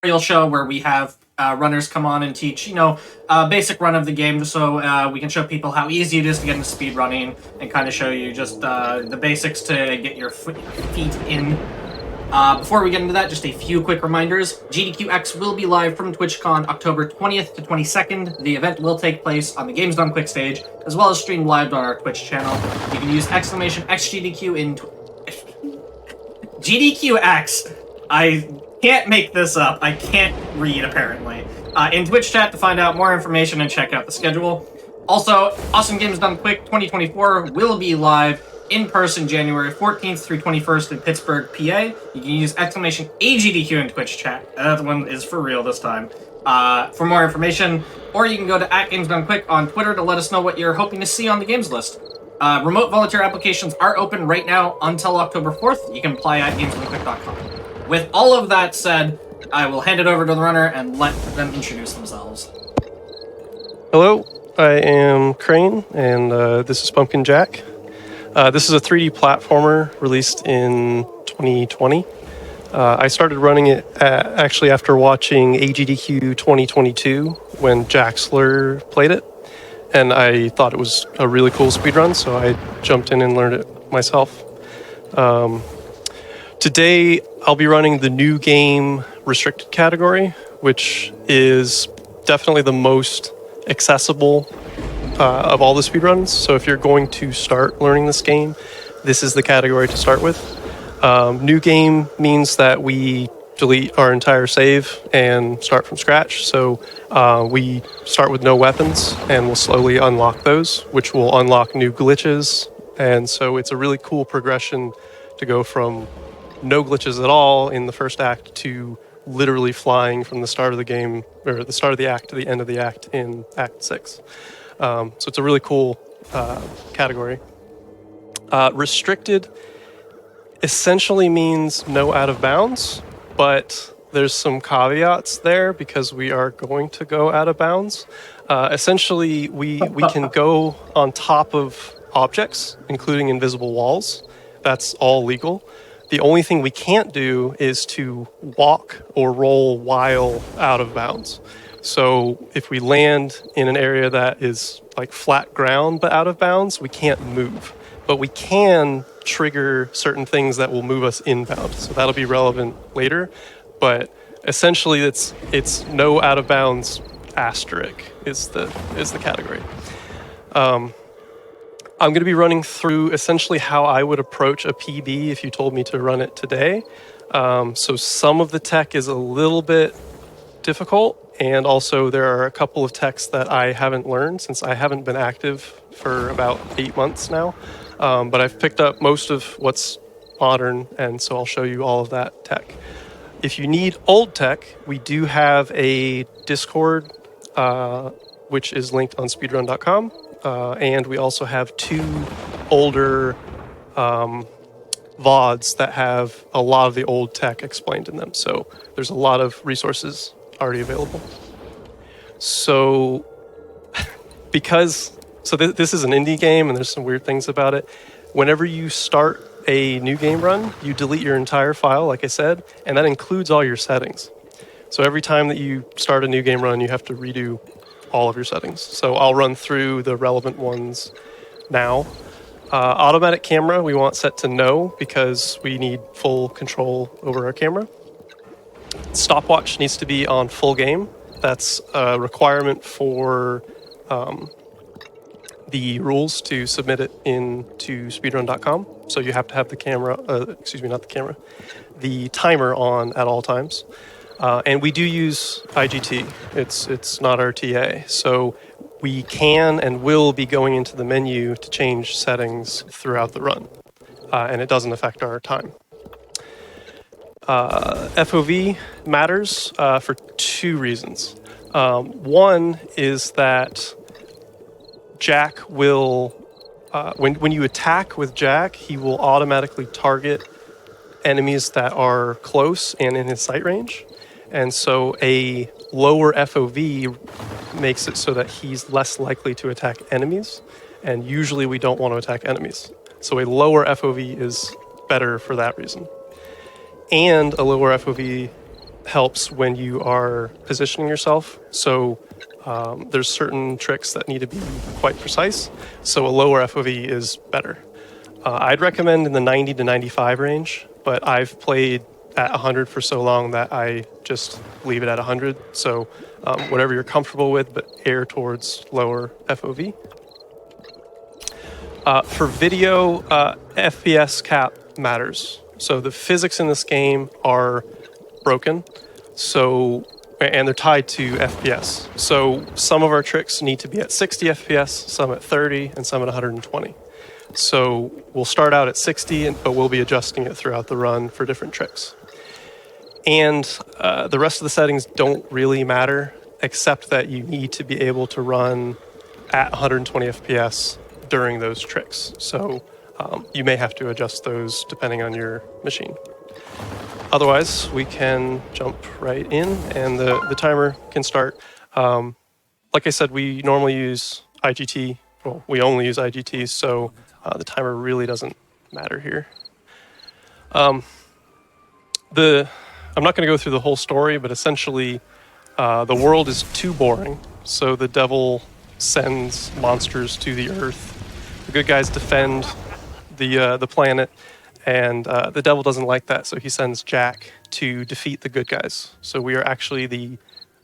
tutorial show where we have runners come on and teach, a basic run of the game, just so we can show people how easy it is to get into speedrunning and kind of show you just the basics to get your feet in. Before we get into that, just a few quick reminders. GDQX will be live from TwitchCon October 20th to 22nd. The event will take place on the Games Done Quick stage, as well as streamed live on our Twitch channel. You can use !XGDQ in GDQX. I can't make this up. I can't read, apparently. In Twitch chat to find out more information and check out the schedule. Also, Awesome Games Done Quick 2024 will be live in person January 14th through 21st in Pittsburgh, PA. You can use !AGDQ in Twitch chat. That one is for real this time. For more information, or you can go to @GamesDoneQuick on Twitter to let us know what you're hoping to see on the games list. Remote volunteer applications are open right now until October 4th. You can apply at GamesDoneQuick.com. With all of that said, I will hand it over to the runner and let them introduce themselves. Hello, I am Crane, and this is Pumpkin Jack. This is a 3D platformer released in 2020. I started running it actually after watching AGDQ 2022 when Jaxler played it, and I thought it was a really cool speedrun, so I jumped in and learned it myself. Today, I'll be running the new game restricted category, which is definitely the most accessible of all the speedruns. So if you're going to start learning this game, this is the category to start with. New game means that we delete our entire save and start from scratch. So we start with no weapons and we'll slowly unlock those, which will unlock new glitches. And so it's a really cool progression to go from no glitches at all in the first act to literally flying from the start of the game, or the start of the act to the end of the act in Act 6. So it's a really cool category. Restricted essentially means no out of bounds, but there's some caveats there because we are going to go out of bounds. Essentially, we can go on top of objects, including invisible walls. That's all legal. The only thing we can't do is to walk or roll while out of bounds. So if we land in an area that is like flat ground but out of bounds, we can't move. But we can trigger certain things that will move us inbound. So that'll be relevant later. But essentially it's no out of bounds asterisk is the category. I'm going to be running through essentially how I would approach a PB if you told me to run it today. So some of the tech is a little bit difficult, and also there are a couple of techs that I haven't learned since I haven't been active for about 8 months now. But I've picked up most of what's modern, and so I'll show you all of that tech. If you need old tech, we do have a Discord, which is linked on speedrun.com. And we also have 2 older VODs that have a lot of the old tech explained in them. So there's a lot of resources already available. So this is an indie game and there's some weird things about it. Whenever you start a new game run, you delete your entire file, like I said, and that includes all your settings. So every time that you start a new game run, you have to redo all of your settings. So I'll run through the relevant ones now. Automatic camera, we want set to no because we need full control over our camera. Stopwatch needs to be on full game. That's a requirement for the rules to submit it into speedrun.com. So you have to have the camera, the timer on at all times. And we do use IGT. It's not RTA. So we can and will be going into the menu to change settings throughout the run. And it doesn't affect our time. FOV matters for 2 reasons. One is that Jack will, when you attack with Jack, he will automatically target enemies that are close and in his sight range. And so a lower FOV makes it so that he's less likely to attack enemies. And usually we don't want to attack enemies. So a lower FOV is better for that reason. And a lower FOV helps when you are positioning yourself. So there's certain tricks that need to be quite precise. So a lower FOV is better. I'd recommend in the 90 to 95 range, but I've played at 100 for so long that I just leave it at 100. So whatever you're comfortable with, but err towards lower FOV. For video, FPS cap matters. So the physics in this game are broken, and they're tied to FPS. So some of our tricks need to be at 60 FPS, some at 30, and some at 120. So we'll start out at 60, but we'll be adjusting it throughout the run for different tricks. And the rest of the settings don't really matter, except that you need to be able to run at 120 FPS during those tricks. So you may have to adjust those depending on your machine. Otherwise, we can jump right in and the timer can start. Like I said, we normally use IGT. Well, we only use IGTs, so the timer really doesn't matter here. I'm not going to go through the whole story, but essentially the world is too boring, so the devil sends monsters to the earth. The good guys defend the planet, and the devil doesn't like that, so he sends Jack to defeat the good guys. So we are actually the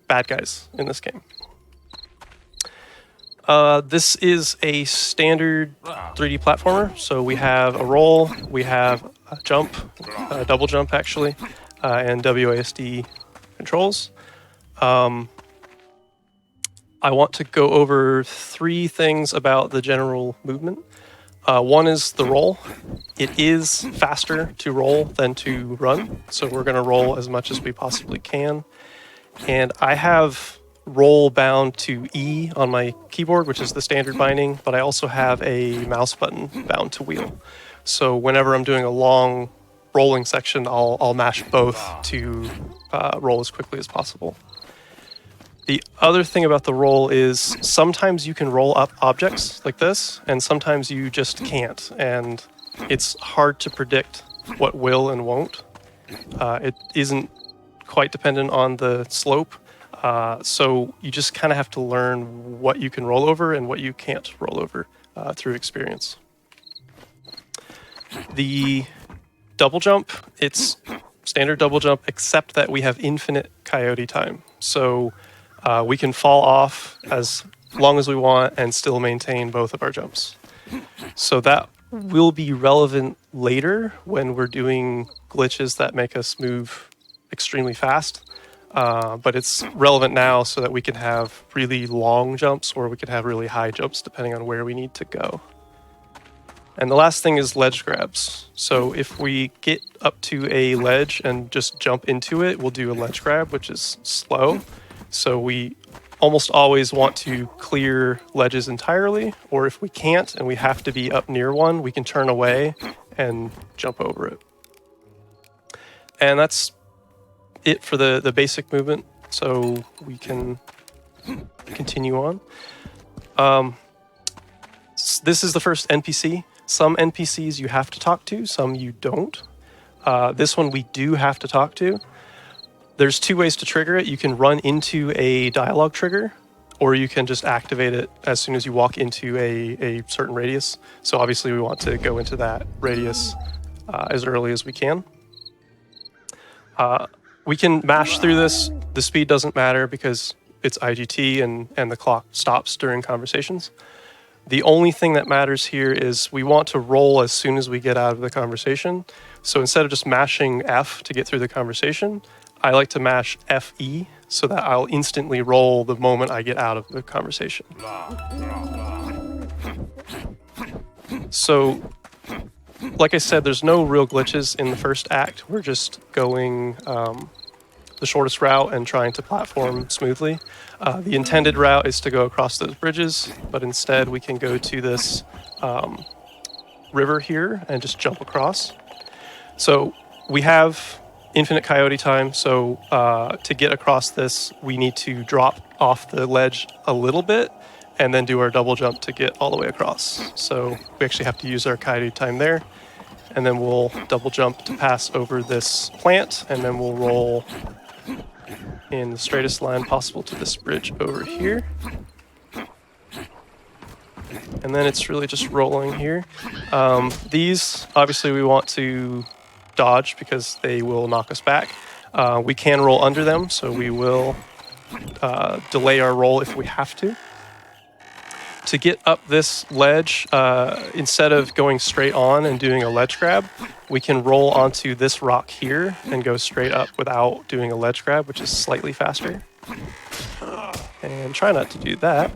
bad guys in this game. This is a standard 3D platformer. So we have a roll, we have a jump, a double jump actually, and WASD controls. I want to go over 3 things about the general movement. One is the roll. It is faster to roll than to run, so we're going to roll as much as we possibly can. And I have roll bound to E on my keyboard, which is the standard binding, but I also have a mouse button bound to wheel. So whenever I'm doing a long rolling section, I'll mash both to roll as quickly as possible. The other thing about the roll is sometimes you can roll up objects like this, and sometimes you just can't, and it's hard to predict what will and won't. It isn't quite dependent on the slope, so you just kind of have to learn what you can roll over and what you can't roll over through experience. The double jump, it's standard double jump, except that we have infinite coyote time. So we can fall off as long as we want and still maintain both of our jumps. So that will be relevant later when we're doing glitches that make us move extremely fast. But it's relevant now so that we can have really long jumps or we can have really high jumps depending on where we need to go. And the last thing is ledge grabs. So if we get up to a ledge and just jump into it, we'll do a ledge grab, which is slow. So we almost always want to clear ledges entirely, or if we can't and we have to be up near one, we can turn away and jump over it. And that's it for the basic movement, so we can continue on. This is the first NPC. Some NPCs you have to talk to, some you don't. This one we do have to talk to. There's 2 ways to trigger it. You can run into a dialogue trigger, or you can just activate it as soon as you walk into a certain radius. So obviously we want to go into that radius as early as we can. We can mash through this. The speed doesn't matter because it's IGT and the clock stops during conversations. The only thing that matters here is we want to roll as soon as we get out of the conversation. So instead of just mashing F to get through the conversation, I like to mash FE so that I'll instantly roll the moment I get out of the conversation. So, like I said, there's no real glitches in the first act. We're just going the shortest route and trying to platform smoothly. The intended route is to go across those bridges, but instead we can go to this river here and just jump across. So we have infinite coyote time, so to get across this, we need to drop off the ledge a little bit and then do our double jump to get all the way across. So we actually have to use our coyote time there, and then we'll double jump to pass over this plant, and then we'll roll in the straightest line possible to this bridge over here. And then it's really just rolling here. These, obviously, we want to dodge because they will knock us back. We can roll under them, so we will delay our roll if we have to. To get up this ledge, instead of going straight on and doing a ledge grab, we can roll onto this rock here and go straight up without doing a ledge grab, which is slightly faster. And try not to do that.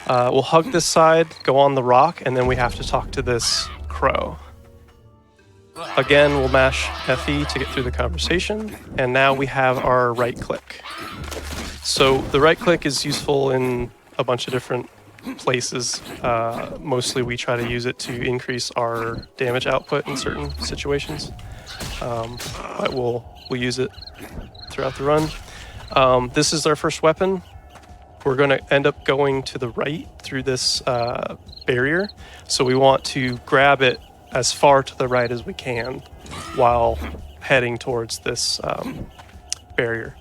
We'll hug this side, go on the rock, and then we have to talk to this crow. Again, we'll mash FE to get through the conversation, and now we have our right click. So the right click is useful in a bunch of different places. Mostly we try to use it to increase our damage output in certain situations, but we'll use it throughout the run. This is our first weapon. We're going to end up going to the right through this barrier, so we want to grab it as far to the right as we can while heading towards this barrier.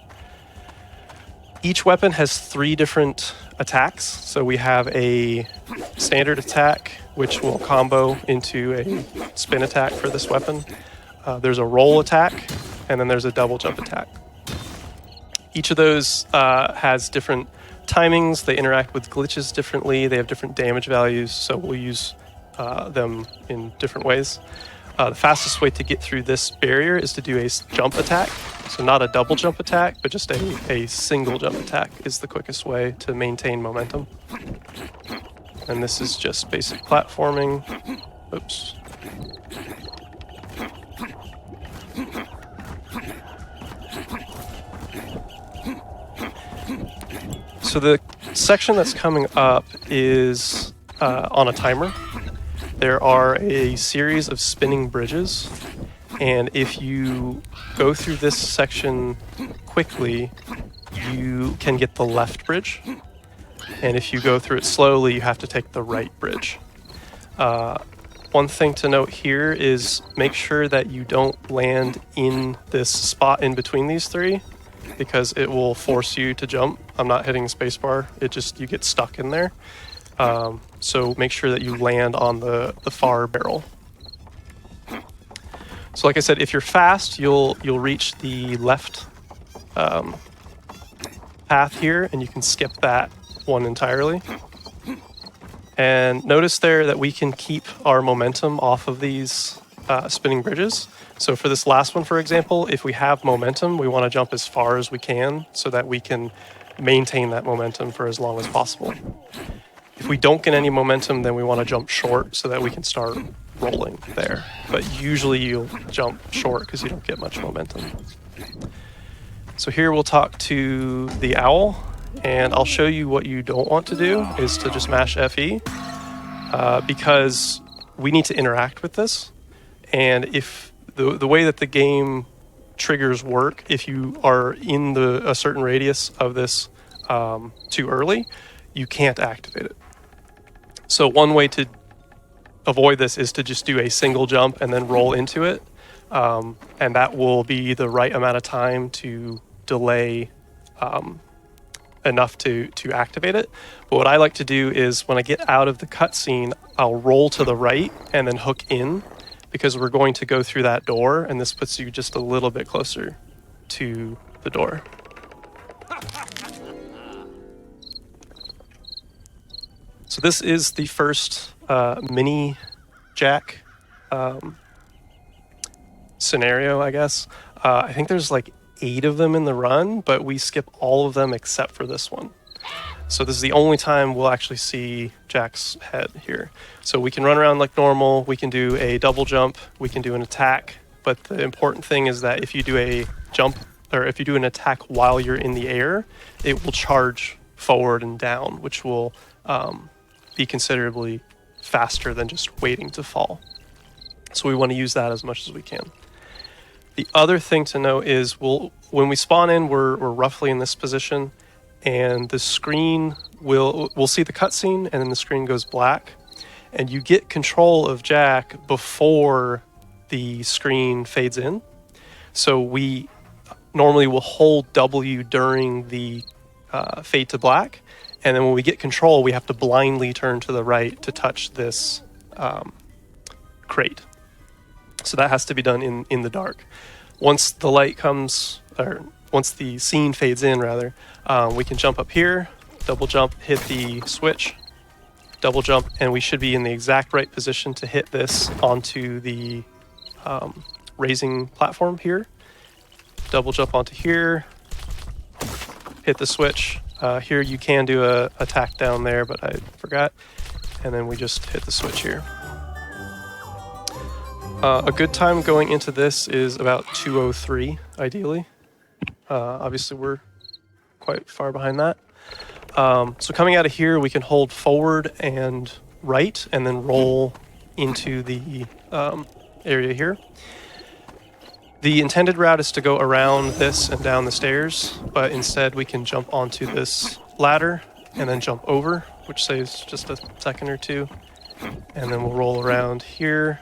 Each weapon has 3 different attacks. So we have a standard attack, which will combo into a spin attack for this weapon. There's a roll attack, and then there's a double jump attack. Each of those has different timings. They interact with glitches differently. They have different damage values, so we'll use them in different ways. The fastest way to get through this barrier is to do a jump attack. So not a double jump attack, but just a single jump attack is the quickest way to maintain momentum. And this is just basic platforming. Oops. So the section that's coming up is on a timer. There are a series of spinning bridges, and if you go through this section quickly, you can get the left bridge, and if you go through it slowly, you have to take the right bridge. One thing to note here is make sure that you don't land in this spot in between these 3, because it will force you to jump. I'm not hitting spacebar, you get stuck in there. So make sure that you land on the far barrel. So like I said, if you're fast, you'll reach the left path here, and you can skip that one entirely. And notice there that we can keep our momentum off of these spinning bridges. So for this last one, for example, if we have momentum, we want to jump as far as we can so that we can maintain that momentum for as long as possible. If we don't get any momentum, then we want to jump short so that we can start rolling there. But usually you'll jump short because you don't get much momentum. So here we'll talk to the owl, and I'll show you what you don't want to do is to just mash FE because we need to interact with this. And if the way that the game triggers work, if you are in a certain radius of this too early, you can't activate it. So one way to avoid this is to just do a single jump and then roll into it. And that will be the right amount of time to delay enough to activate it. But what I like to do is when I get out of the cutscene, I'll roll to the right and then hook in, because we're going to go through that door, and this puts you just a little bit closer to the door. So this is the first mini jack scenario, I guess. I think there's like 8 of them in the run, but we skip all of them except for this one. So this is the only time we'll actually see Jack's head here. So we can run around like normal, we can do a double jump, we can do an attack, but the important thing is that if you do a jump, or if you do an attack while you're in the air, it will charge forward and down, which will be considerably faster than just waiting to fall. So we want to use that as much as we can. The other thing to note is when we spawn in, we're roughly in this position, and the screen we'll see the cutscene, and then the screen goes black, and you get control of Jack before the screen fades in. So we normally we'll hold W during the fade to black, and then when we get control, we have to blindly turn to the right to touch this crate. So that has to be done in the dark. Once the light comes, or once the scene fades in, rather, we can jump up here, double jump, hit the switch, double jump, and we should be in the exact right position to hit this onto the raising platform here. Double jump onto here, hit the switch. Here you can do a attack down there, but I forgot. And then we just hit the switch here. A good time going into this is about 2:03, ideally. Obviously, we're quite far behind that. So coming out of here, we can hold forward and right, and then roll into the area here. The intended route is to go around this and down the stairs, but instead we can jump onto this ladder and then jump over, which saves just a second or two. And then we'll roll around here.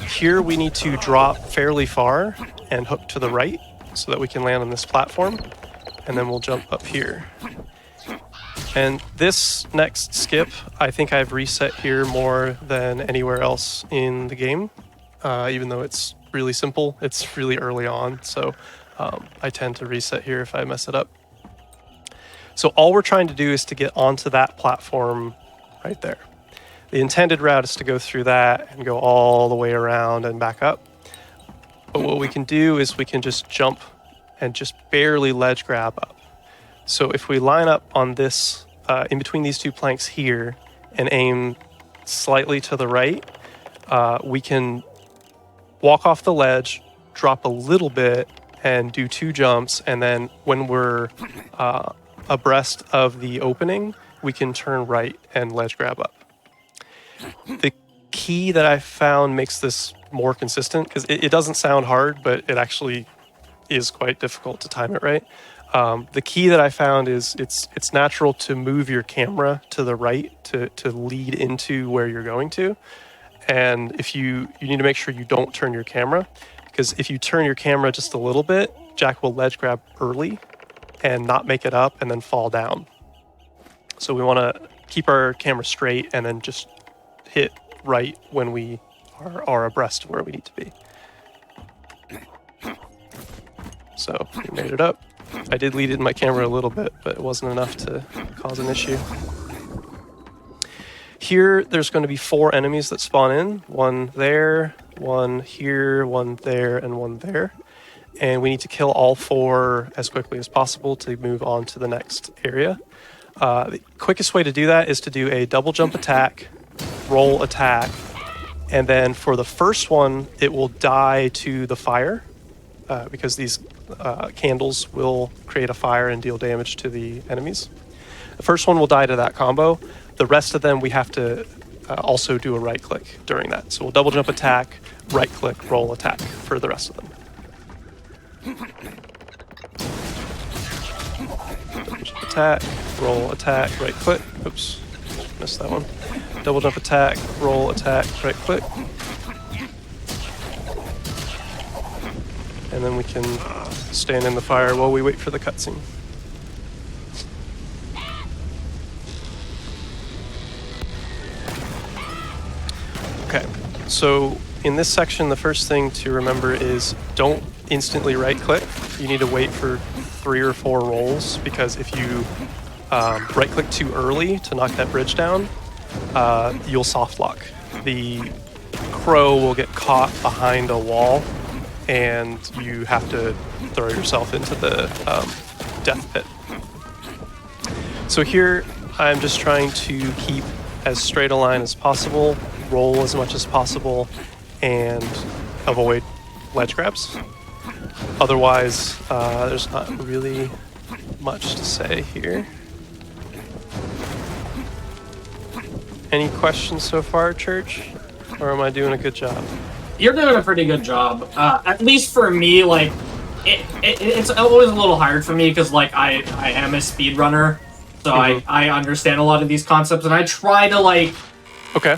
Here we need to drop fairly far and hook to the right so that we can land on this platform. And then we'll jump up here. And this next skip, I think I've reset here more than anywhere else in the game. Even though it's really simple, it's really early on, so I tend to reset here if I mess it up. So all we're trying to do is to get onto that platform right there. The intended route is to go through that and go all the way around and back up. But what we can do is we can just jump and just barely ledge grab up. So if we line up on this, in between these two planks here, and aim slightly to the right, we can walk off the ledge, drop a little bit, and do 2 jumps, and then when we're abreast of the opening, we can turn right and ledge grab up. The key that I found makes this more consistent, because it doesn't sound hard, but it actually is quite difficult to time it right. The key that I found is it's natural to move your camera to the right to lead into where you're going to. And if you need to make sure you don't turn your camera, because if you turn your camera just a little bit, Jack will ledge grab early and not make it up and then fall down. So we want to keep our camera straight and then just hit right when we are abreast of where we need to be. So we made it up. I did lead in my camera a little bit, but it wasn't enough to cause an issue. Here, there's going to be 4 enemies that spawn in. 1 there, 1 here, 1 there, and 1 there. And we need to kill all 4 as quickly as possible to move on to the next area. The quickest way to do that is to do a double jump attack, roll attack, and then for the first one, it will die to the fire, because these candles will create a fire and deal damage to the enemies. The first one will die to that combo. The rest of them, we have to also do a right click during that. So we'll double jump attack, right click, roll attack for the rest of them. Double jump attack, roll attack, right click. Oops, missed that one. Double jump attack, roll attack, right click. And then we can stand in the fire while we wait for the cutscene. Okay, so in this section, the first thing to remember is don't instantly right-click. You need to wait for 3 or 4 rolls, because if you right-click too early to knock that bridge down, you'll soft lock. The crow will get caught behind a wall, and you have to throw yourself into the death pit. So here, I'm just trying to keep as straight a line as possible, roll as much as possible, and avoid ledge grabs. Otherwise, there's not really much to say here. Any questions so far, Church? Or am I doing a good job? You're doing a pretty good job. At least for me, like, it's always a little hard for me because, like, I am a speedrunner, so I understand a lot of these concepts, and I try to, like... Okay.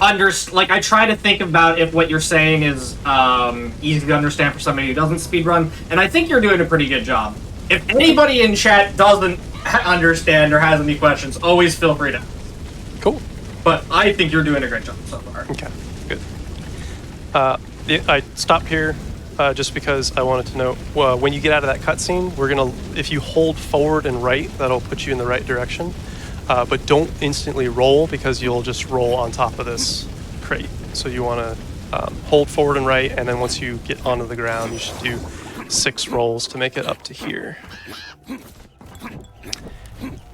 like I try to think about if what you're saying is easy to understand for somebody who doesn't speedrun, and I think you're doing a pretty good job. If anybody in chat doesn't understand or has any questions, always feel free to. Cool. But I think you're doing a great job so far. Okay, good. I stopped here just because I wanted to know when you get out of that cutscene, if you hold forward and right, that'll put you in the right direction. But don't instantly roll because you'll just roll on top of this crate. So you want to hold forward and right, and then once you get onto the ground, you should do 6 rolls to make it up to here.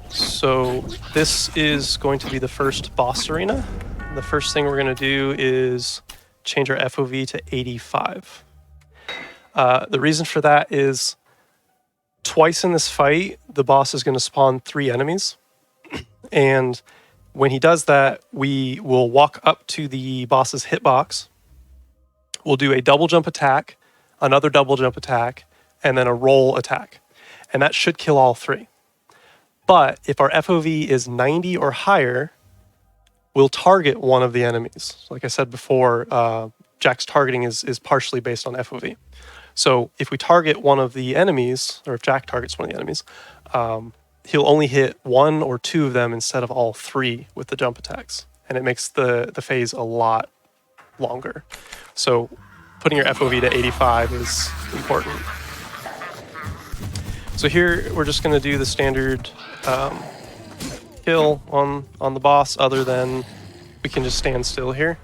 So this is going to be the first boss arena. The first thing we're going to do is change our FOV to 85. The reason for that is twice in this fight, the boss is going to spawn 3 enemies. And when he does that, we will walk up to the boss's hitbox. We'll do a double jump attack, another double jump attack, and then a roll attack. And that should kill all 3. But if our FOV is 90 or higher, we'll target one of the enemies. Like I said before, Jack's targeting is partially based on FOV. So if we target one of the enemies, or if Jack targets one of the enemies, he'll only hit 1 or 2 of them instead of all 3 with the jump attacks. And it makes the phase a lot longer. So putting your FOV to 85 is important. So here we're just going to do the standard kill on the boss, other than we can just stand still here.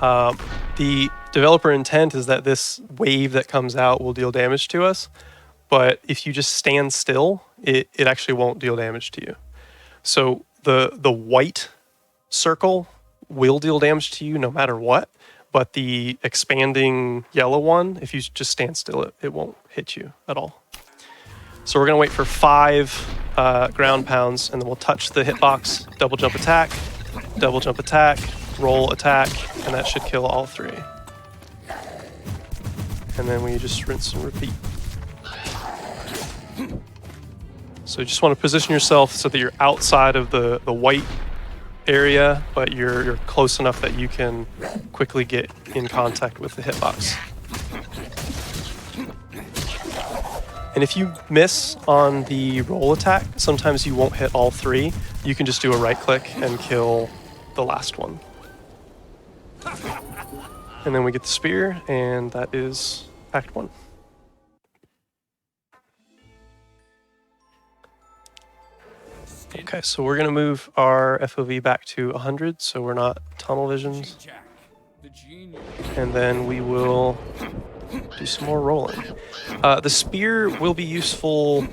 The developer intent is that this wave that comes out will deal damage to us, but if you just stand still, it actually won't deal damage to you. So the white circle will deal damage to you no matter what, but the expanding yellow one, if you just stand still, it won't hit you at all. So we're going to wait for 5 ground pounds, and then we'll touch the hitbox, double jump attack, roll attack, and that should kill all 3. And then we just rinse and repeat. So you just want to position yourself so that you're outside of the white area, but you're close enough that you can quickly get in contact with the hitbox. And if you miss on the roll attack, sometimes you won't hit all 3. You can just do a right click and kill the last one. And then we get the spear, and that is Act 1. Okay, so we're going to move our FOV back to 100, so we're not tunnel visioned. And then we will do some more rolling. The spear will be useful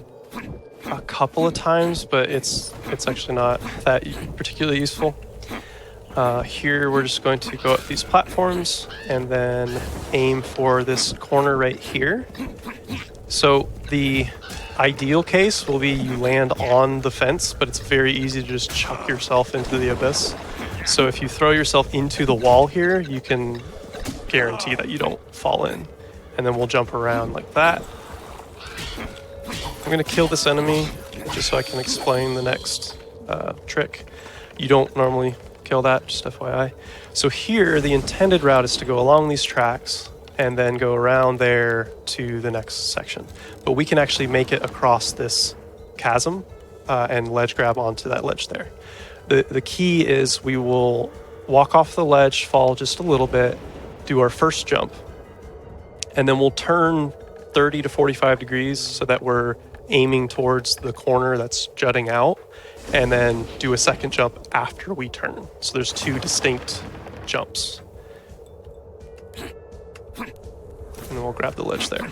a couple of times, but it's actually not that particularly useful. Here we're just going to go up these platforms and then aim for this corner right here. So the ideal case will be you land on the fence, but it's very easy to just chuck yourself into the abyss. So if you throw yourself into the wall here, you can guarantee that you don't fall in. And then we'll jump around like that. I'm going to kill this enemy just so I can explain the next trick. You don't normally kill that, just FYI. So here, the intended route is to go along these tracks and then go around there to the next section. But we can actually make it across this chasm and ledge grab onto that ledge there. The key is we will walk off the ledge, fall just a little bit, do our first jump, and then we'll turn 30 to 45 degrees so that we're aiming towards the corner that's jutting out, and then do a second jump after we turn. So there's 2 distinct jumps. And then we'll grab the ledge there.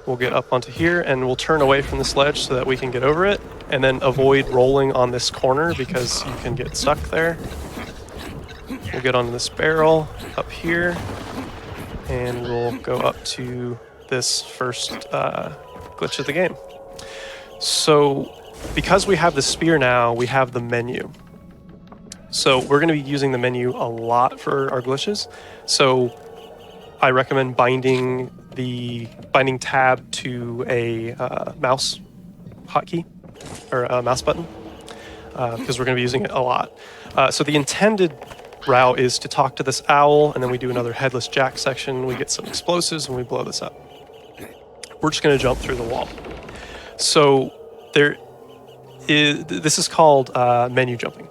We'll get up onto here and we'll turn away from this ledge so that we can get over it, and then avoid rolling on this corner because you can get stuck there. We'll get onto this barrel up here and we'll go up to this first glitch of the game. So because we have the spear now, we have the menu. So we're going to be using the menu a lot for our glitches. So I recommend binding tab to a mouse hotkey or a mouse button. because we're going to be using it a lot. So the intended route is to talk to this owl, and then we do another headless jack section. We get some explosives, and we blow this up. We're just going to jump through the wall. So this is called menu jumping.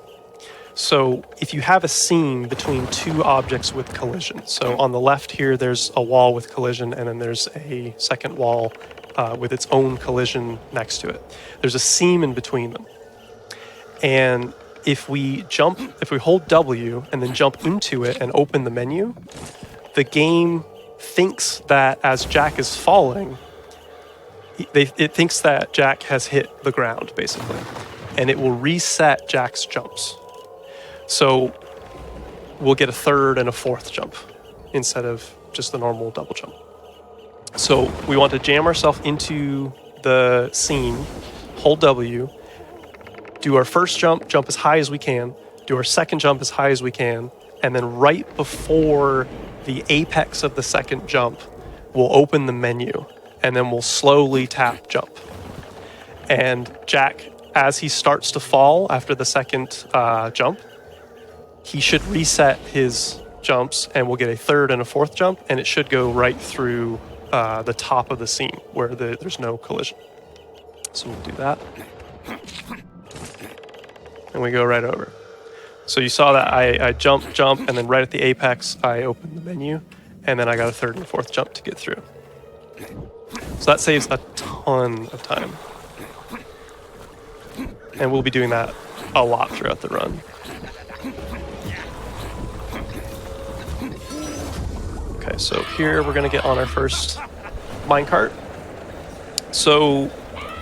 So if you have a scene between two objects with collision, so on the left here there's a wall with collision, and then there's a second wall with its own collision next to it. There's a seam in between them. And if we hold W and then jump into it and open the menu, the game thinks that as Jack is falling, it thinks that Jack has hit the ground, basically, and it will reset Jack's jumps. So we'll get a third and a fourth jump instead of just the normal double jump. So we want to jam ourselves into the scene, hold W, do our first jump as high as we can, do our second jump as high as we can, and then right before the apex of the second jump, we'll open the menu, and then we'll slowly tap jump. And Jack, as he starts to fall after the second jump, he should reset his jumps, and we'll get a third and a fourth jump, and it should go right through the top of the scene where there's no collision. So we'll do that. And we go right over. So you saw that I jump, and then right at the apex, I opened the menu, and then I got a third and a fourth jump to get through. So that saves a ton of time. And we'll be doing that a lot throughout the run. Okay, so here we're going to get on our first minecart. So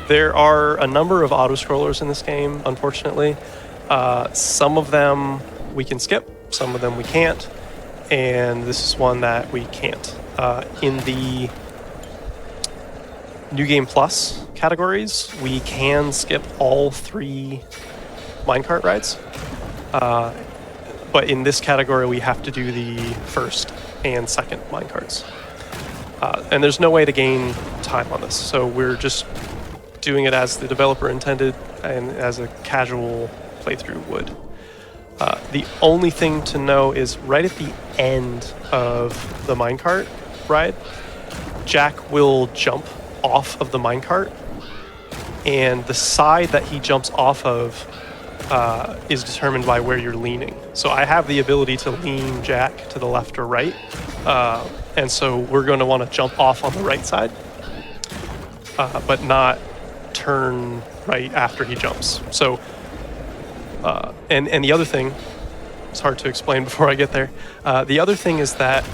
there are a number of auto-scrollers in this game, unfortunately. Some of them we can skip, some of them we can't, and this is one that we can't. In the New Game Plus categories, we can skip all 3 minecart rides, but in this category we have to do the first and second minecarts. And there's no way to gain time on this, so we're just doing it as the developer intended and as a casual playthrough would. The only thing to know is right at the end of the minecart ride, Jack will jump off of the minecart, and the side that he jumps off of is determined by where you're leaning. So I have the ability to lean Jack to the left or right, and so we're going to want to jump off on the right side, but not turn right after he jumps. So, and the other thing, it's hard to explain before I get there. The other thing is that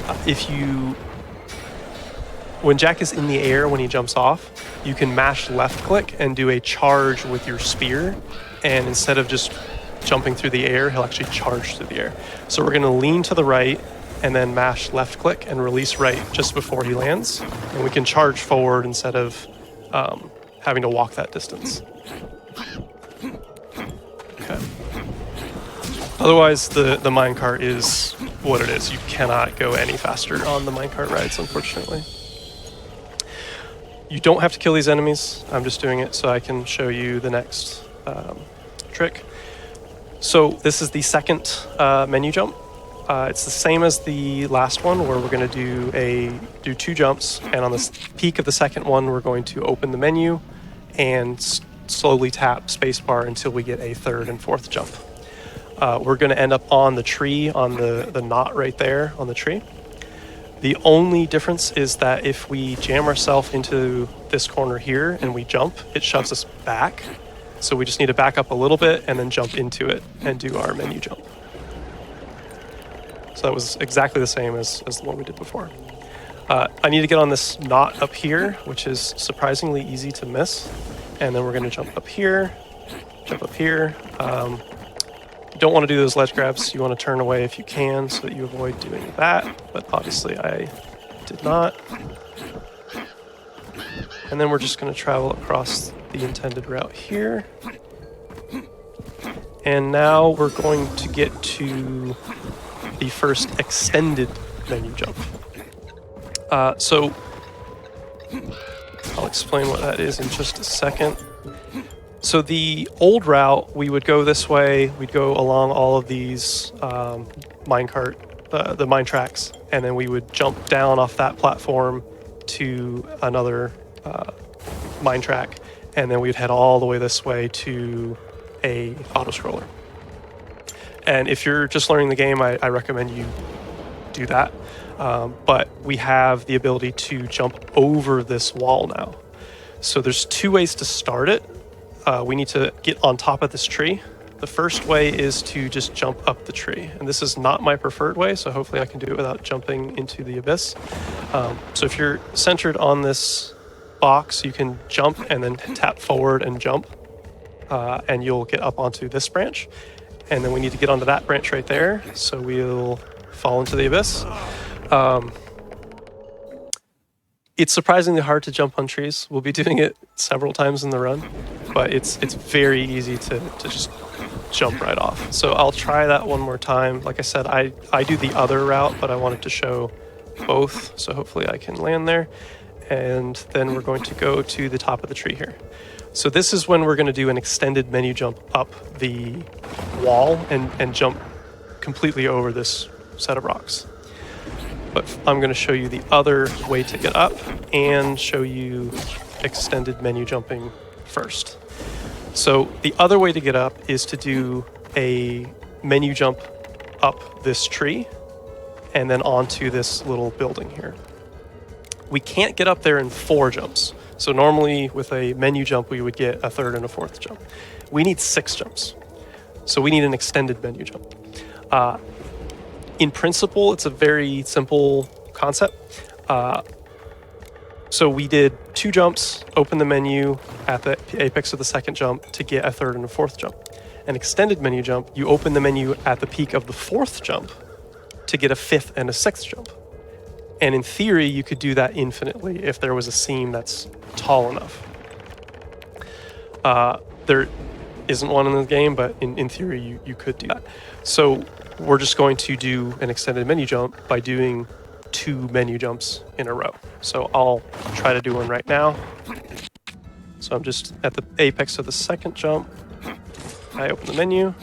when Jack is in the air when he jumps off, you can mash left click and do a charge with your spear, and instead of just jumping through the air, he'll actually charge through the air. So we're going to lean to the right and then mash left click and release right just before he lands, and we can charge forward instead of having to walk that distance. Okay. Otherwise, the minecart is what it is. You cannot go any faster on the minecart rides, unfortunately. You don't have to kill these enemies. I'm just doing it so I can show you the next trick. So this is the second menu jump. It's the same as the last one, where we're going to do 2 jumps, and on the peak of the second one, we're going to open the menu and slowly tap spacebar until we get a third and fourth jump. We're going to end up on the tree, on the knot right there on the tree. The only difference is that if we jam ourselves into this corner here and we jump, it shoves us back. So we just need to back up a little bit and then jump into it and do our menu jump. So that was exactly the same as the one we did before. I need to get on this knot up here, which is surprisingly easy to miss. And then we're going to jump up here. You don't want to do those ledge grabs. You want to turn away if you can so that you avoid doing that. But obviously I did not. And then we're just going to travel across the intended route here. And now we're going to get to the first extended menu jump. So I'll explain what that is in just a second. So the old route, we would go this way. We'd go along all of these minecart, the mine tracks, and then we would jump down off that platform to another mine track, and then we'd head all the way this way to a auto scroller. And if you're just learning the game, I recommend you do that. But we have the ability to jump over this wall now. So there's two ways to start it. We need to get on top of this tree. The first way is to just jump up the tree. And this is not my preferred way, so hopefully I can do it without jumping into the abyss. So if you're centered on this box, you can jump and then tap forward and jump. And you'll get up onto this branch. And then we need to get onto that branch right there. So we'll fall into the abyss. It's surprisingly hard to jump on trees. We'll be doing it several times in the run, but it's very easy to just jump right off. So I'll try that one more time. Like I said, I do the other route, but I wanted to show both, so hopefully I can land there. And then we're going to go to the top of the tree here. So this is when we're going to do an extended menu jump up the wall and jump completely over this set of rocks. But I'm going to show you the other way to get up and show you extended menu jumping first. So the other way to get up is to do a menu jump up this tree and then onto this little building here. We can't get up there in 4 jumps. So normally with a menu jump, we would get a 3rd and a 4th jump. We need 6 jumps. So we need an extended menu jump. In principle, it's a very simple concept. So we did 2 jumps, open the menu at the apex of the 2nd jump to get a 3rd and a 4th jump. An extended menu jump, you open the menu at the peak of the 4th jump to get a 5th and a 6th jump. And in theory, you could do that infinitely if there was a seam that's tall enough. There isn't one in the game, but in theory, you could do that. So we're just going to do an extended menu jump by doing 2 menu jumps in a row. So I'll try to do one right now. So I'm just at the apex of the 2nd jump, I open the menu,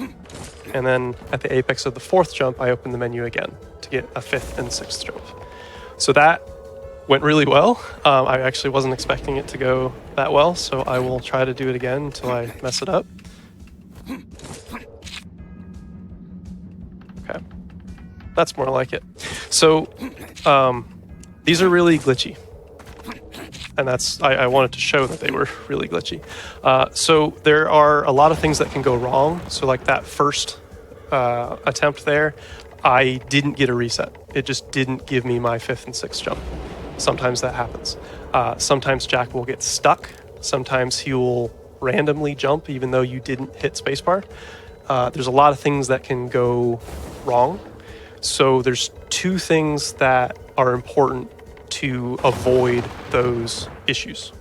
and then at the apex of the 4th jump, I open the menu again to get a 5th and 6th jump. So that went really well. I actually wasn't expecting it to go that well, so I will try to do it again until I mess it up. Okay, that's more like it. So these are really glitchy, and I wanted to show that they were really glitchy. So there are a lot of things that can go wrong. So like that first attempt there, I didn't get a reset. It just didn't give me my 5th and 6th jump. Sometimes that happens. Sometimes Jack will get stuck. Sometimes he will randomly jump even though you didn't hit spacebar. There's a lot of things that can go wrong. So there's 2 things that are important to avoid those issues.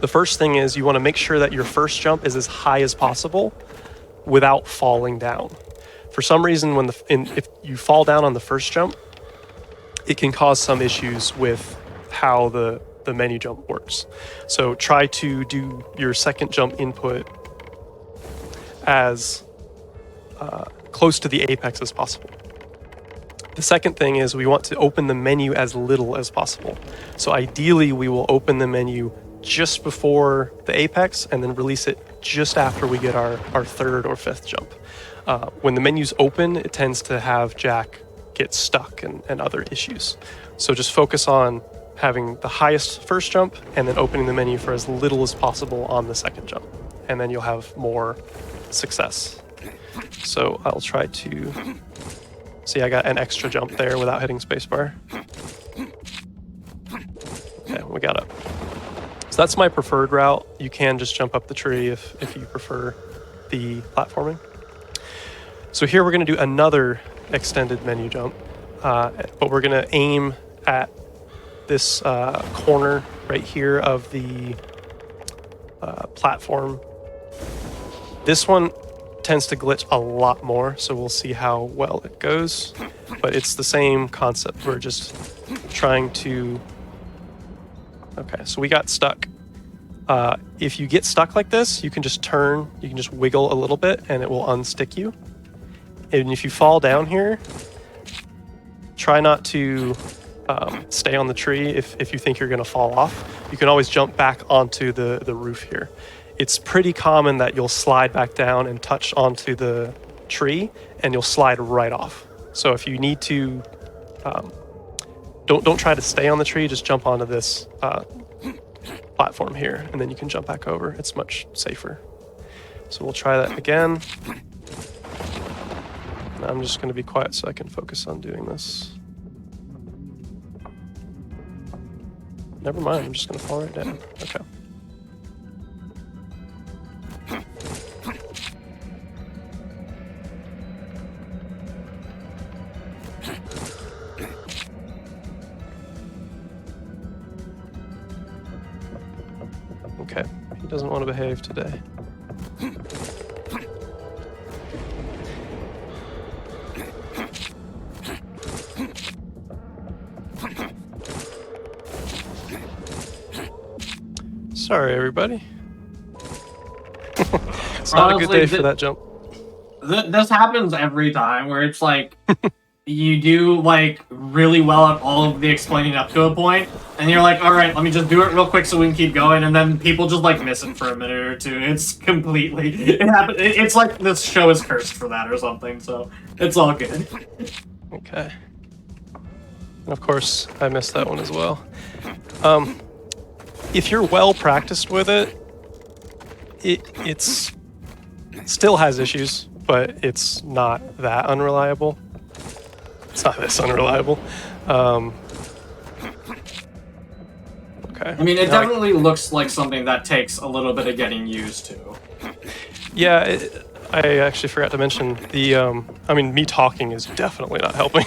The first thing is you want to make sure that your first jump is as high as possible without falling down. For some reason, if you fall down on the first jump, it can cause some issues with how the menu jump works. So try to do your 2nd jump input as close to the apex as possible. The second thing is we want to open the menu as little as possible. So ideally, we will open the menu just before the apex and then release it just after we get our 3rd or 5th jump. When the menu's open, it tends to have Jack get stuck and other issues. So just focus on having the highest first jump and then opening the menu for as little as possible on the 2nd jump. And then you'll have more success. So I'll try to... See, I got an extra jump there without hitting spacebar. Okay, we got up. So that's my preferred route. You can just jump up the tree if you prefer the platforming. So here we're going to do another extended menu jump, but we're going to aim at this corner right here of the platform. This one tends to glitch a lot more, so we'll see how well it goes, but it's the same concept. We're just trying to... Okay, so we got stuck. If you get stuck like this, you can just turn, you can just wiggle a little bit and it will unstick you. And if you fall down here, try not to stay on the tree if you think you're going to fall off. You can always jump back onto the roof here. It's pretty common that you'll slide back down and touch onto the tree and you'll slide right off. So if you need to, don't try to stay on the tree, just jump onto this platform here and then you can jump back over. It's much safer. So we'll try that again. And I'm just going to be quiet so I can focus on doing this. Never mind, I'm just going to fall right down. Okay. Okay, he doesn't want to behave today. Sorry, everybody. It's not a good day for that jump. This happens every time, where it's like, you do like really well at all of the explaining up to a point, and you're like, all right, let me just do it real quick so we can keep going, and then people just like miss it for a minute or two. It's completely, it's like this show is cursed for that or something, so it's all good. Okay. And of course, I missed that one as well. If you're well practiced with it, it's still has issues, but it's not that unreliable. It's not this unreliable. Okay. I mean, it definitely looks like something that takes a little bit of getting used to. Yeah, I actually forgot to mention the. I mean, me talking is definitely not helping.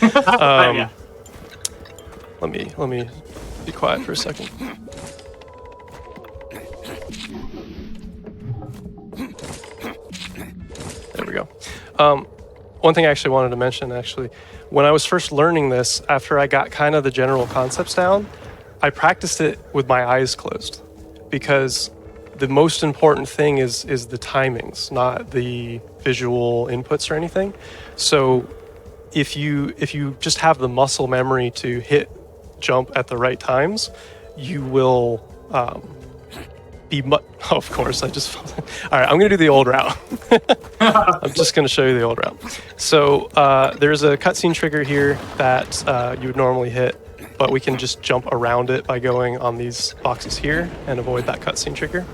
Yeah. Let me be quiet for a second. There we go. One thing I actually wanted to mention, when I was first learning this, after I got kind of the general concepts down, I practiced it with my eyes closed, because the most important thing is the timings, not the visual inputs or anything. So if you just have the muscle memory to hit jump at the right times, you will be of course, I just... All right, I'm going to do the old route. I'm just going to show you the old route. So there's a cutscene trigger here that you would normally hit, but we can just jump around it by going on these boxes here and avoid that cutscene trigger.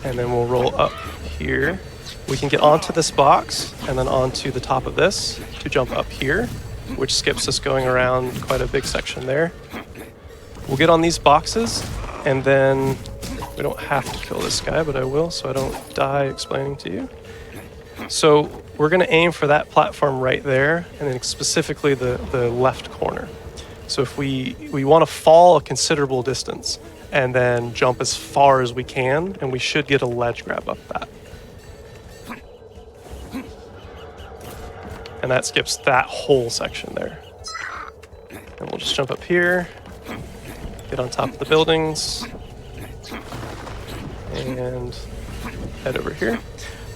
And then we'll roll up here. We can get onto this box and then onto the top of this to jump up here, which skips us going around quite a big section there. We'll get on these boxes, and then we don't have to kill this guy, but I will so I don't die explaining to you. So we're going to aim for that platform right there, and then specifically the left corner. So if we want to fall a considerable distance and then jump as far as we can, and we should get a ledge grab up that. And that skips that whole section there. And we'll just jump up here, get on top of the buildings, and head over here.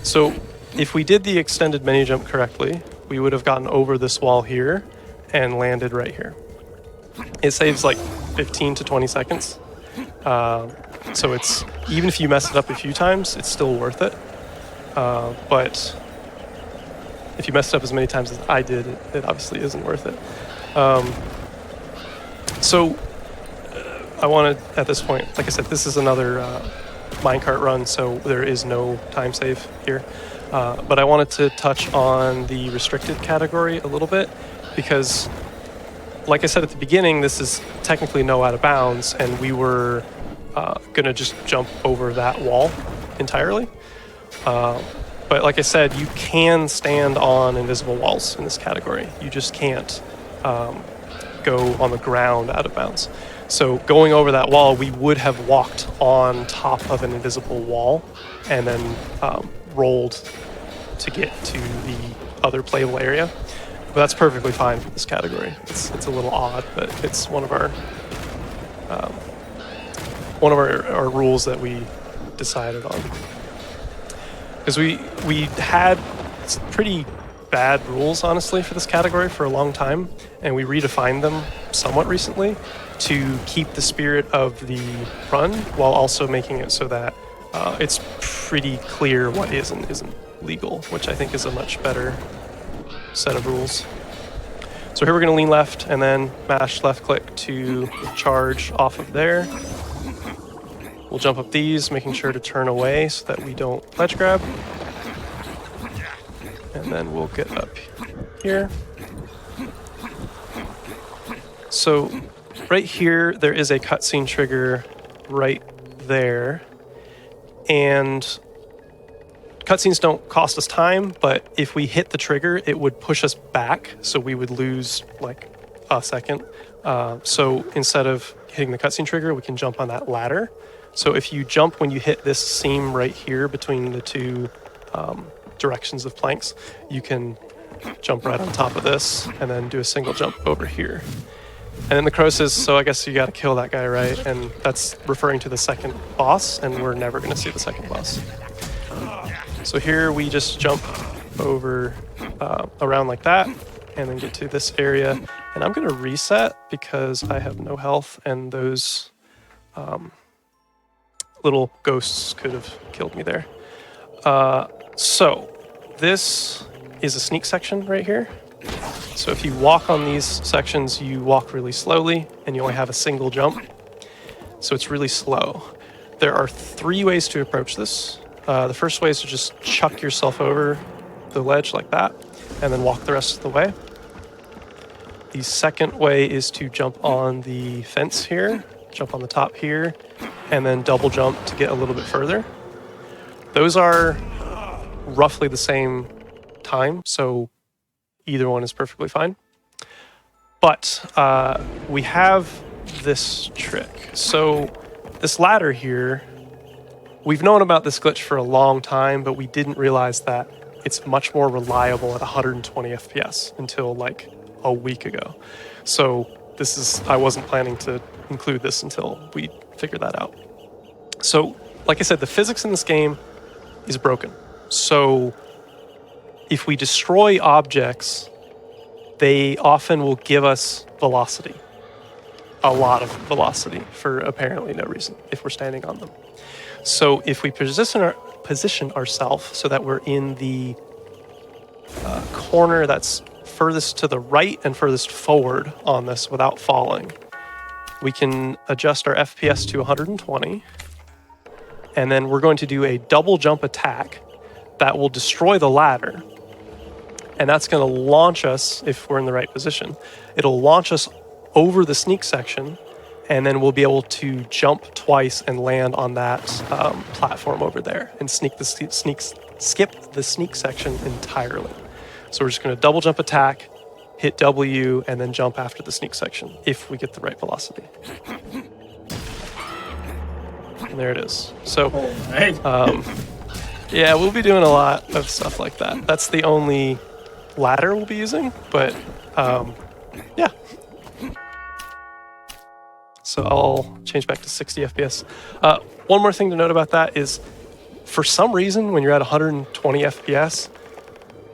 So if we did the extended mini jump correctly, we would have gotten over this wall here and landed right here. It saves like 15 to 20 seconds. So it's, even if you mess it up a few times, it's still worth it. But if you messed it up as many times as I did, it obviously isn't worth it. So I wanted, at this point, like I said, this is another minecart run, so there is no time save here. But I wanted to touch on the restricted category a little bit, because like I said at the beginning, this is technically no out of bounds, and we were gonna just jump over that wall entirely. But like I said, you can stand on invisible walls in this category. You just can't go on the ground out of bounds. So going over that wall, we would have walked on top of an invisible wall and then rolled to get to the other playable area. But that's perfectly fine for this category. It's a little odd, but it's one of our one of our rules that we decided on. Because we had pretty bad rules, honestly, for this category for a long time, and we redefined them somewhat recently to keep the spirit of the run while also making it so that it's pretty clear what is and isn't legal, which I think is a much better set of rules. So here we're going to lean left and then mash left click to charge off of there. We'll jump up these, making sure to turn away so that we don't ledge grab. And then we'll get up here. So right here, there is a cutscene trigger right there. And cutscenes don't cost us time, but if we hit the trigger, it would push us back, so we would lose like a second. So instead of hitting the cutscene trigger, we can jump on that ladder. So if you jump when you hit this seam right here between the two directions of planks, you can jump right on top of this and then do a single jump over here. And then the crow says, so I guess you got to kill that guy, right? And that's referring to the second boss, and we're never going to see the second boss. So here we just jump over around like that and then get to this area. And I'm going to reset because I have no health and those little ghosts could have killed me there. So this is a sneak section right here. So if you walk on these sections, you walk really slowly and you only have a single jump. So it's really slow. There are 3 ways to approach this. The first way is to just chuck yourself over the ledge like that and then walk the rest of the way. The second way is to jump on the fence here, jump on the top here, and then double jump to get a little bit further. Those are roughly the same time, so either one is perfectly fine. But we have this trick. So this ladder here, we've known about this glitch for a long time, but we didn't realize that it's much more reliable at 120 FPS until like a week ago. So I wasn't planning to include this until we figured that out. So like I said, the physics in this game is broken. So if we destroy objects, they often will give us velocity. A lot of velocity for apparently no reason if we're standing on them. So if we position ourselves so that we're in the corner that's furthest to the right and furthest forward on this without falling, we can adjust our FPS to 120. And then we're going to do a double jump attack that will destroy the ladder. And that's going to launch us, if we're in the right position, it'll launch us over the sneak section, and then we'll be able to jump twice and land on that platform over there and skip the sneak section entirely. So we're just going to double jump attack, hit W, and then jump after the sneak section if we get the right velocity. And there it is. So, yeah, we'll be doing a lot of stuff like that. That's the only ladder we'll be using, but yeah. So I'll change back to 60 FPS. One more thing to note about that is, for some reason, when you're at 120 FPS,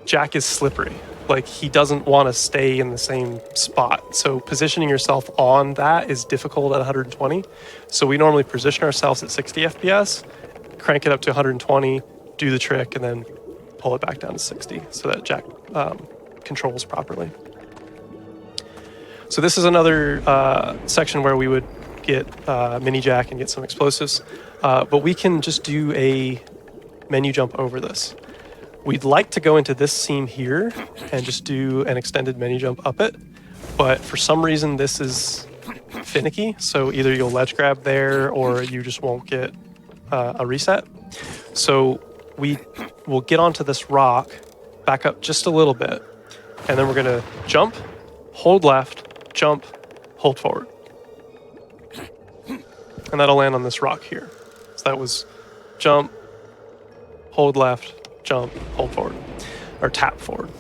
Jack is slippery. Like, he doesn't want to stay in the same spot. So positioning yourself on that is difficult at 120. So we normally position ourselves at 60 FPS, crank it up to 120, do the trick, and then pull it back down to 60 so that Jack controls properly. So this is another section where we would get mini Jack and get some explosives, but we can just do a menu jump over this. We'd like to go into this seam here and just do an extended menu jump up it, but for some reason this is finicky, so either you'll ledge grab there or you just won't get a reset. So we will get onto this rock, back up just a little bit, and then we're going to jump, hold left, jump, hold forward. And that'll land on this rock here. So that was jump, hold left, jump, hold forward, or tap forward.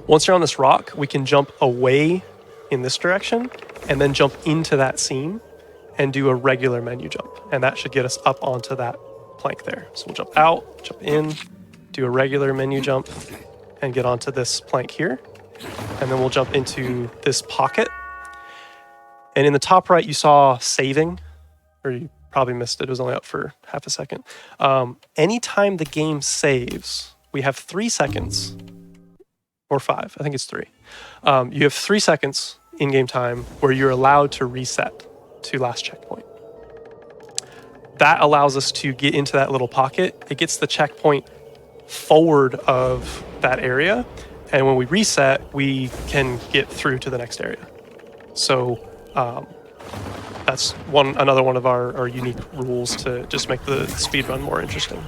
Once you're on this rock, we can jump away in this direction and then jump into that seam and do a regular menu jump. And that should get us up onto that plank there. So we'll jump out, jump in, do a regular menu jump, and get onto this plank here. And then we'll jump into this pocket. And in the top right, you saw saving, or you probably missed it. It was only up for half a second. Anytime the game saves, we have 3 seconds, or 5, I think it's 3. You have 3 seconds in-game time where you're allowed to reset to last checkpoint. That allows us to get into that little pocket. It gets the checkpoint forward of that area. And when we reset, we can get through to the next area. So that's another one of our unique rules to just make the speedrun more interesting.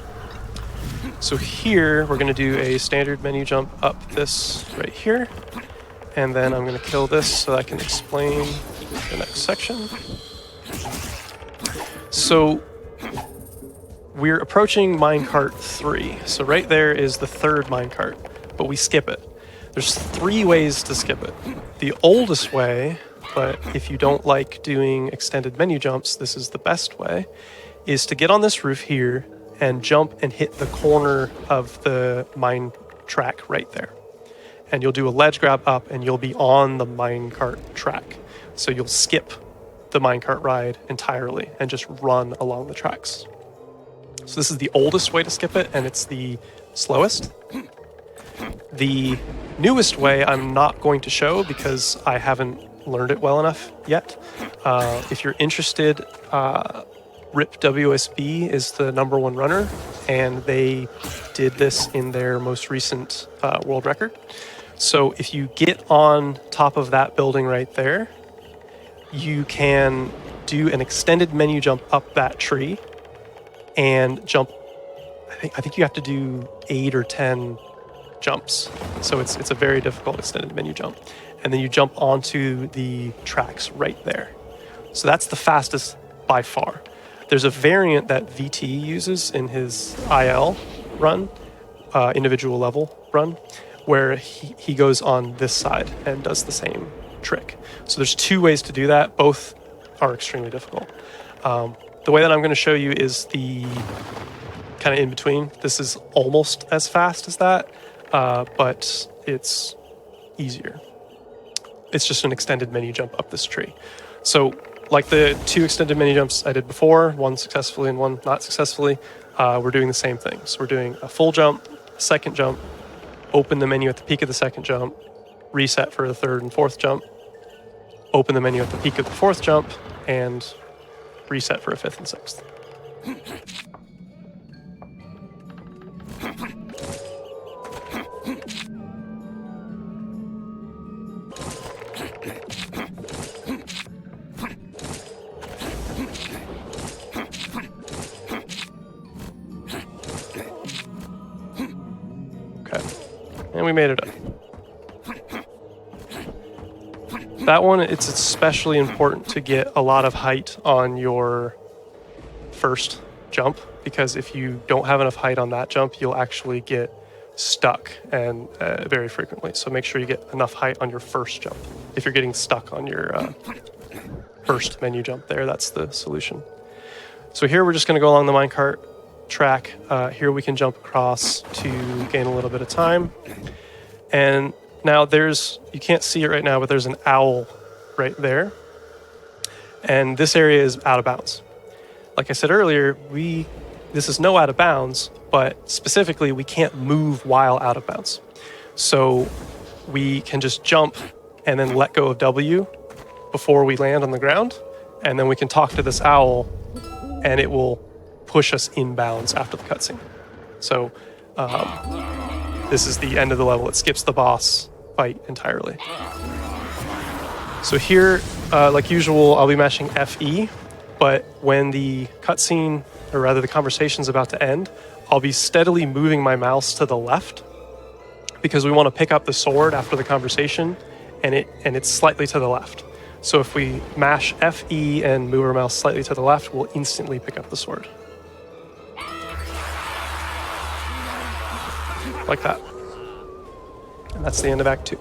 So here, we're going to do a standard menu jump up this right here. And then I'm going to kill this so I can explain the next section. So we're approaching minecart 3. So right there is the third minecart, but we skip it. There's 3 ways to skip it. The oldest way, but if you don't like doing extended menu jumps, this is the best way, is to get on this roof here and jump and hit the corner of the mine track right there. And you'll do a ledge grab up and you'll be on the minecart track. So you'll skip the minecart ride entirely and just run along the tracks. So this is the oldest way to skip it, and it's the slowest. The newest way I'm not going to show because I haven't learned it well enough yet. If you're interested, RIP WSB is the #1 runner, and they did this in their most recent world record. So if you get on top of that building right there, you can do an extended menu jump up that tree and jump. I think you have to do 8 or 10 jumps. So it's a very difficult extended menu jump. And then you jump onto the tracks right there. So that's the fastest by far. There's a variant that VT uses in his IL run, individual level run, where he goes on this side and does the same trick. So there's 2 ways to do that. Both are extremely difficult. The way that I'm going to show you is the kind of in between. This is almost as fast as that, but it's easier. It's just an extended menu jump up this tree. So like the 2 extended menu jumps I did before, one successfully and one not successfully, we're doing the same thing. So we're doing a full jump, second jump, open the menu at the peak of the second jump, reset for the third and fourth jump, open the menu at the peak of the fourth jump, and reset for a fifth and sixth. Okay, and we made it up. That one, it's especially important to get a lot of height on your first jump, because if you don't have enough height on that jump, you'll actually get stuck, and very frequently. So make sure you get enough height on your first jump. If you're getting stuck on your first menu jump there, that's the solution. So here we're just going to go along the minecart track. Here we can jump across to gain a little bit of time. And now you can't see it right now, but there's an owl right there. And this area is out of bounds. Like I said earlier, this is no out of bounds, but specifically we can't move while out of bounds. So we can just jump and then let go of W before we land on the ground. And then we can talk to this owl and it will push us inbounds after the cutscene. So this is the end of the level. It skips the boss fight entirely. So here, like usual, I'll be mashing FE, but when the cutscene, or rather the conversation is about to end, I'll be steadily moving my mouse to the left because we want to pick up the sword after the conversation, and it's slightly to the left. So if we mash FE and move our mouse slightly to the left, we'll instantly pick up the sword. Like that. And that's the end of Act 2.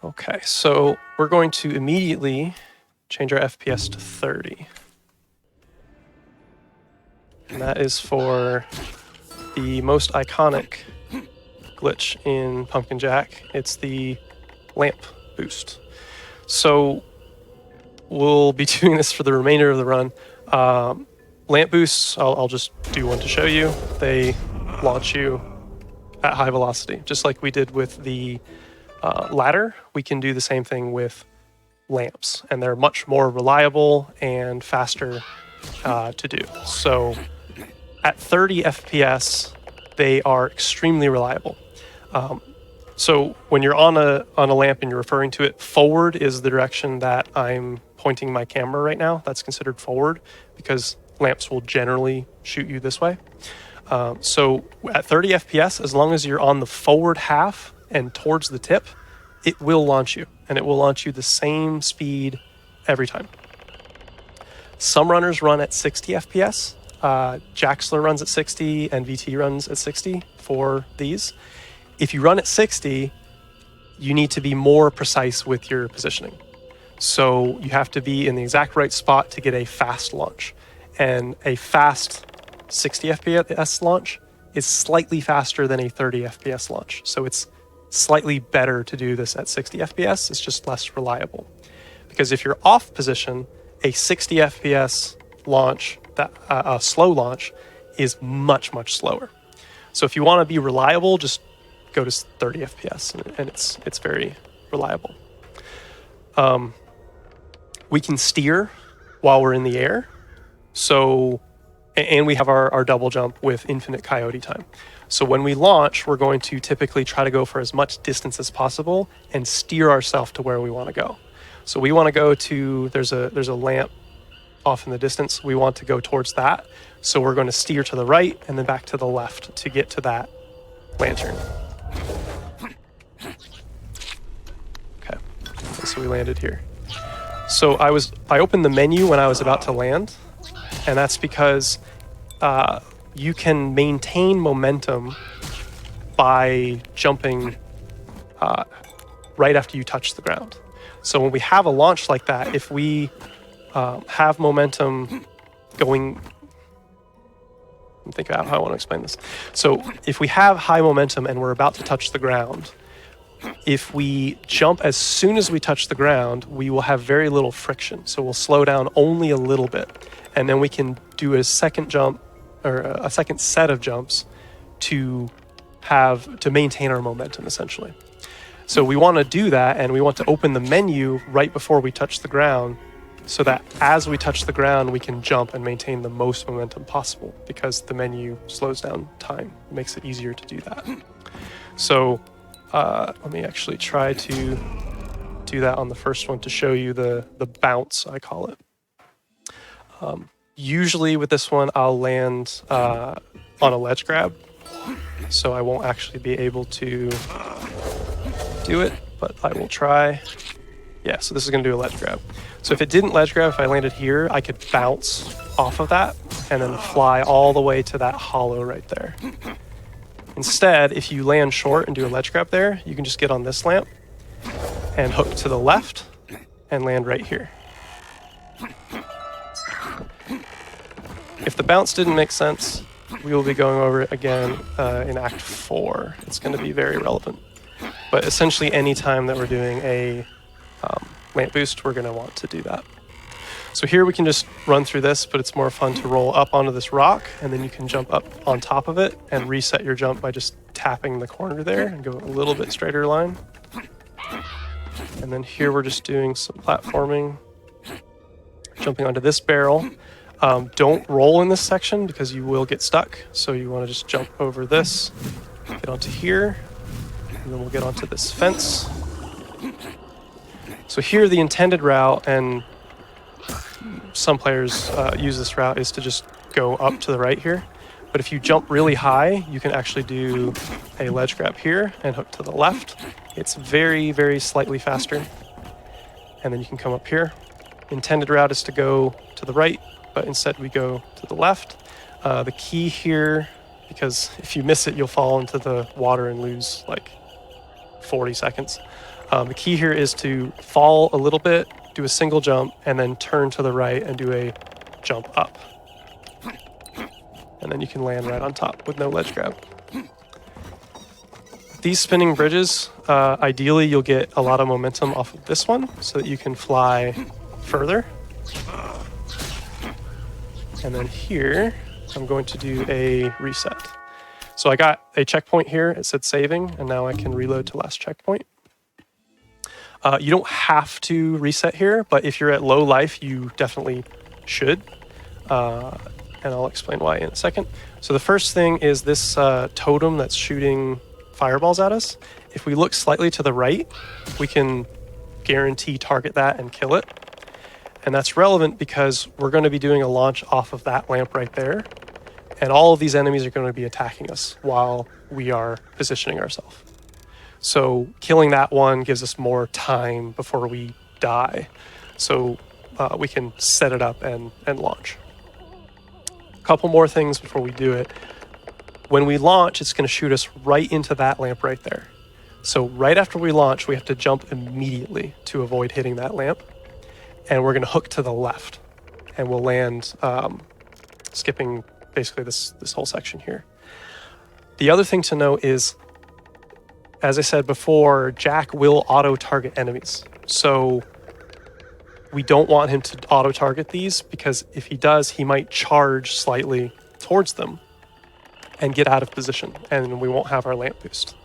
Okay, so we're going to immediately change our FPS to 30. And that is for the most iconic glitch in Pumpkin Jack. It's the lamp boost. So we'll be doing this for the remainder of the run. Lamp boosts, I'll just do one to show you. They launch you at high velocity, just like we did with the ladder. We can do the same thing with lamps, and they're much more reliable and faster to do. So at 30 FPS, they are extremely reliable. So when you're on a lamp and you're referring to it, forward is the direction that I'm pointing my camera right now. That's considered forward because lamps will generally shoot you this way. So at 30 FPS, as long as you're on the forward half and towards the tip, it will launch you, and it will launch you the same speed every time. Some runners run at 60 FPS. Jaxler runs at 60 and VT runs at 60 for these. If you run at 60, you need to be more precise with your positioning. So you have to be in the exact right spot to get a fast launch. And a fast 60 FPS launch is slightly faster than a 30 FPS launch. So it's slightly better to do this at 60 FPS. It's just less reliable. Because if you're off position, a 60 FPS launch, a slow launch, is much, much slower. So if you want to be reliable, just go to 30 FPS, and it's very reliable. We can steer while we're in the air. So, and we have our double jump with infinite coyote time. So when we launch, we're going to typically try to go for as much distance as possible and steer ourselves to where we want to go. So we want to go to, there's a lamp off in the distance. We want to go towards that. So we're going to steer to the right and then back to the left to get to that lantern. Okay, so we landed here. So I opened the menu when I was about to land, and that's because you can maintain momentum by jumping right after you touch the ground. So when we have a launch like that, if we have momentum going, think about how I want to explain this. So if we have high momentum and we're about to touch the ground, if we jump as soon as we touch the ground, we will have very little friction. So we'll slow down only a little bit, and then we can do a second jump or a second set of jumps to maintain our momentum, essentially. So we want to do that, and we want to open the menu right before we touch the ground so that as we touch the ground, we can jump and maintain the most momentum possible, because the menu slows down time. It makes it easier to do that. So let me actually try to do that on the first one to show you the bounce, I call it. Usually with this one, I'll land on a ledge grab, so I won't actually be able to do it, but I will try. Yeah, so this is going to do a ledge grab. So if it didn't ledge grab, if I landed here, I could bounce off of that and then fly all the way to that hollow right there. Instead, if you land short and do a ledge grab there, you can just get on this lamp and hook to the left and land right here. If the bounce didn't make sense, we will be going over it again in Act 4. It's going to be very relevant. But essentially, any time that we're doing a lamp boost, we're going to want to do that. So here we can just run through this, but it's more fun to roll up onto this rock, and then you can jump up on top of it and reset your jump by just tapping the corner there and go a little bit straighter line. And then here we're just doing some platforming, jumping onto this barrel. Don't roll in this section because you will get stuck. So you want to just jump over this, get onto here, and then we'll get onto this fence. So here the intended route, and some players use this route, is to just go up to the right here. But if you jump really high, you can actually do a ledge grab here and hook to the left. It's very, very slightly faster. And then you can come up here. Intended route is to go to the right, but instead we go to the left. The key here, because if you miss it, you'll fall into the water and lose like 40 seconds. The key here is to fall a little bit, do a single jump, and then turn to the right and do a jump up. And then you can land right on top with no ledge grab. These spinning bridges, ideally you'll get a lot of momentum off of this one so that you can fly further. And then here, I'm going to do a reset. So I got a checkpoint here, it said saving, and now I can reload to last checkpoint. You don't have to reset here, but if you're at low life, you definitely should. And I'll explain why in a second. So the first thing is this totem that's shooting fireballs at us. If we look slightly to the right, we can guarantee target that and kill it. And that's relevant because we're going to be doing a launch off of that lamp right there. And all of these enemies are going to be attacking us while we are positioning ourselves. So killing that one gives us more time before we die. So we can set it up and launch. A couple more things before we do it. When we launch, it's going to shoot us right into that lamp right there. So right after we launch, we have to jump immediately to avoid hitting that lamp. And we're going to hook to the left. And we'll land skipping basically this whole section here. The other thing to know is, as I said before, Jack will auto-target enemies. So we don't want him to auto-target these because if he does, he might charge slightly towards them and get out of position, and we won't have our lamp boost.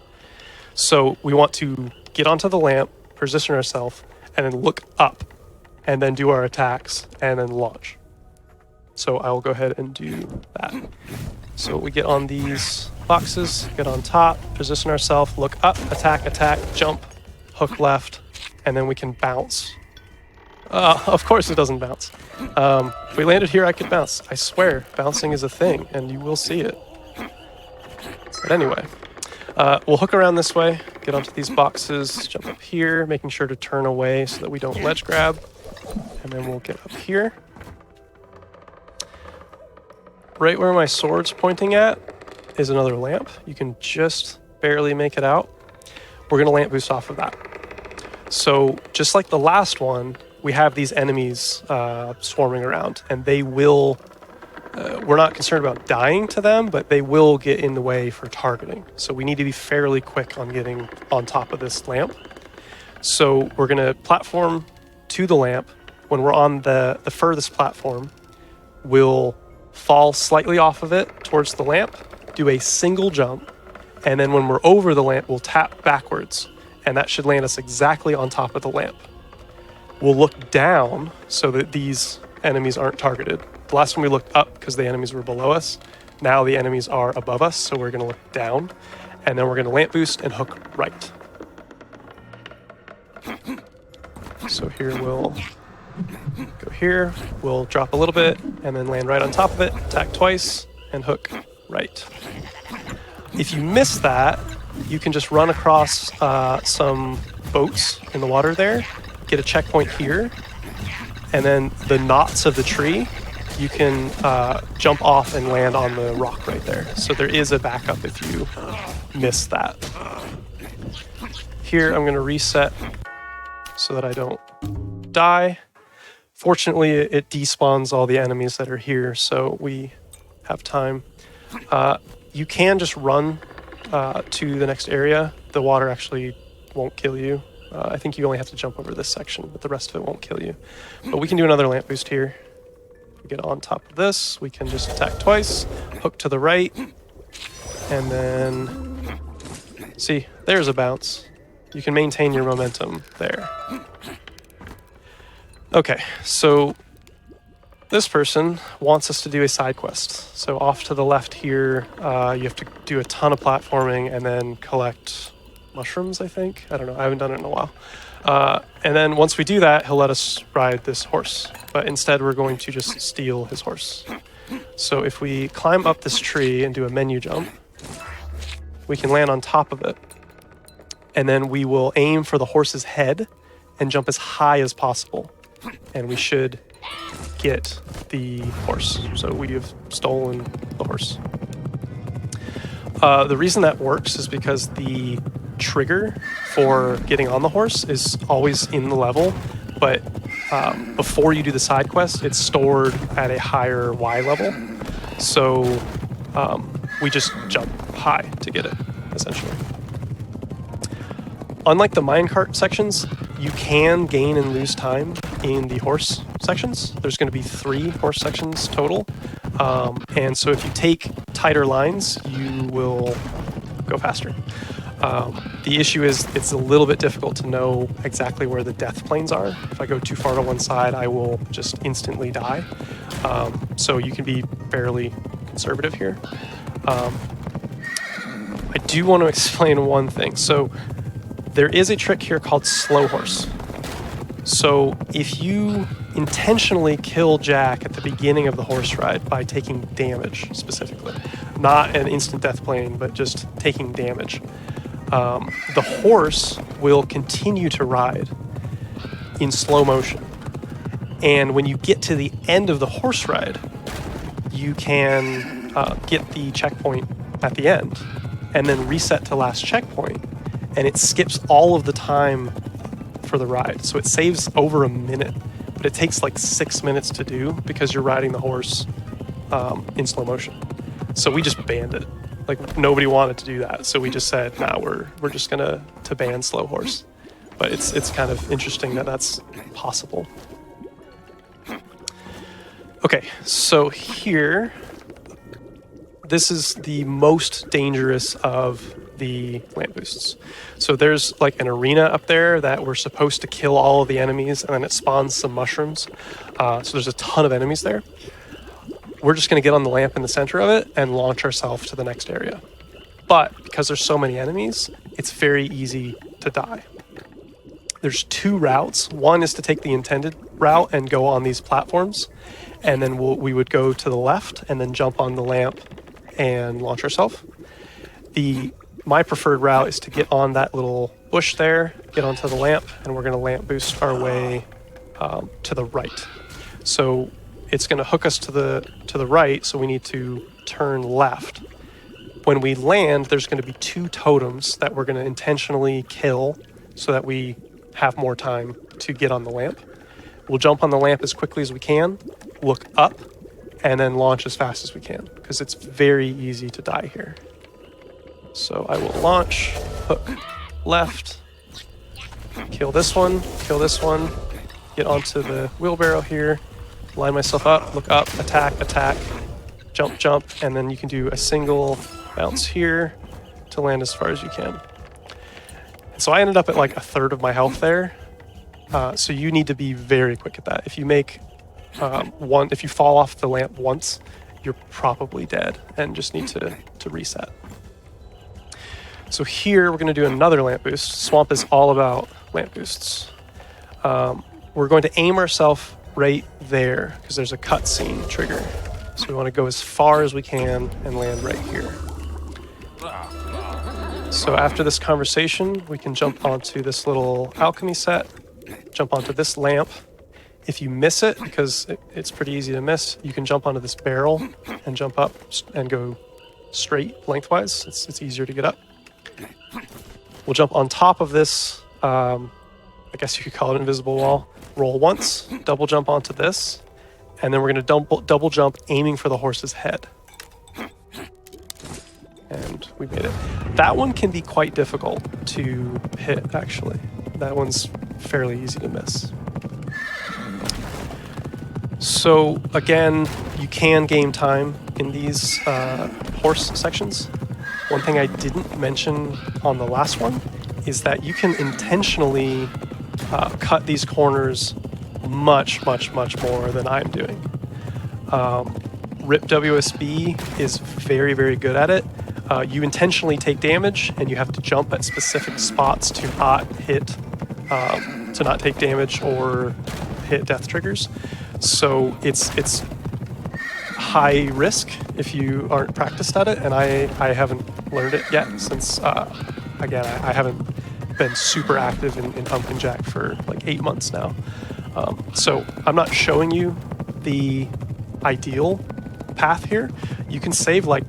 So we want to get onto the lamp, position ourselves, and then look up, and then do our attacks, and then launch. So I will go ahead and do that. So we get on these boxes, get on top, position ourselves, look up, attack, jump, hook left, and then we can bounce. Of course it doesn't bounce. If we landed here, I could bounce. I swear, bouncing is a thing, and you will see it. But anyway, we'll hook around this way, get onto these boxes, jump up here, making sure to turn away so that we don't ledge grab, and then we'll get up here. Right where my sword's pointing at is another lamp. You can just barely make it out. We're going to lamp boost off of that. So just like the last one, we have these enemies swarming around, and they will, we're not concerned about dying to them, but they will get in the way for targeting. So we need to be fairly quick on getting on top of this lamp. So we're going to platform to the lamp. When we're on the furthest platform, we'll fall slightly off of it towards the lamp, do a single jump, and then when we're over the lamp, we'll tap backwards, and that should land us exactly on top of the lamp. We'll look down so that these enemies aren't targeted. The last time we looked up because the enemies were below us. Now the enemies are above us, so we're going to look down, and then we're going to lamp boost and hook right. So here we'll go here, we'll drop a little bit, and then land right on top of it, attack twice, and hook right. If you miss that, you can just run across some boats in the water there, get a checkpoint here, and then the knots of the tree, you can jump off and land on the rock right there. So there is a backup if you miss that. Here I'm going to reset so that I don't die. Fortunately, it despawns all the enemies that are here, so we have time. You can just run to the next area. The water actually won't kill you. I think you only have to jump over this section, but the rest of it won't kill you. But we can do another lamp boost here. We get on top of this. We can just attack twice, hook to the right, and then see, there's a bounce. You can maintain your momentum there. Okay, so this person wants us to do a side quest. So off to the left here, you have to do a ton of platforming and then collect mushrooms, I think. I don't know, I haven't done it in a while. And then once we do that, he'll let us ride this horse. But instead, we're going to just steal his horse. So if we climb up this tree and do a menu jump, we can land on top of it. And then we will aim for the horse's head and jump as high as possible. And we should get the horse. So we have stolen the horse. The reason that works is because the trigger for getting on the horse is always in the level, but before you do the side quest, it's stored at a higher Y level. So we just jump high to get it, essentially. Unlike the minecart sections, you can gain and lose time in the horse sections. There's going to be 3 horse sections total. And so if you take tighter lines, you will go faster. The issue is it's a little bit difficult to know exactly where the death planes are. If I go too far to one side, I will just instantly die. So you can be fairly conservative here. I do want to explain one thing. So there is a trick here called slow horse. So if you intentionally kill Jack at the beginning of the horse ride by taking damage specifically, not an instant death plane, but just taking damage, the horse will continue to ride in slow motion. And when you get to the end of the horse ride, you can get the checkpoint at the end and then reset to last checkpoint, and it skips all of the time for the ride. So it saves over a minute, but it takes like 6 minutes to do because you're riding the horse in slow motion. So we just banned it. Like, nobody wanted to do that, so we just said, nah, we're just gonna ban slow horse. But it's kind of interesting that that's possible. Okay, so here, this is the most dangerous of the lamp boosts. So there's like an arena up there that we're supposed to kill all of the enemies, and then it spawns some mushrooms. So there's a ton of enemies there. We're just going to get on the lamp in the center of it and launch ourselves to the next area. But because there's so many enemies, it's very easy to die. There's 2 routes. One is to take the intended route and go on these platforms, and then we would go to the left and then jump on the lamp and launch ourselves. My preferred route is to get on that little bush there, get onto the lamp, and we're going to lamp boost our way to the right. So it's going to hook us to the right, so we need to turn left. When we land, there's going to be 2 totems that we're going to intentionally kill so that we have more time to get on the lamp. We'll jump on the lamp as quickly as we can, look up, and then launch as fast as we can, because it's very easy to die here. So I will launch, hook left, kill this one, get onto the wheelbarrow here, line myself up, look up, attack, jump, and then you can do a single bounce here to land as far as you can. So I ended up at like a third of my health there. So you need to be very quick at that. If you make if you fall off the lamp once, you're probably dead and just need to reset. So here we're going to do another lamp boost. Swamp is all about lamp boosts. We're going to aim ourselves right there because there's a cutscene trigger. So we want to go as far as we can and land right here. So after this conversation, we can jump onto this little alchemy set, jump onto this lamp. If you miss it, because it's pretty easy to miss, you can jump onto this barrel and jump up and go straight lengthwise. It's easier to get up. We'll jump on top of this, I guess you could call it an invisible wall. Roll once, double jump onto this, and then we're going to double jump aiming for the horse's head. And we made it. That one can be quite difficult to hit, actually. That one's fairly easy to miss. So again, you can game time in these horse sections. One thing I didn't mention on the last one is that you can intentionally cut these corners much more than I'm doing. RIP WSB is very, very good at it. You intentionally take damage, and you have to jump at specific spots to not hit, to not take damage or hit death triggers. So it's high risk if you aren't practiced at it, and I haven't learned it yet since, again, I haven't been super active in Pumpkin Jack for like 8 months now. So I'm not showing you the ideal path here. You can save like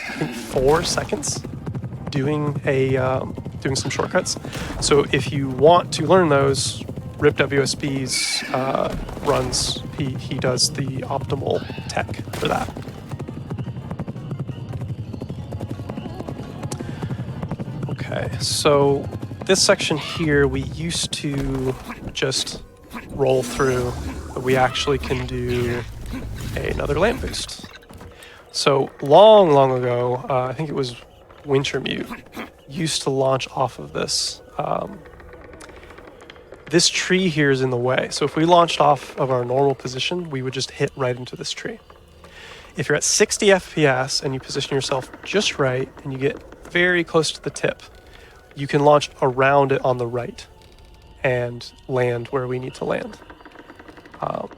I think 4 seconds doing doing some shortcuts. So if you want to learn those, Rip WSB's runs, he does the optimal tech for that. Okay, so this section here we used to just roll through, but we actually can do another lamp boost. So long ago, I think it was Wintermute, used to launch off of this. This tree here is in the way. So if we launched off of our normal position, we would just hit right into this tree. If you're at 60 FPS and you position yourself just right and you get very close to the tip, you can launch around it on the right and land where we need to land.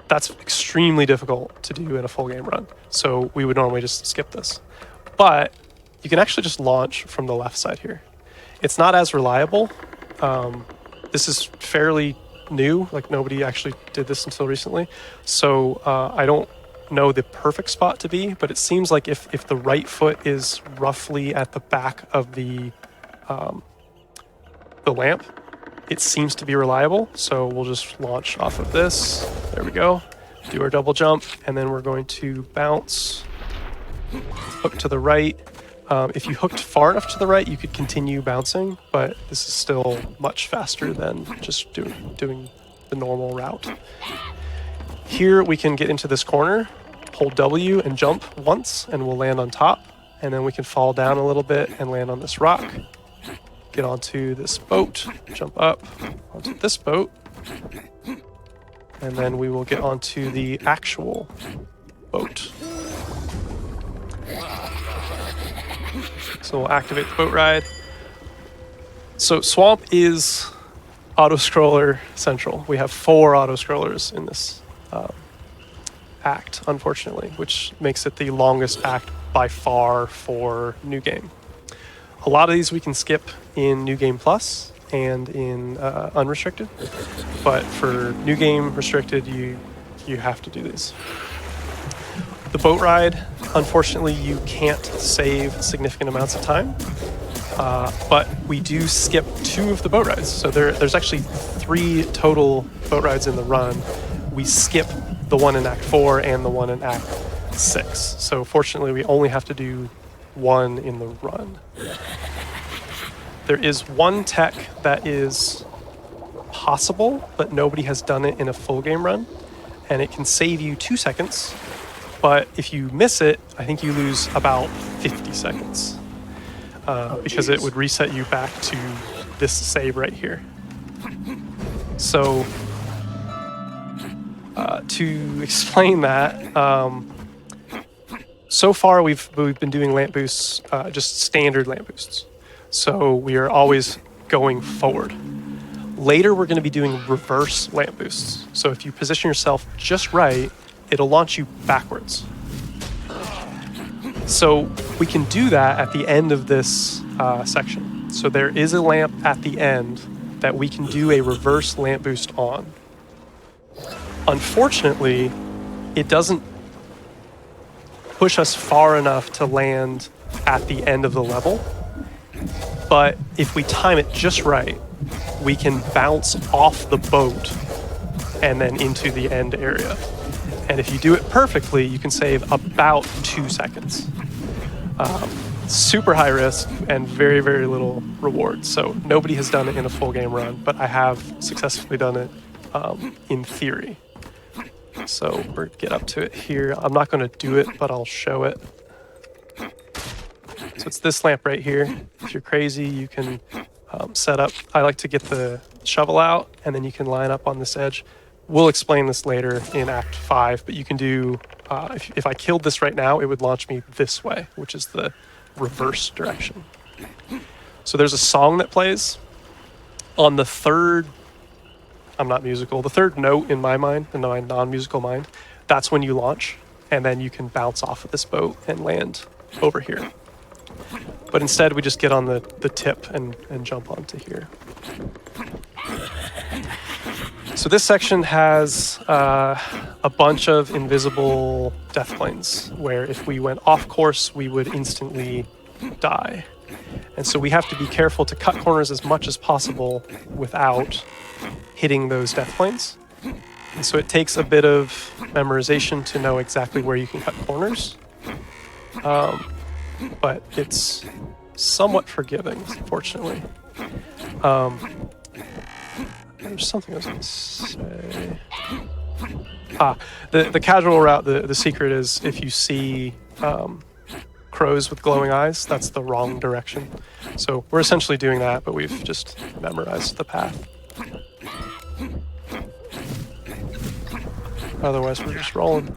That's extremely difficult to do in a full game run, so we would normally just skip this. But you can actually just launch from the left side here. It's not as reliable. This is fairly new, like nobody actually did this until recently, so I don't know the perfect spot to be, but it seems like if the right foot is roughly at the back of the lamp, it seems to be reliable. So we'll just launch off of this. There we go. Do our double jump, and then we're going to bounce, hook to the right. If you hooked far enough to the right, you could continue bouncing, but this is still much faster than just doing the normal route. Here we can get into this corner, hold W and jump once, and we'll land on top. And then we can fall down a little bit and land on this rock. Get onto this boat, jump up onto this boat, and then we will get onto the actual boat. So we'll activate the boat ride. So Swamp is auto-scroller central. We have 4 auto-scrollers in this act, unfortunately, which makes it the longest act by far for New Game. A lot of these we can skip in New Game Plus and in Unrestricted, but for New Game Restricted, you have to do these. The boat ride, unfortunately, you can't save significant amounts of time, but we do skip 2 of the boat rides. So there's actually 3 total boat rides in the run. We skip the one in Act 4 and the one in Act 6. So fortunately, we only have to do 1 in the run. There is one tech that is possible, but nobody has done it in a full game run, and it can save you 2 seconds, but if you miss it, I think you lose about 50 seconds, because it would reset you back to this save right here. So to explain that, so far we've been doing lamp boosts, just standard lamp boosts. So we are always going forward. Later we're going to be doing reverse lamp boosts. So if you position yourself just right, it'll launch you backwards. So we can do that at the end of this section. So there is a lamp at the end that we can do a reverse lamp boost on. Unfortunately, it doesn't push us far enough to land at the end of the level. But if we time it just right, we can bounce off the boat and then into the end area. And if you do it perfectly, you can save about 2 seconds. Super high risk and very, very little reward. So nobody has done it in a full game run, but I have successfully done it in theory. So we'll get up to it here. I'm not going to do it, but I'll show it. So it's this lamp right here. If you're crazy, you can set up. I like to get the shovel out, and then you can line up on this edge. We'll explain this later in Act 5, but you can do, if I killed this right now, it would launch me this way, which is the reverse direction. So there's a song that plays on the third, I'm not musical, the third note in my mind, in my non-musical mind, that's when you launch, and then you can bounce off of this boat and land over here. But instead, we just get on the tip and jump onto here. So this section has a bunch of invisible death planes, where if we went off course, we would instantly die. And so we have to be careful to cut corners as much as possible without hitting those death planes. And so it takes a bit of memorization to know exactly where you can cut corners. But it's somewhat forgiving, fortunately. There's something I was going to say. The casual route, the secret is if you see crows with glowing eyes, that's the wrong direction. So we're essentially doing that, but we've just memorized the path. Otherwise, we're just rolling.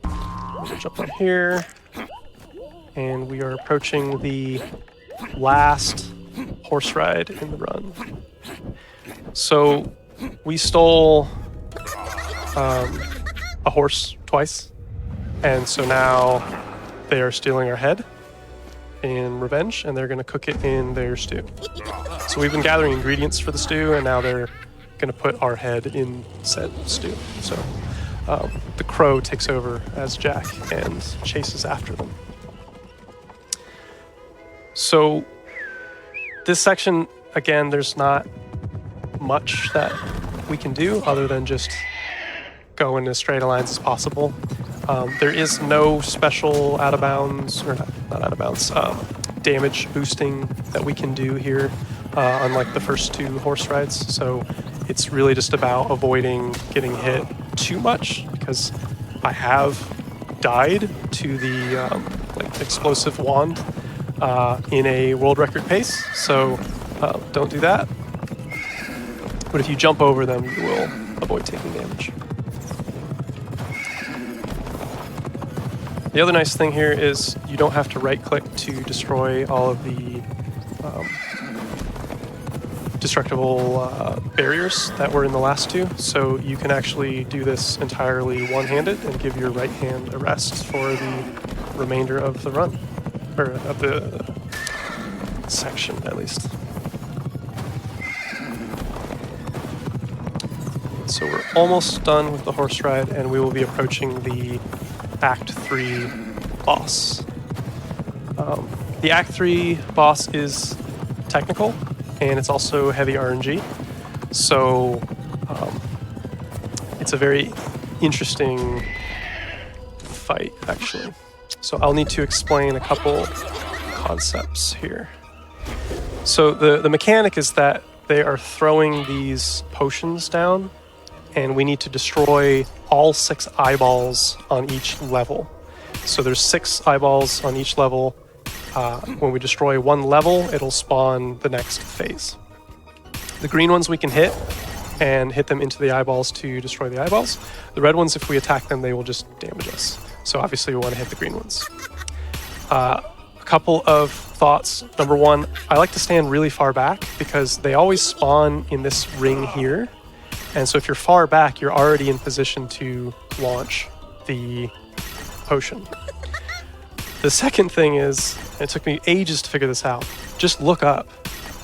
We'll jump on here, and we are approaching the last horse ride in the run. So we stole a horse twice, and so now they are stealing our head in revenge, and they're going to cook it in their stew. So we've been gathering ingredients for the stew, and now they're going to put our head in said stew. So the crow takes over as Jack and chases after them. So this section, again, there's not much that we can do other than just go in as straight a lines as possible. There is no special out of bounds, or not out of bounds, damage boosting that we can do here, unlike the first two horse rides. So it's really just about avoiding getting hit too much, because I have died to the explosive wand in a world record pace. So don't do that. But if you jump over them, you will avoid taking damage. The other nice thing here is you don't have to right-click to destroy all of the destructible barriers that were in the last two. So you can actually do this entirely one-handed and give your right hand a rest for the remainder of the run, or of the section at least. So we're almost done with the horse ride, and we will be approaching the Act 3 boss. The Act 3 boss is technical, and it's also heavy RNG. So it's a very interesting fight, actually. So I'll need to explain a couple concepts here. So the mechanic is that they are throwing these potions down, and we need to destroy all 6 eyeballs on each level. So there's 6 eyeballs on each level. When we destroy one level, it'll spawn the next phase. The green ones we can hit and hit them into the eyeballs to destroy the eyeballs. The red ones, if we attack them, they will just damage us. So obviously we want to hit the green ones. A couple of thoughts. Number one, I like to stand really far back because they always spawn in this ring here. And so if you're far back, you're already in position to launch the potion. The second thing is, and it took me ages to figure this out, just look up.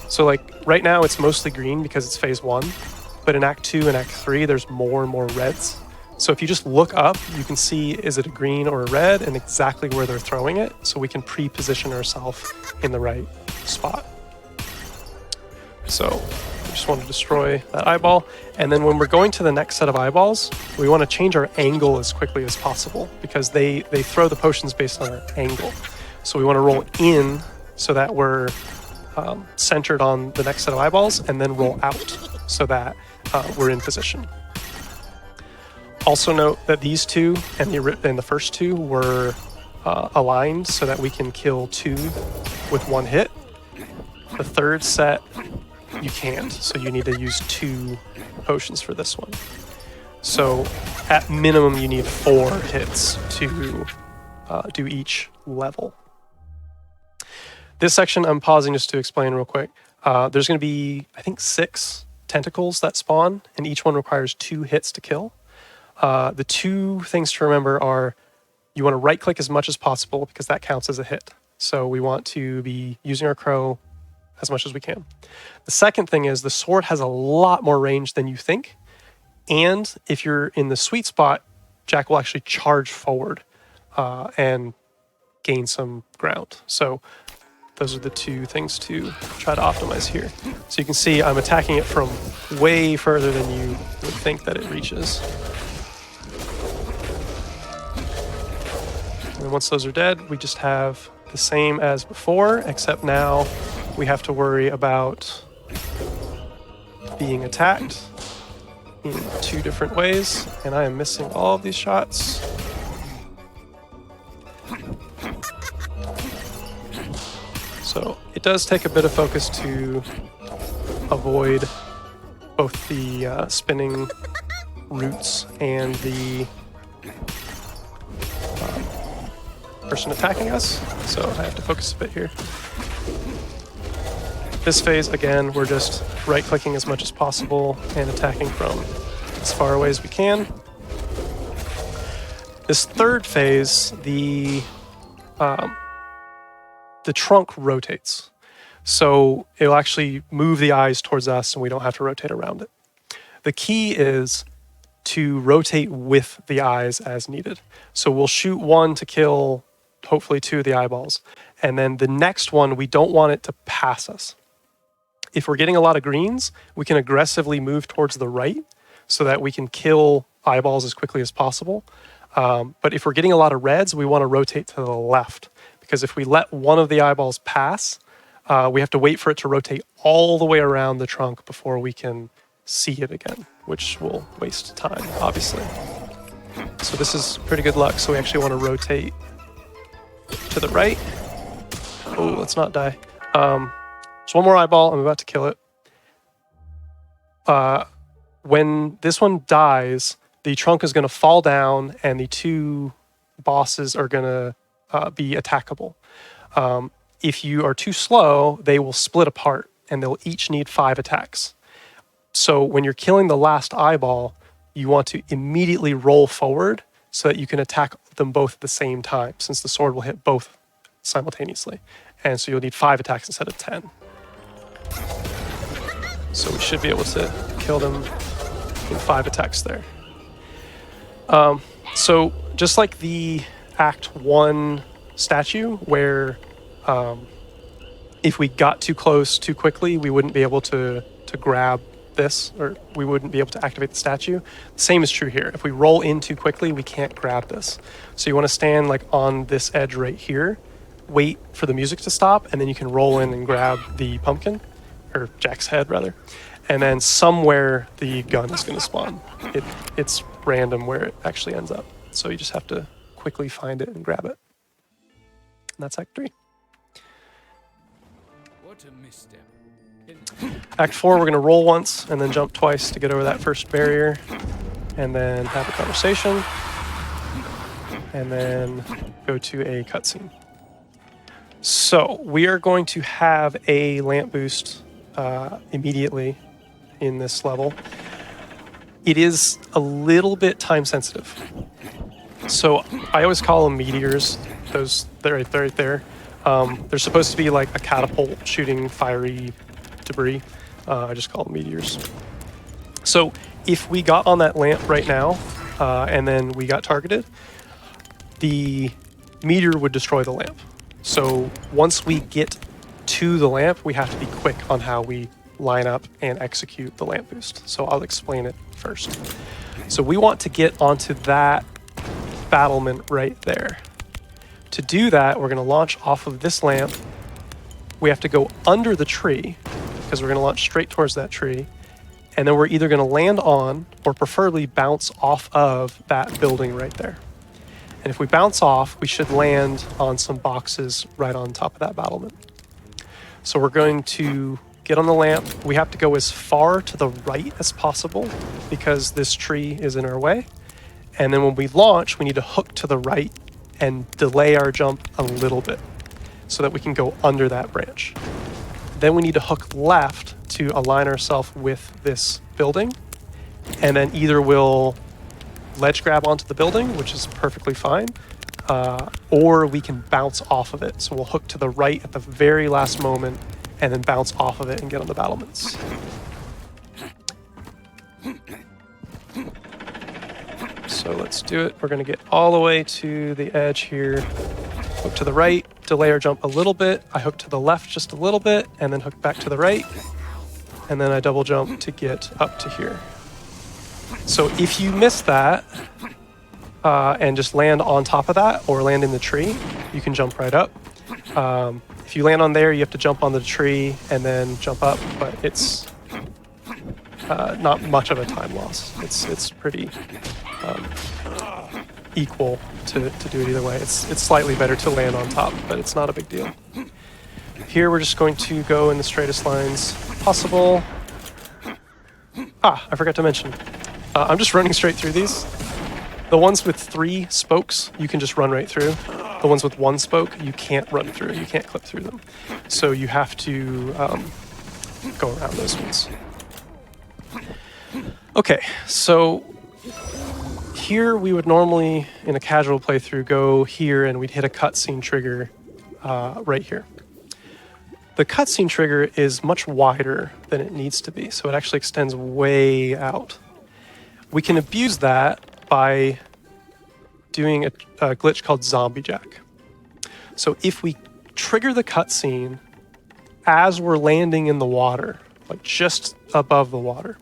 So like right now it's mostly green because it's phase 1, but in Act 2 and Act 3 there's more and more reds. So if you just look up, you can see is it a green or a red and exactly where they're throwing it, so we can pre-position ourselves in the right spot. So we just want to destroy that eyeball, and then when we're going to the next set of eyeballs, we want to change our angle as quickly as possible because they throw the potions based on our angle. So we want to roll in so that we're centered on the next set of eyeballs, and then roll out so that we're in position. Also note that these two and the first two were aligned so that we can kill 2 with 1 hit. The third set, you can't, so you need to use 2 potions for this one. So at minimum, you need 4 hits to do each level. This section I'm pausing just to explain real quick. There's going to be, I think, 6 tentacles that spawn, and each one requires 2 hits to kill. The 2 things to remember are you want to right click as much as possible because that counts as a hit. So we want to be using our crow as much as we can. The second thing is the sword has a lot more range than you think. And if you're in the sweet spot, Jack will actually charge forward. and gain some ground. So those are the two things to try to optimize here. So you can see I'm attacking it from way further than you would think that it reaches. And then once those are dead, we just have the same as before, except now we have to worry about being attacked in 2 different ways, and I am missing all of these shots. So it does take a bit of focus to avoid both the spinning roots and the person attacking us, so I have to focus a bit here. This phase, again, we're just right-clicking as much as possible and attacking from as far away as we can. This third phase, the trunk rotates. So it'll actually move the eyes towards us and we don't have to rotate around it. The key is to rotate with the eyes as needed. So we'll shoot one to kill hopefully 2 of the eyeballs. And then the next one, we don't want it to pass us. If we're getting a lot of greens, we can aggressively move towards the right so that we can kill eyeballs as quickly as possible. But if we're getting a lot of reds, we want to rotate to the left, because if we let one of the eyeballs pass, we have to wait for it to rotate all the way around the trunk before we can see it again, which will waste time, obviously. So this is pretty good luck. So we actually want to rotate to the right. Oh, let's not die. There's one more eyeball. I'm about to kill it. When this one dies, the trunk is going to fall down and the 2 bosses are going to be attackable. If you are too slow, they will split apart and they'll each need 5 attacks. So when you're killing the last eyeball, you want to immediately roll forward so that you can attack them both at the same time, since the sword will hit both simultaneously. And so you'll need 5 attacks instead of 10. So we should be able to kill them in 5 attacks there. So just like the Act 1 statue, where if we got too close too quickly, we wouldn't be able to grab this, or we wouldn't be able to activate the statue. The same is true here. If we roll in too quickly, we can't grab this. So you want to stand like on this edge right here, wait for the music to stop, and then you can roll in and grab the pumpkin, or Jack's head rather, and then somewhere the gun is going to spawn. It's random where it actually ends up. So you just have to quickly find it and grab it. And that's Act 3. What a misstep. Act 4, we're going to roll once and then jump twice to get over that first barrier, and then have a conversation, and then go to a cutscene. So we are going to have a lamp boost immediately in this level. It is a little bit time sensitive. So I always call them meteors. They're right there. They're supposed to be like a catapult shooting fiery debris. I just call them meteors. So if we got on that lamp right now and then we got targeted, the meteor would destroy the lamp. So once we get to the lamp, we have to be quick on how we line up and execute the lamp boost. So I'll explain it first. So we want to get onto that battlement right there. To do that, we're going to launch off of this lamp. We have to go under the tree, because we're going to launch straight towards that tree. And then we're either going to land on, or preferably bounce off of that building right there. And if we bounce off, we should land on some boxes right on top of that battlement. So we're going to get on the lamp. We have to go as far to the right as possible because this tree is in our way. And then when we launch, we need to hook to the right and delay our jump a little bit so that we can go under that branch. Then we need to hook left to align ourselves with this building. And then either we'll ledge grab onto the building, which is perfectly fine, or we can bounce off of it. So we'll hook to the right at the very last moment and then bounce off of it and get on the battlements. So So let's do it. We're going to get all the way to the edge here. Hook to the right, delay or jump a little bit. I hook to the left just a little bit, and then hook back to the right. And then I double jump to get up to here. So if you miss that and just land on top of that or land in the tree, you can jump right up. If you land on there, you have to jump on the tree and then jump up, but it's not much of a time loss. It's pretty equal to do it either way. It's slightly better to land on top, but it's not a big deal. Here we're just going to go in the straightest lines possible. I forgot to mention, I'm just running straight through these. The ones with 3 spokes, you can just run right through. The ones with 1 spoke, you can't run through. You can't clip through them. So you have to go around those ones. Okay, so here we would normally, in a casual playthrough, go here and we'd hit a cutscene trigger right here. The cutscene trigger is much wider than it needs to be, so it actually extends way out. We can abuse that by doing a glitch called Zombie Jack. So if we trigger the cutscene as we're landing in the water, like just above the water,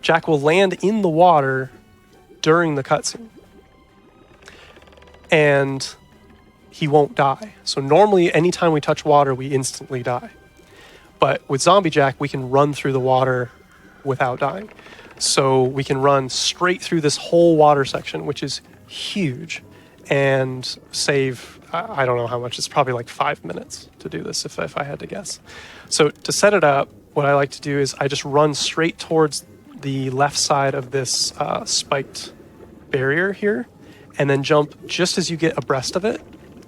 Jack will land in the water during the cutscene. And he won't die. So normally, anytime we touch water, we instantly die. But with Zombie Jack, we can run through the water without dying. So we can run straight through this whole water section, which is huge, and save, I don't know how much, it's probably like 5 minutes to do this if I had to guess. So to set it up, what I like to do is I just run straight towards the left side of this spiked barrier here, and then jump just as you get abreast of it,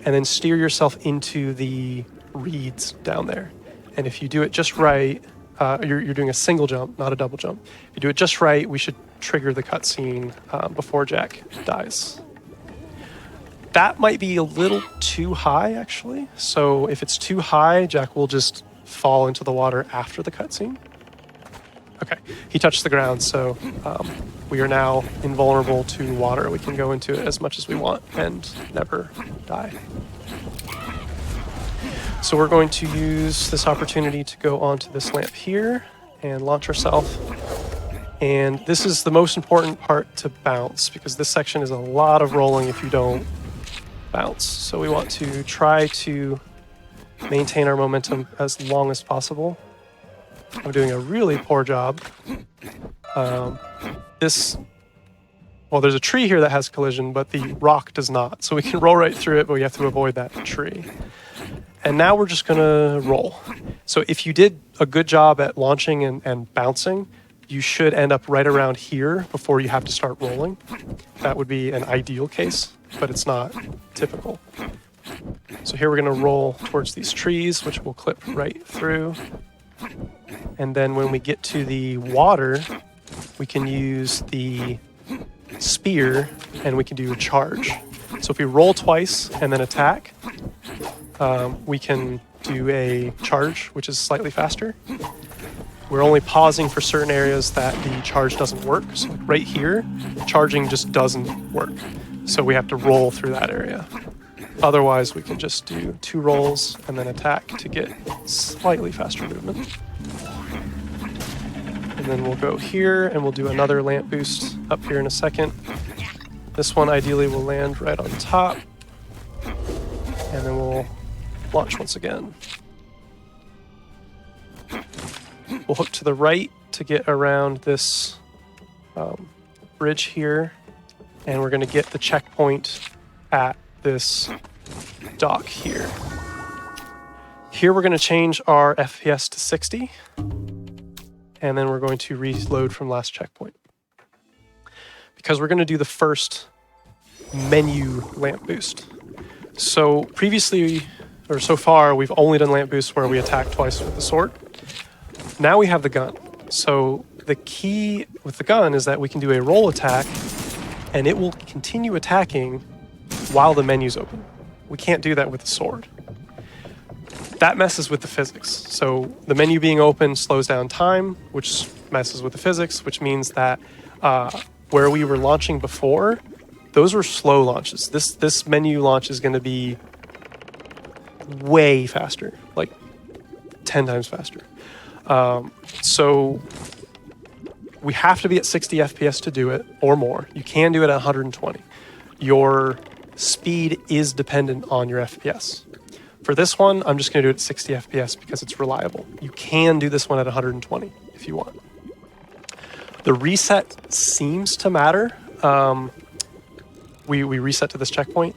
and then steer yourself into the reeds down there. And if you do it just right, you're doing a single jump, not a double jump. If you do it just right, we should trigger the cutscene before Jack dies. That might be a little too high, actually. So if it's too high, Jack will just fall into the water after the cutscene. Okay, he touched the ground, so we are now invulnerable to water. We can go into it as much as we want and never die. So we're going to use this opportunity to go onto this lamp here and launch ourselves. And this is the most important part to bounce, because this section is a lot of rolling if you don't bounce. So we want to try to maintain our momentum as long as possible. I'm doing a really poor job. Well, there's a tree here that has collision, but the rock does not. So we can roll right through it, but we have to avoid that tree. And now we're just gonna roll. So if you did a good job at launching and bouncing, you should end up right around here before you have to start rolling. That would be an ideal case, but it's not typical. So here we're gonna roll towards these trees, which will clip right through. And then when we get to the water, we can use the spear and we can do a charge. So if we roll twice and then attack, we can do a charge, which is slightly faster. We're only pausing for certain areas that the charge doesn't work. So like right here, charging just doesn't work. So we have to roll through that area. Otherwise, we can just do 2 rolls and then attack to get slightly faster movement. And then we'll go here and we'll do another lamp boost up here in a second. This one ideally will land right on top. And then we'll launch once again. We'll hook to the right to get around this bridge here. And we're going to get the checkpoint at this dock here. Here we're going to change our FPS to 60. And then we're going to reload from last checkpoint. Because we're going to do the first menu lamp boost. So previously, or so far, we've only done lamp boosts where we attack twice with the sword. Now we have the gun. So the key with the gun is that we can do a roll attack and it will continue attacking while the menu's open. We can't do that with the sword. That messes with the physics. So the menu being open slows down time, which messes with the physics, which means that where we were launching before, those were slow launches. This menu launch is going to be way faster, like 10 times faster. So we have to be at 60 FPS to do it or more. You can do it at 120. Your speed is dependent on your FPS. For this one, I'm just going to do it at 60 FPS because it's reliable. You can do this one at 120 if you want. The reset seems to matter. We reset to this checkpoint.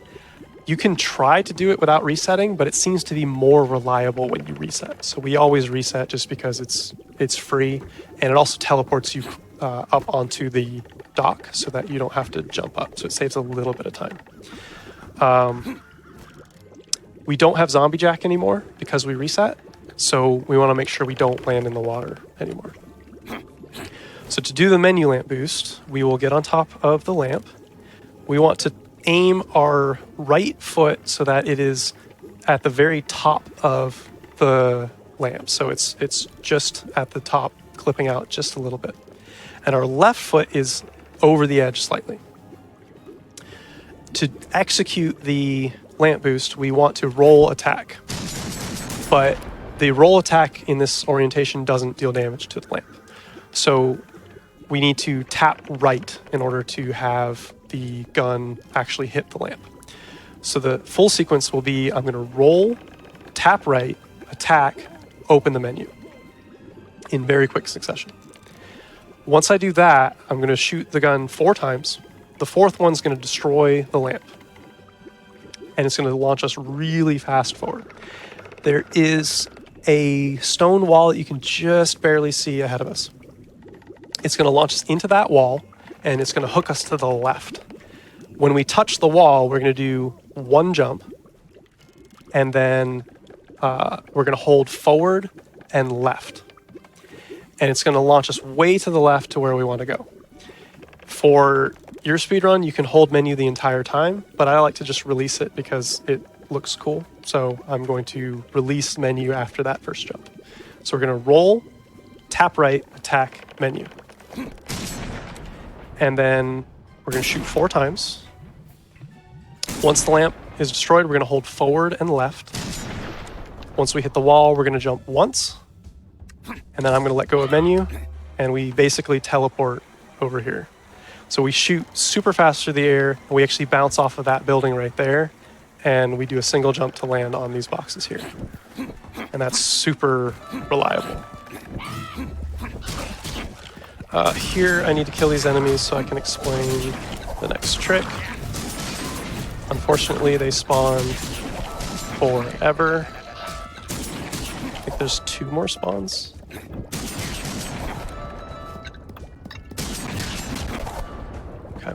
You can try to do it without resetting, but it seems to be more reliable when you reset. So we always reset just because it's free, and it also teleports you up onto the dock so that you don't have to jump up. So it saves a little bit of time. We don't have Zombie Jack anymore because we reset, so we want to make sure we don't land in the water anymore. So to do the menu lamp boost, we will get on top of the lamp. We want to aim our right foot so that it is at the very top of the lamp. So it's just at the top, clipping out just a little bit. And our left foot is over the edge slightly. To execute the lamp boost, we want to roll attack. But the roll attack in this orientation doesn't deal damage to the lamp. So we need to tap right in order to have the gun actually hit the lamp. So the full sequence will be, I'm going to roll, tap right, attack, open the menu in very quick succession. Once I do that, I'm going to shoot the gun 4 times. The 4th one's going to destroy the lamp. And it's going to launch us really fast forward. There is a stone wall that you can just barely see ahead of us. It's going to launch us into that wall, and it's going to hook us to the left. When we touch the wall, we're going to do 1 jump, and then we're going to hold forward and left. And it's going to launch us way to the left to where we want to go. For your speedrun, you can hold menu the entire time, but I like to just release it because it looks cool. So I'm going to release menu after that first jump. So we're going to roll, tap right, attack, menu. And then we're going to shoot 4 times. Once the lamp is destroyed, we're going to hold forward and left. Once we hit the wall, we're going to jump once. And then I'm going to let go of menu, and we basically teleport over here. So we shoot super fast through the air, and we actually bounce off of that building right there, and we do a single jump to land on these boxes here. And that's super reliable. Here I need to kill these enemies so I can explain the next trick. Unfortunately, they spawn forever. I think there's 2 more spawns. Okay.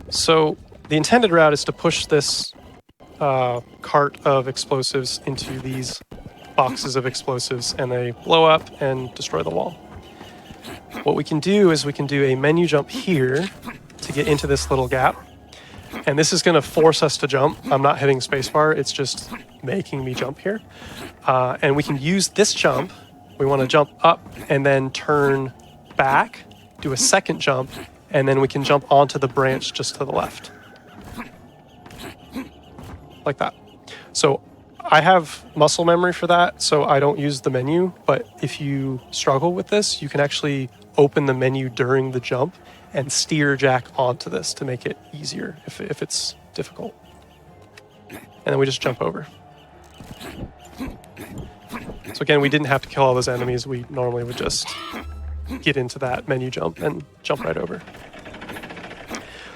So the intended route is to push this cart of explosives into these boxes of explosives, and they blow up and destroy the wall. What we can do is we can do a menu jump here to get into this little gap. And this is going to force us to jump. I'm not hitting spacebar, it's just making me jump here. And we can use this jump. We want to jump up and then turn back, do a second jump, and then we can jump onto the branch just to the left. Like that. So I have muscle memory for that, so I don't use the menu, but if you struggle with this, you can actually open the menu during the jump and steer Jack onto this to make it easier if it's difficult. And then we just jump over. So again, we didn't have to kill all those enemies. We normally would just get into that menu jump and jump right over.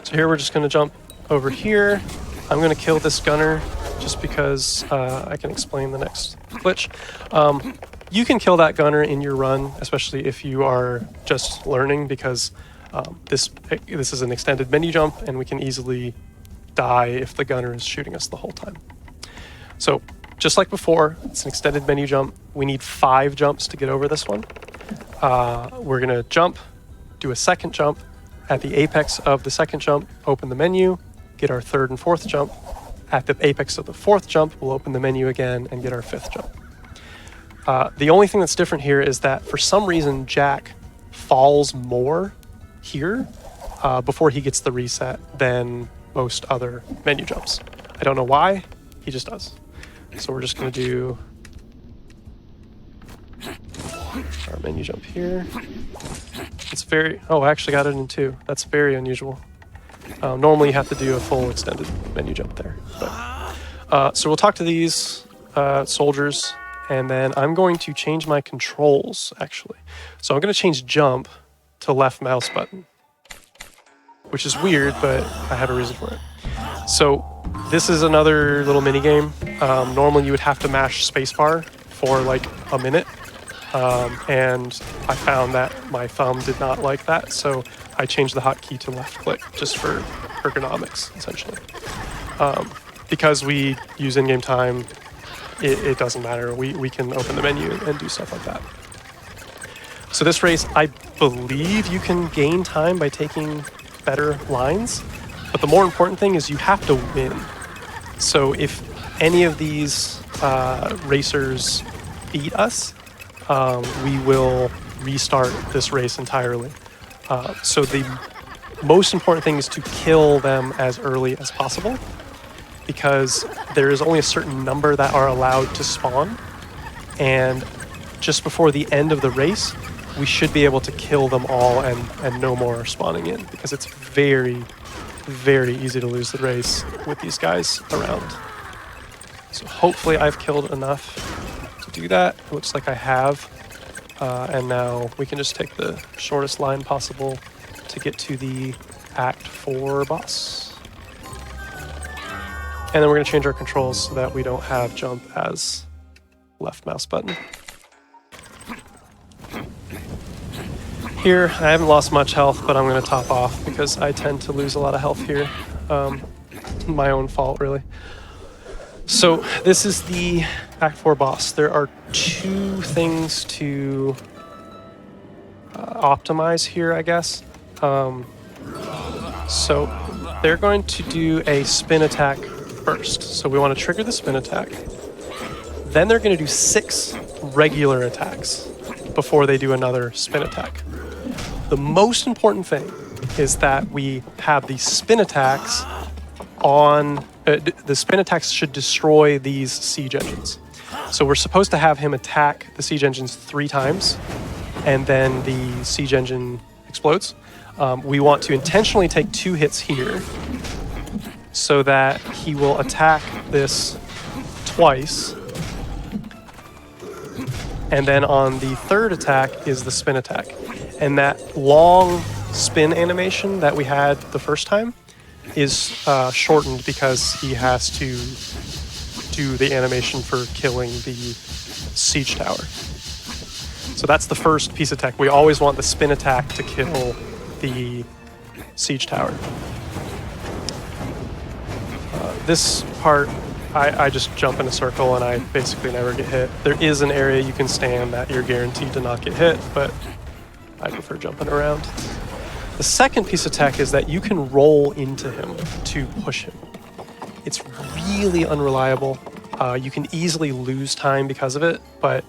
So here we're just going to jump over here. I'm going to kill this gunner just because I can explain the next glitch. You can kill that gunner in your run, especially if you are just learning, because this is an extended menu jump, and we can easily die if the gunner is shooting us the whole time. So just like before, it's an extended menu jump. We need 5 jumps to get over this one. We're going to jump, do a second jump. At the apex of the second jump, open the menu, get our 3rd and 4th jump. At the apex of the 4th jump, we'll open the menu again and get our 5th jump. The only thing that's different here is that for some reason Jack falls more here before he gets the reset than most other menu jumps. I don't know why, he just does. So we're just going to do our menu jump here. It's very, oh, I actually got it in 2. That's very unusual. Normally you have to do a full extended menu jump there. But, so we'll talk to these soldiers, and then I'm going to change my controls, actually. So I'm going to change jump to left mouse button, which is weird, but I had a reason for it. So this is another little mini game. Normally you would have to mash spacebar for like a minute, and I found that my thumb did not like that, so I changed the hotkey to left click just for ergonomics, essentially. Because we use in-game time, it doesn't matter. We can open the menu and do stuff like that. So this race, I believe you can gain time by taking better lines, but the more important thing is you have to win. So if any of these racers beat us, we will restart this race entirely. So the most important thing is to kill them as early as possible, because there is only a certain number that are allowed to spawn, and just before the end of the race, we should be able to kill them all and no more are spawning in, because it's very, very easy to lose the race with these guys around. So hopefully I've killed enough to do that. It looks like I have. And now we can just take the shortest line possible to get to the Act 4 boss. And then we're going to change our controls so that we don't have jump as left mouse button. Here, I haven't lost much health, but I'm going to top off because I tend to lose a lot of health here. My own fault, really. So this is the Act 4 boss. There are 2 things to optimize here, I guess. So they're going to do a spin attack first. So we want to trigger the spin attack. Then they're going to do 6 regular attacks before they do another spin attack. The most important thing is that we have the spin attacks on... the spin attacks should destroy these siege engines. So we're supposed to have him attack the siege engines 3 times, and then the siege engine explodes. We want to intentionally take 2 hits here, so that he will attack this twice, and then on the 3rd attack is the spin attack. And that long spin animation that we had the first time is shortened because he has to do the animation for killing the siege tower. So that's the first piece of tech. We always want the spin attack to kill the siege tower. This part, I just jump in a circle and I basically never get hit. There is an area you can stand that you're guaranteed to not get hit, but I prefer jumping around. The second piece of tech is that you can roll into him to push him. It's really unreliable. You can easily lose time because of it, but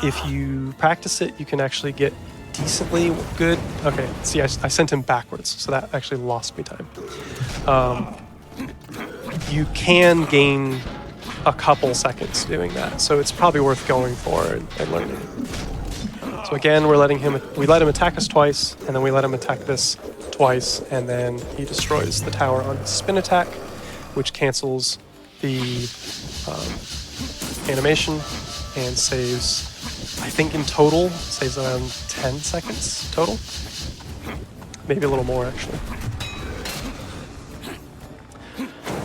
if you practice it, you can actually get decently good. Okay, see, I sent him backwards, so that actually lost me time. You can gain a couple seconds doing that, so it's probably worth going for and learning. So again, we let him attack us twice, and then we let him attack this twice, and then he destroys the tower on his spin attack, which cancels the animation and saves, I think in total, saves around 10 seconds total. Maybe a little more, actually.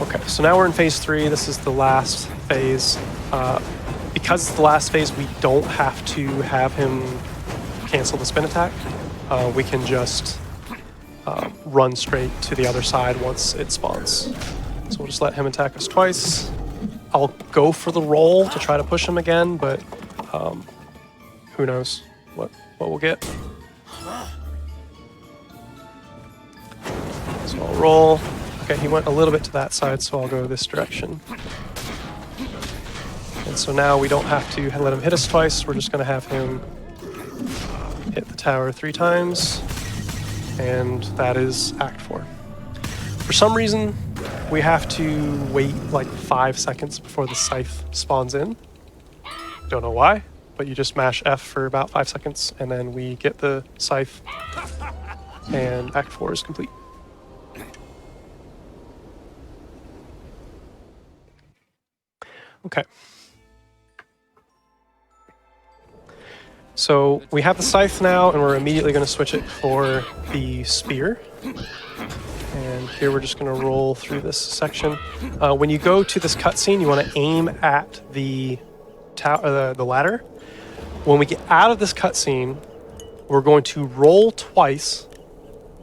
Okay, so now we're in phase 3. This is the last phase. Because it's the last phase, we don't have to have him cancel the spin attack. We can just run straight to the other side once it spawns. So we'll just let him attack us twice. I'll go for the roll to try to push him again, but who knows what we'll get. So I'll roll. Okay, he went a little bit to that side, so I'll go this direction. And so now we don't have to let him hit us twice. We're just going to have him hit the tower 3 times. and that is Act 4. For some reason, we have to wait like 5 seconds before the scythe spawns in. Don't know why, but you just mash F for about 5 seconds, and then we get the scythe, and Act 4 is complete. Okay. So we have the scythe now, and we're immediately going to switch it for the spear. And here we're just going to roll through this section. When you go to this cutscene, you want to aim at the ladder. When we get out of this cutscene, we're going to roll twice,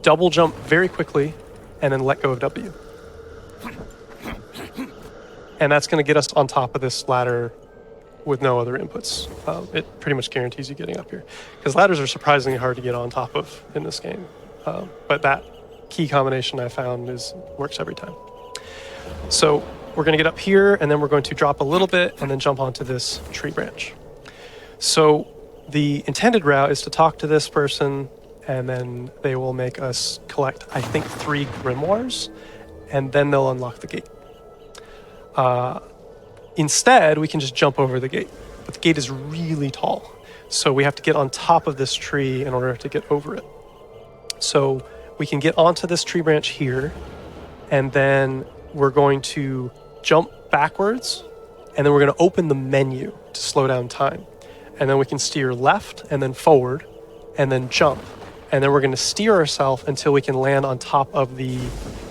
double jump very quickly, and then let go of W. And that's going to get us on top of this ladder with no other inputs. It pretty much guarantees you getting up here, because ladders are surprisingly hard to get on top of in this game. But that key combination I found works every time. So we're going to get up here, and then we're going to drop a little bit and then jump onto this tree branch. So the intended route is to talk to this person, and then they will make us collect, I think, 3 grimoires, and then they'll unlock the gate. Instead, we can just jump over the gate, but the gate is really tall, so we have to get on top of this tree in order to get over it. So we can get onto this tree branch here, and then we're going to jump backwards, and then we're going to open the menu to slow down time. And then we can steer left and then forward and then jump. And then we're going to steer ourselves until we can land on top of the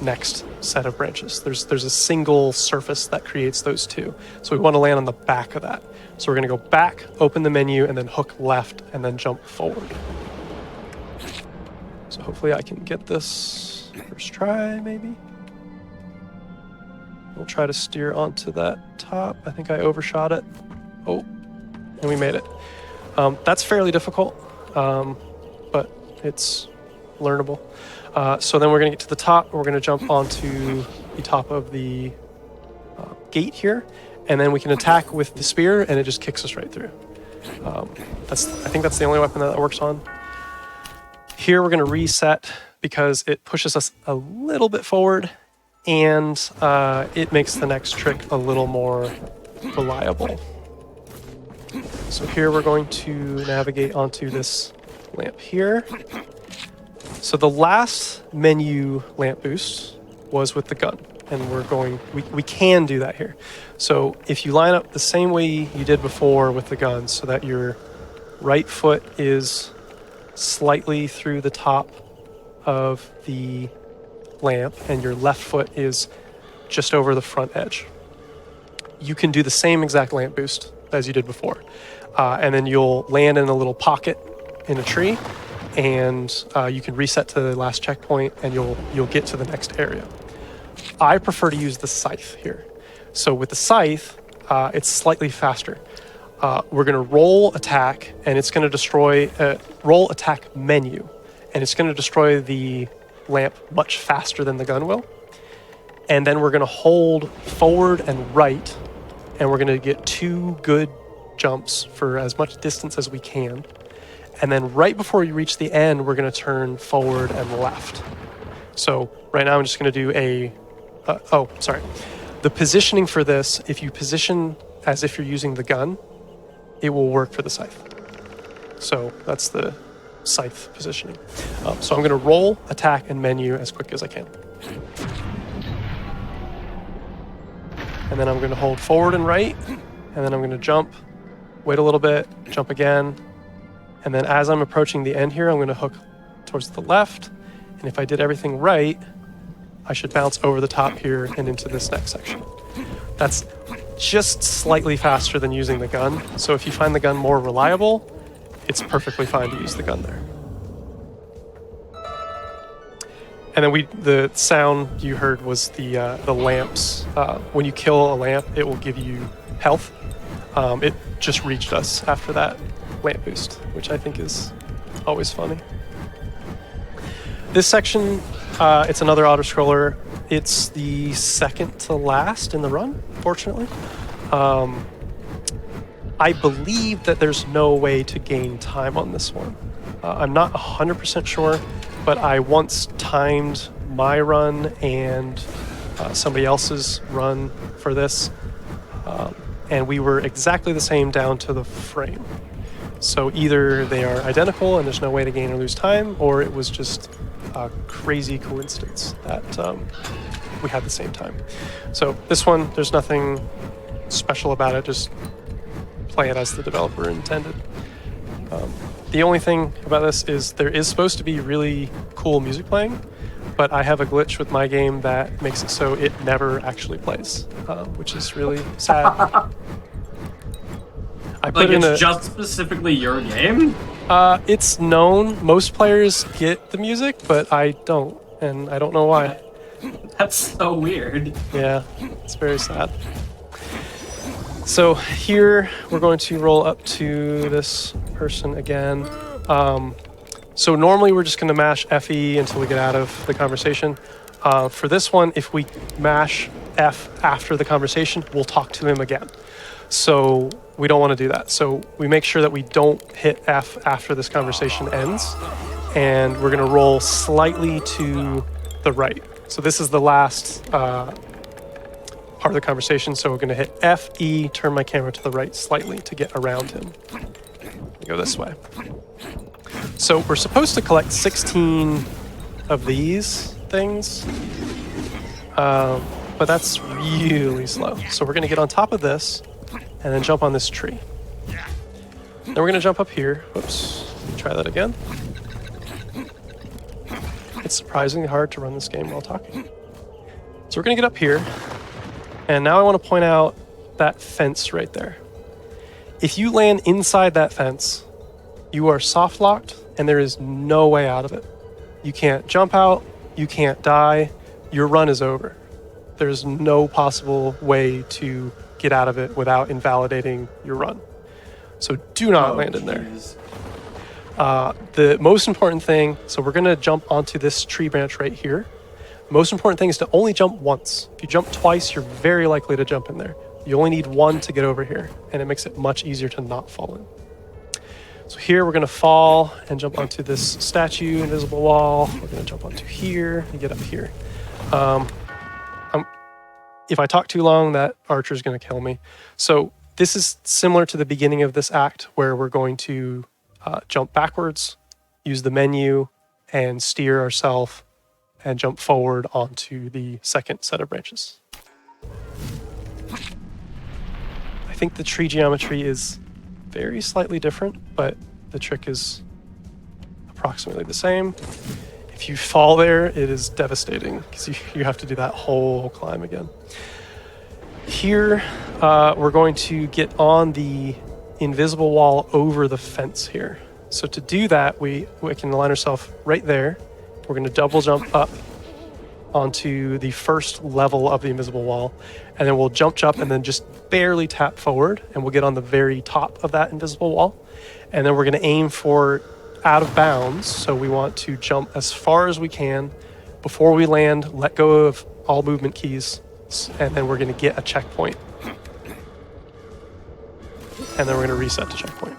next set of branches. There's a single surface that creates those two. So we want to land on the back of that. So we're going to go back, open the menu, and then hook left and then jump forward. So hopefully I can get this first try, maybe. We'll try to steer onto that top. I think I overshot it. Oh, and we made it. That's fairly difficult, but it's learnable. So then we're going to get to the top. We're going to jump onto the top of the gate here, and then we can attack with the spear, and it just kicks us right through. I think that's the only weapon that works on. Here we're going to reset because it pushes us a little bit forward, and it makes the next trick a little more reliable. So here we're going to navigate onto this lamp here. So the last menu lamp boost was with the gun, and we can do that here. So if you line up the same way you did before with the gun, so that your right foot is slightly through the top of the lamp and your left foot is just over the front edge, you can do the same exact lamp boost as you did before. And then you'll land in a little pocket in a tree, and you can reset to the last checkpoint, and you'll get to the next area. I prefer to use the scythe here. So with the scythe, it's slightly faster. We're going to roll attack, and it's going to destroy roll attack menu, and it's going to destroy the lamp much faster than the gun will. And then we're going to hold forward and right, and we're going to get 2 good jumps for as much distance as we can. And then right before we reach the end, we're going to turn forward and left. So right now I'm just going to do the positioning for this, if you position as if you're using the gun, it will work for the scythe. So that's the scythe positioning. So I'm going to roll, attack, and menu as quick as I can. And then I'm going to hold forward and right, and then I'm going to jump, wait a little bit, jump again, and then as I'm approaching the end here, I'm going to hook towards the left, and if I did everything right, I should bounce over the top here and into this next section. That's just slightly faster than using the gun, so if you find the gun more reliable, it's perfectly fine to use the gun there. And then the sound you heard was the lamps. When you kill a lamp, it will give you health. It just reached us after that lamp boost, which I think is always funny. This section, it's another auto-scroller. It's the second to last in the run, fortunately. I believe that there's no way to gain time on this one. I'm not 100% sure, but I once timed my run and somebody else's run for this, and we were exactly the same down to the frame. So either they are identical and there's no way to gain or lose time, or it was just a crazy coincidence that we had the same time. So this one, there's nothing special about it, just play it as the developer intended. The only thing about this is there is supposed to be really cool music playing, but I have a glitch with my game that makes it so it never actually plays, which is really sad. I put Like, it's just specifically your game? It's known. Most players get the music, but I don't, and I don't know why. That's so weird. Yeah, it's very sad. So here we're going to roll up to this person again. So normally we're just going to mash FE until we get out of the conversation. For this one, if we mash F after the conversation, we'll talk to him again. So we don't want to do that. So we make sure that we don't hit F after this conversation ends. And we're going to roll slightly to the right. So this is the last part of the conversation. So we're going to hit FE, turn my camera to the right slightly to get around him. Go this way. So we're supposed to collect 16 of these things, but that's really slow. So we're going to get on top of this and then jump on this tree. Then we're going to jump up here. Whoops. Try that again. It's surprisingly hard to run this game while talking. So we're going to get up here. And now I want to point out that fence right there. If you land inside that fence, you are soft locked and there is no way out of it. You can't jump out, you can't die, your run is over. There's no possible way to get out of it without invalidating your run. So do not land in there. The most important thing, so we're going to jump onto this tree branch right here. Most important thing is to only jump once. If you jump twice, you're very likely to jump in there. You only need one to get over here, and it makes it much easier to not fall in. So here we're going to fall and jump onto this statue, invisible wall. We're going to jump onto here and get up here. If I talk too long, that archer is going to kill me. So this is similar to the beginning of this act where we're going to jump backwards, use the menu, and steer ourselves and jump forward onto the second set of branches. I think the tree geometry is very slightly different, but the trick is approximately the same. If you fall there, it is devastating because you have to do that whole climb again. Here, we're going to get on the invisible wall over the fence here. So to do that, we can align ourselves right there. We're going to double jump up onto the first level of the invisible wall, and then we'll jump and then just barely tap forward, and we'll get on the very top of that invisible wall. And then we're going to aim for out of bounds, so we want to jump as far as we can before we land, let go of all movement keys, and then we're going to get a checkpoint. And then we're going to reset to checkpoint.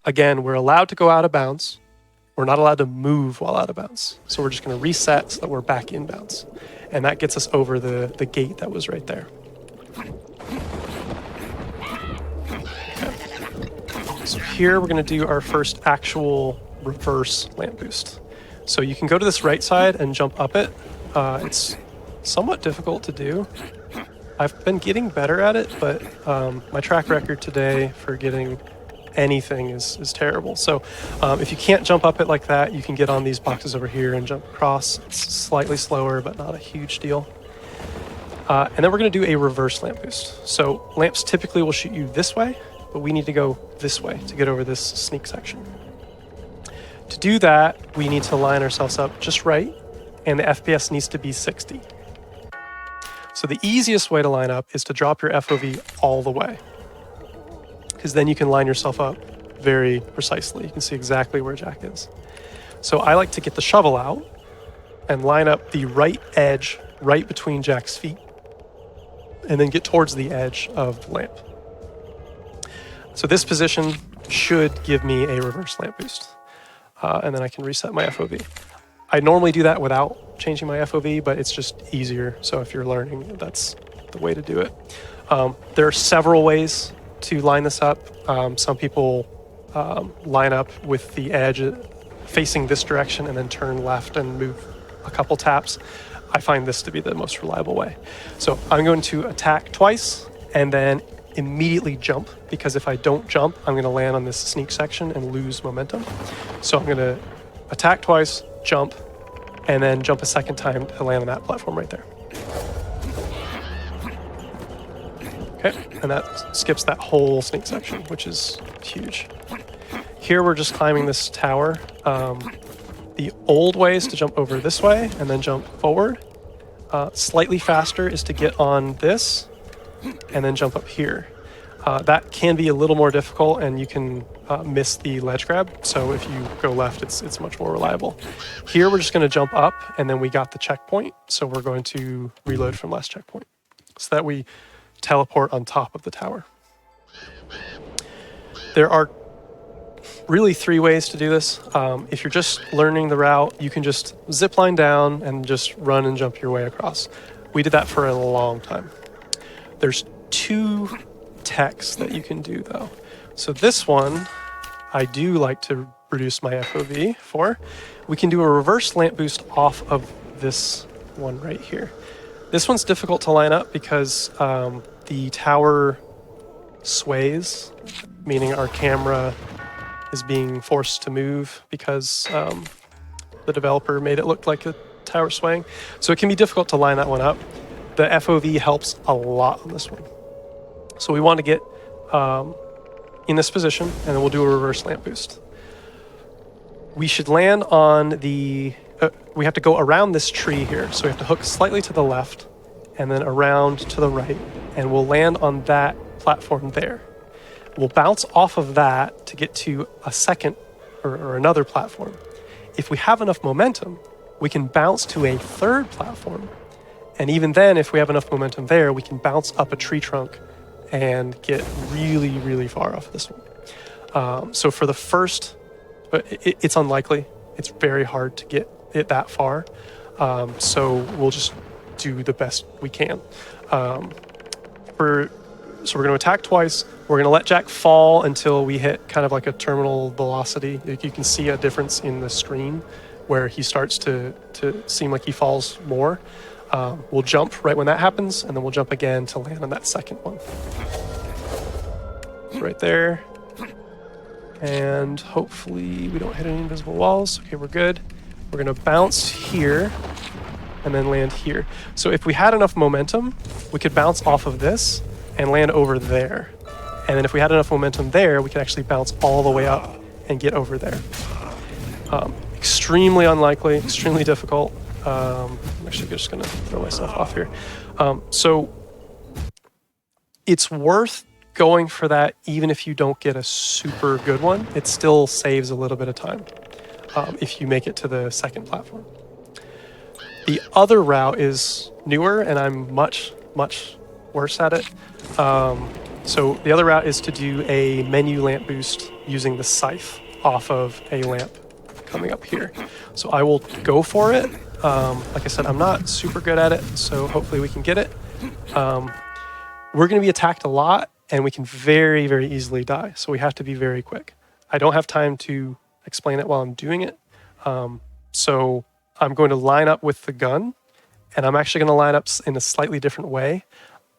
Again, we're allowed to go out of bounds. We're not allowed to move while out of bounds. So we're just going to reset so that we're back in bounds. And that gets us over the gate that was right there. Okay. So here we're going to do our first actual reverse lamp boost. So you can go to this right side and jump up it. It's somewhat difficult to do. I've been getting better at it, but my track record today for getting anything is terrible. So if you can't jump up it like that, you can get on these boxes over here and jump across. It's slightly slower, but not a huge deal. And then we're going to do a reverse lamp boost. So lamps typically will shoot you this way, but we need to go this way to get over this sneak section. To do that, we need to line ourselves up just right, and the FPS needs to be 60. So the easiest way to line up is to drop your FOV all the way, because then you can line yourself up very precisely. You can see exactly where Jack is. So I like to get the shovel out and line up the right edge right between Jack's feet, and then get towards the edge of the lamp. So this position should give me a reverse lamp boost. And then I can reset my FOV. I normally do that without changing my FOV, but it's just easier. So if you're learning, that's the way to do it. There are several ways to line this up. Some people line up with the edge facing this direction and then turn left and move a couple taps. I find this to be the most reliable way. So I'm going to attack twice and then immediately jump, because if I don't jump, I'm going to land on this sneak section and lose momentum. So I'm going to attack twice, jump, and then jump a second time to land on that platform right there. Okay, and that skips that whole sneak section, which is huge. Here we're just climbing this tower. The old way is to jump over this way and then jump forward. Slightly faster is to get on this and then jump up here. That can be a little more difficult, and you can miss the ledge grab. So if you go left, it's much more reliable. Here we're just going to jump up, and then we got the checkpoint. So we're going to reload from last checkpoint so that we teleport on top of the tower. There are really 3 ways to do this. If you're just learning the route, you can just zip line down and just run and jump your way across. We did that for a long time. There's 2 techs that you can do though. So this one, I do like to reduce my FOV for. We can do a reverse lamp boost off of this one right here. This one's difficult to line up because the tower sways, meaning our camera is being forced to move because the developer made it look like a tower swaying. So it can be difficult to line that one up. The FOV helps a lot on this one. So we want to get in this position, and then we'll do a reverse lamp boost. We should land on the, we have to go around this tree here. So we have to hook slightly to the left and then around to the right, and we'll land on that platform there. We'll bounce off of that to get to a second or another platform. If we have enough momentum, we can bounce to a third platform. And even then, if we have enough momentum there, we can bounce up a tree trunk and get really, really far off this one. So for the first, it's unlikely. It's very hard to get it that far. So we'll just do the best we can. So we're going to attack twice. We're going to let Jack fall until we hit kind of like a terminal velocity. You can see a difference in the screen where he starts to seem like he falls more. We'll jump right when that happens, and then we'll jump again to land on that second one. Right there. And hopefully we don't hit any invisible walls. Okay, we're good. We're going to bounce here and then land here. So if we had enough momentum, we could bounce off of this and land over there. And then if we had enough momentum there, we could actually bounce all the way up and get over there. Extremely unlikely, extremely difficult. I'm actually just going to throw myself off here. So it's worth going for that even if you don't get a super good one. It still saves a little bit of time if you make it to the second platform. The other route is newer, and I'm much, much worse at it. So the other route is to do a menu lamp boost using the scythe off of a lamp coming up here. So I will go for it. Like I said, I'm not super good at it, so hopefully we can get it. We're going to be attacked a lot, and we can very, very easily die. So we have to be very quick. I don't have time to explain it while I'm doing it. So I'm going to line up with the gun, and I'm actually going to line up in a slightly different way.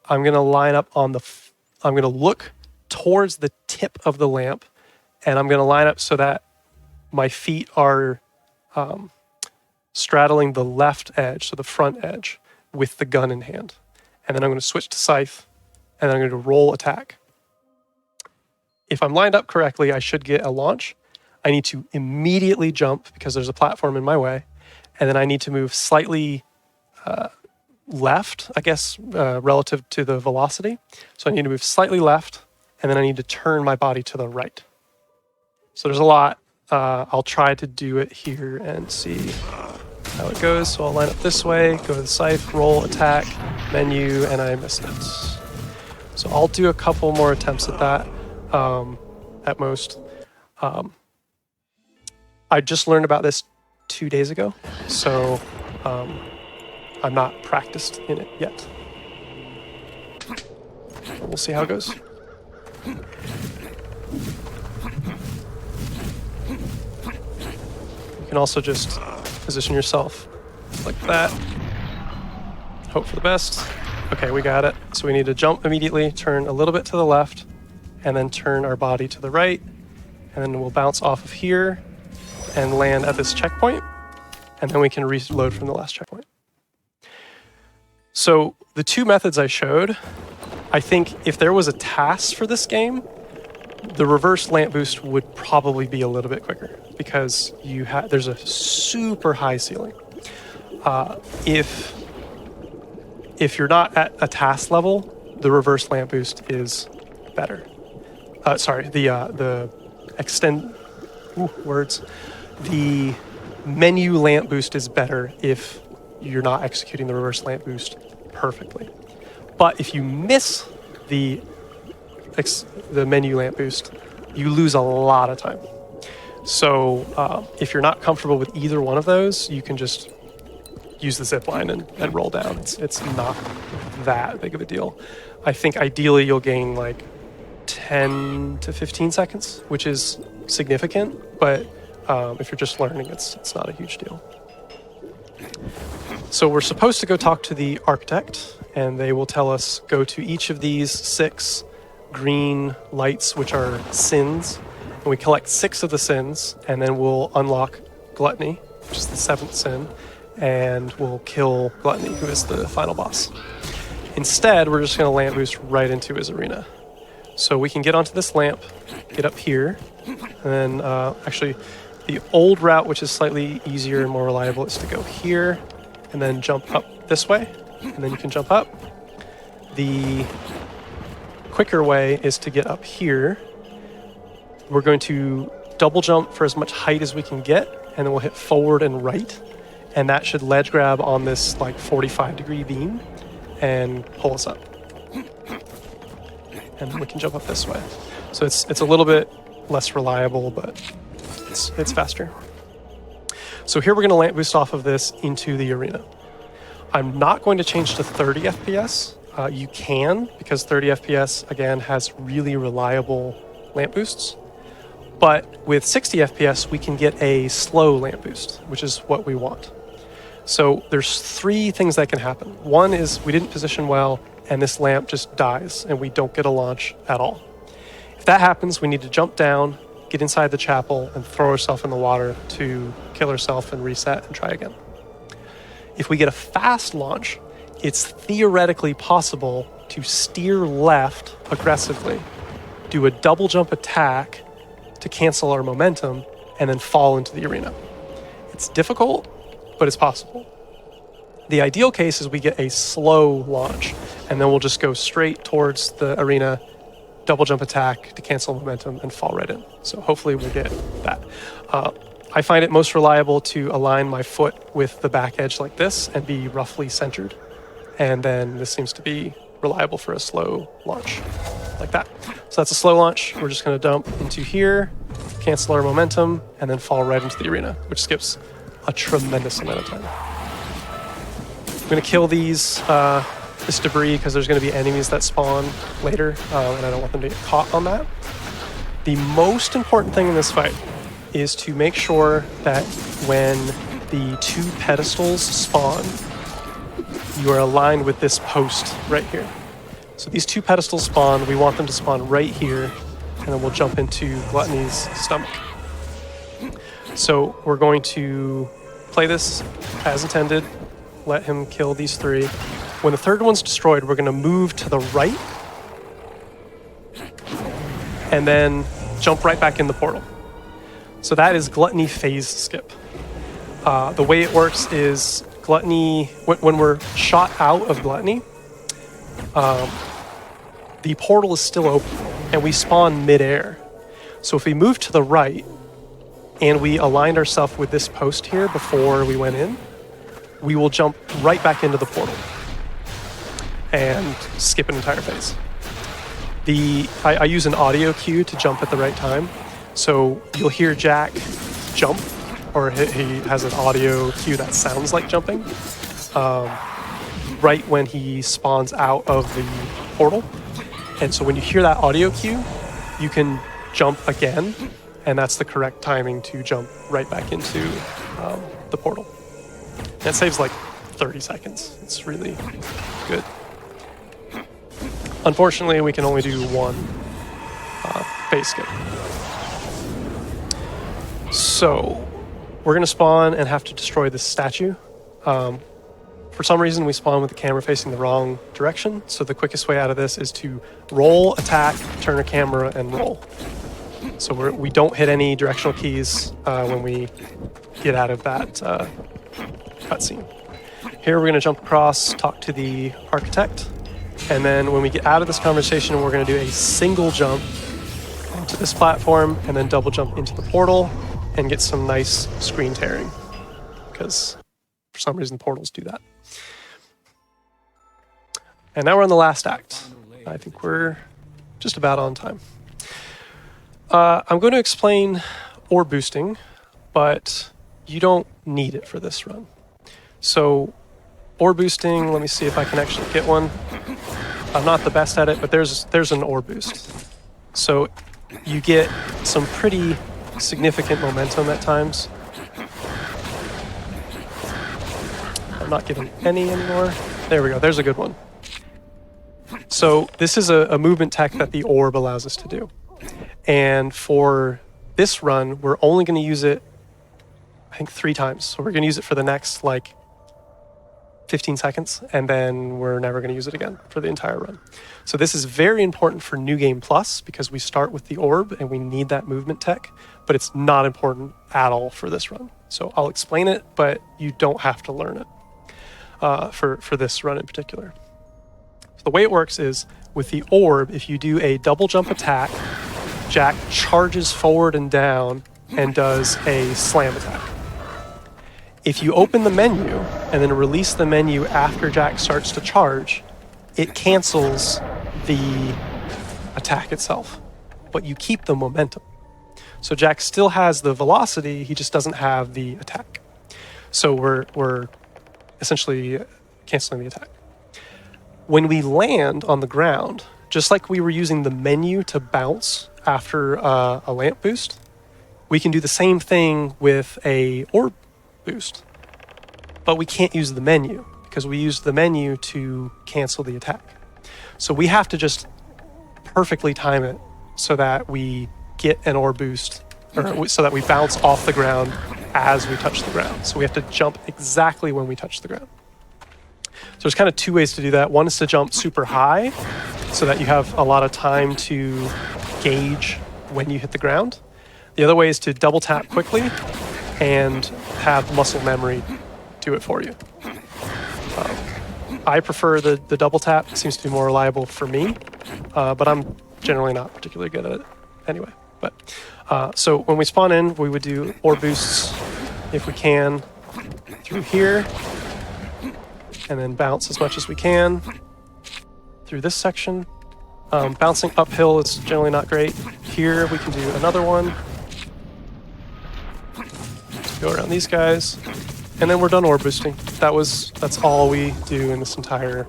I'm going to line up on I'm going to look towards the tip of the lamp, and I'm going to line up so that my feet are straddling the left edge, so the front edge, with the gun in hand. And then I'm going to switch to scythe, and then I'm going to roll attack. If I'm lined up correctly, I should get a launch. I need to immediately jump because there's a platform in my way, and then I need to move slightly left, I guess, relative to the velocity. So I need to move slightly left, and then I need to turn my body to the right. So there's a lot. I'll try to do it here and see how it goes. So I'll line up this way, go to the scythe, roll, attack, menu, and I miss it. So I'll do a couple more attempts at that at most. I just learned about this 2 days ago, so I'm not practiced in it yet. We'll see how it goes. You can also just position yourself like that. Hope for the best. Okay, we got it. So we need to jump immediately, turn a little bit to the left, and then turn our body to the right. And then we'll bounce off of here and land at this checkpoint. And then we can reload from the last checkpoint. So the two methods I showed, I think if there was a task for this game, the reverse lamp boost would probably be a little bit quicker because there's a super high ceiling. If you're not at a task level, the reverse lamp boost is better. The menu lamp boost is better if you're not executing the reverse lamp boost perfectly. But if you miss the menu lamp boost, you lose a lot of time. So if you're not comfortable with either one of those, you can just use the zip line and roll down. It's not that big of a deal. I think ideally you'll gain like 10 to 15 seconds, which is significant, but if you're just learning, it's not a huge deal. So we're supposed to go talk to the architect, and they will tell us go to each of these 6 green lights, which are sins, and we collect 6 of the sins, and then we'll unlock gluttony, which is the 7th sin, and we'll kill Gluttony, who is the final boss. Instead, we're just going to lamp boost right into his arena. So we can get onto this lamp, get up here, and then actually the old route, which is slightly easier and more reliable, is to go here and then jump up this way, and then you can jump up. The quicker way is to get up here. We're going to double jump for as much height as we can get, and then we'll hit forward and right, and that should ledge grab on this like 45-degree beam and pull us up. And then we can jump up this way. So it's a little bit less reliable, but it's faster. So here we're going to lamp boost off of this into the arena. I'm not going to change to 30 FPS. You can, because 30 FPS, again, has really reliable lamp boosts. But with 60 FPS, we can get a slow lamp boost, which is what we want. So there's 3 things that can happen. One is we didn't position well, and this lamp just dies, and we don't get a launch at all. If that happens, we need to jump down, get inside the chapel, and throw ourselves in the water to kill ourselves and reset and try again. If we get a fast launch, it's theoretically possible to steer left aggressively, do a double jump attack to cancel our momentum, and then fall into the arena. It's difficult, but it's possible. The ideal case is we get a slow launch, and then we'll just go straight towards the arena, double jump attack to cancel momentum, and fall right in. So hopefully we'll get that. I find it most reliable to align my foot with the back edge like this and be roughly centered. And then this seems to be reliable for a slow launch like that. So that's a slow launch. We're just going to dump into here, cancel our momentum, and then fall right into the arena, which skips a tremendous amount of time. I'm going to kill this debris because there's going to be enemies that spawn later, and I don't want them to get caught on that. The most important thing in this fight is to make sure that when the 2 pedestals spawn, you are aligned with this post right here. So these 2 pedestals spawn, we want them to spawn right here, and then we'll jump into Gluttony's stomach. So we're going to play this as intended, let him kill these 3. When the 3rd one's destroyed, we're going to move to the right, and then jump right back in the portal. So that is Gluttony phase skip. The way it works is Gluttony, when we're shot out of Gluttony, the portal is still open and we spawn midair. So if we move to the right and we aligned ourselves with this post here before we went in, we will jump right back into the portal and skip an entire phase. I use an audio cue to jump at the right time. So you'll hear Jack jump or he has an audio cue that sounds like jumping right when he spawns out of the portal. And so when you hear that audio cue, you can jump again, and that's the correct timing to jump right back into the portal. That saves like 30 seconds. It's really good. Unfortunately, we can only do one phase skip. So we're going to spawn and have to destroy this statue. For some reason, we spawn with the camera facing the wrong direction. So the quickest way out of this is to roll, attack, turn a camera, and roll. So we don't hit any directional keys when we get out of that cutscene. Here we're going to jump across, talk to the architect, and then when we get out of this conversation, we're going to do a single jump onto this platform and then double jump into the portal and get some nice screen tearing, because for some reason portals do that. And now we're on the last act. I think we're just about on time. I'm going to explain ore boosting, but you don't need it for this run. So ore boosting, let me see if I can actually get one. I'm not the best at it, but there's an ore boost. So you get some pretty significant momentum at times. I'm not getting any anymore. There we go, there's a good one. So this is a movement tech that the orb allows us to do. And for this run, we're only going to use it, I think, 3 times. So we're going to use it for the next, like, 15 seconds, and then we're never going to use it again for the entire run. So this is very important for New Game Plus, because we start with the orb and we need that movement tech, but it's not important at all for this run. So I'll explain it, but you don't have to learn it for this run in particular. So the way it works is, with the orb, if you do a double jump attack, Jack charges forward and down and does a slam attack. If you open the menu and then release the menu after Jack starts to charge, it cancels the attack itself, but you keep the momentum. So Jack still has the velocity, he just doesn't have the attack. So we're essentially canceling the attack. When we land on the ground, just like we were using the menu to bounce after a lamp boost, we can do the same thing with a orb boost. But we can't use the menu, because we used the menu to cancel the attack. So we have to just perfectly time it so that we get an orb boost, or so that we bounce off the ground as we touch the ground. So we have to jump exactly when we touch the ground. So there's kind of 2 ways to do that. One is to jump super high so that you have a lot of time to gauge when you hit the ground. The other way is to double tap quickly and have muscle memory do it for you. I prefer the double tap. It seems to be more reliable for me, but I'm generally not particularly good at it anyway. But so when we spawn in, we would do orb boosts if we can through here, and then bounce as much as we can through this section. Bouncing uphill is generally not great. Here we can do another one. Go around these guys, and then we're done orb boosting. That's all we do in this entire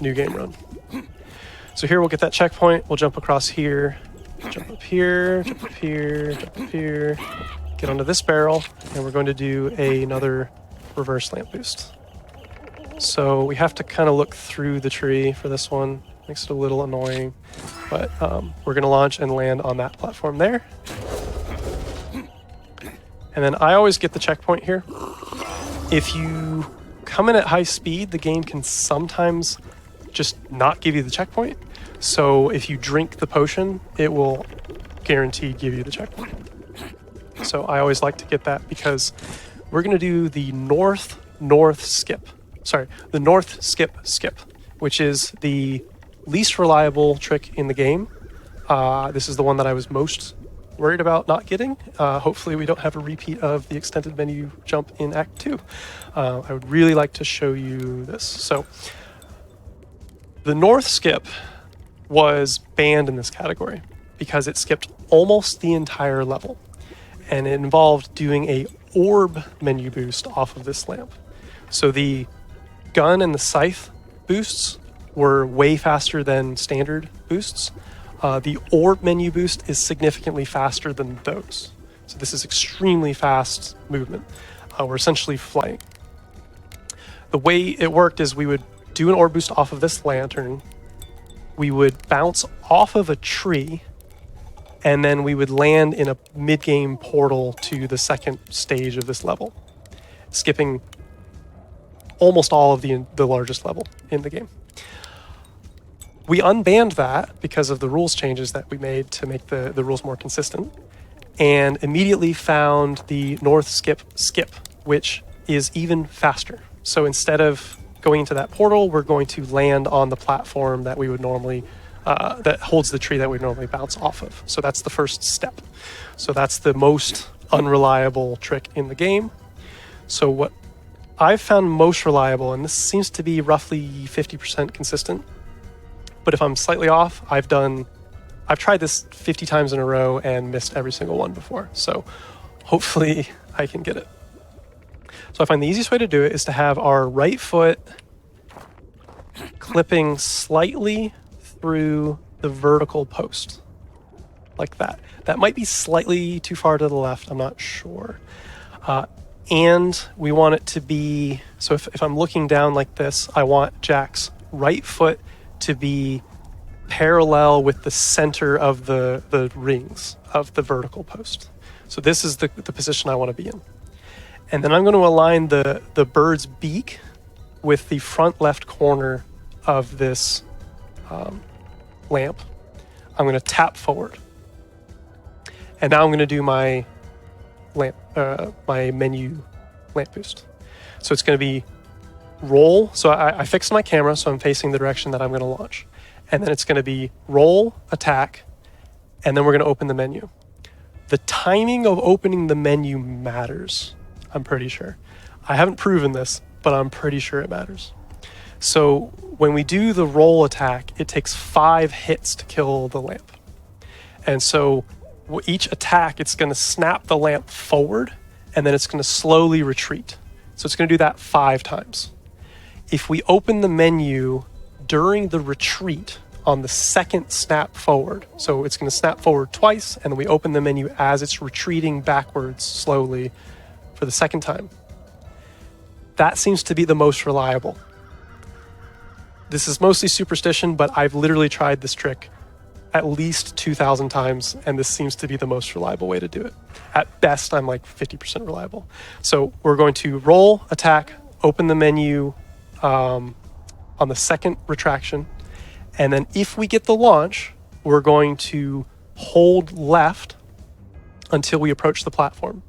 new game run. So here we'll get that checkpoint. We'll jump across here, jump up here, jump up here, jump up here, get onto this barrel, and we're going to do another reverse lamp boost. So we have to kind of look through the tree for this one. Makes it a little annoying, but we're going to launch and land on that platform there. And then I always get the checkpoint here. If you come in at high speed, the game can sometimes just not give you the checkpoint. So if you drink the potion, it will guaranteed give you the checkpoint. So I always like to get that, because we're going to do the north skip, which is the least reliable trick in the game. This is the one that I was most worried about not getting. Hopefully we don't have a repeat of the extended menu jump in Act 2. I would really like to show you this. So the north skip was banned in this category because it skipped almost the entire level, and it involved doing a orb menu boost off of this lamp. So the gun and the scythe boosts were way faster than standard boosts. The orb menu boost is significantly faster than those. So this is extremely fast movement. We're essentially flying. The way it worked is we would do an orb boost off of this lantern. We would bounce off of a tree, and then we would land in a mid-game portal to the second stage of this level, skipping almost all of the largest level in the game. We unbanned that because of the rules changes that we made to make the rules more consistent, and immediately found the north skip, which is even faster. So instead of going into that portal, we're going to land on the platform that we would normally, that holds the tree that we normally bounce off of. So that's the first step. So that's the most unreliable trick in the game. So what I've found most reliable, and this seems to be roughly 50% consistent, but if I'm slightly off, I've tried this 50 times in a row and missed every single one before. So hopefully I can get it. So I find the easiest way to do it is to have our right foot clipping slightly through the vertical post, like that. That might be slightly too far to the left, I'm not sure. And we want it to be, so if I'm looking down like this, I want Jack's right foot to be parallel with the center of the rings of the vertical post. So this is the position I want to be in. And then I'm going to align the bird's beak with the front left corner of this lamp. I'm going to tap forward. And now I'm going to do my my menu lamp boost. So it's going to be roll. So I fixed my camera, so I'm facing the direction that I'm going to launch. And then it's going to be roll, attack, and then we're going to open the menu. The timing of opening the menu matters, I'm pretty sure. I haven't proven this, but I'm pretty sure it matters. So when we do the roll attack, it takes 5 hits to kill the lamp. And so each attack, it's going to snap the lamp forward, and then it's going to slowly retreat. So it's going to do that 5 times. If we open the menu during the retreat on the second snap forward, so it's going to snap forward twice, and then we open the menu as it's retreating backwards slowly for the second time. That seems to be the most reliable. This is mostly superstition, but I've literally tried this trick at least 2,000 times, and this seems to be the most reliable way to do it. At best, I'm like 50% reliable. So we're going to roll, attack, open the menu on the second retraction, and then if we get the launch, we're going to hold left until we approach the platform.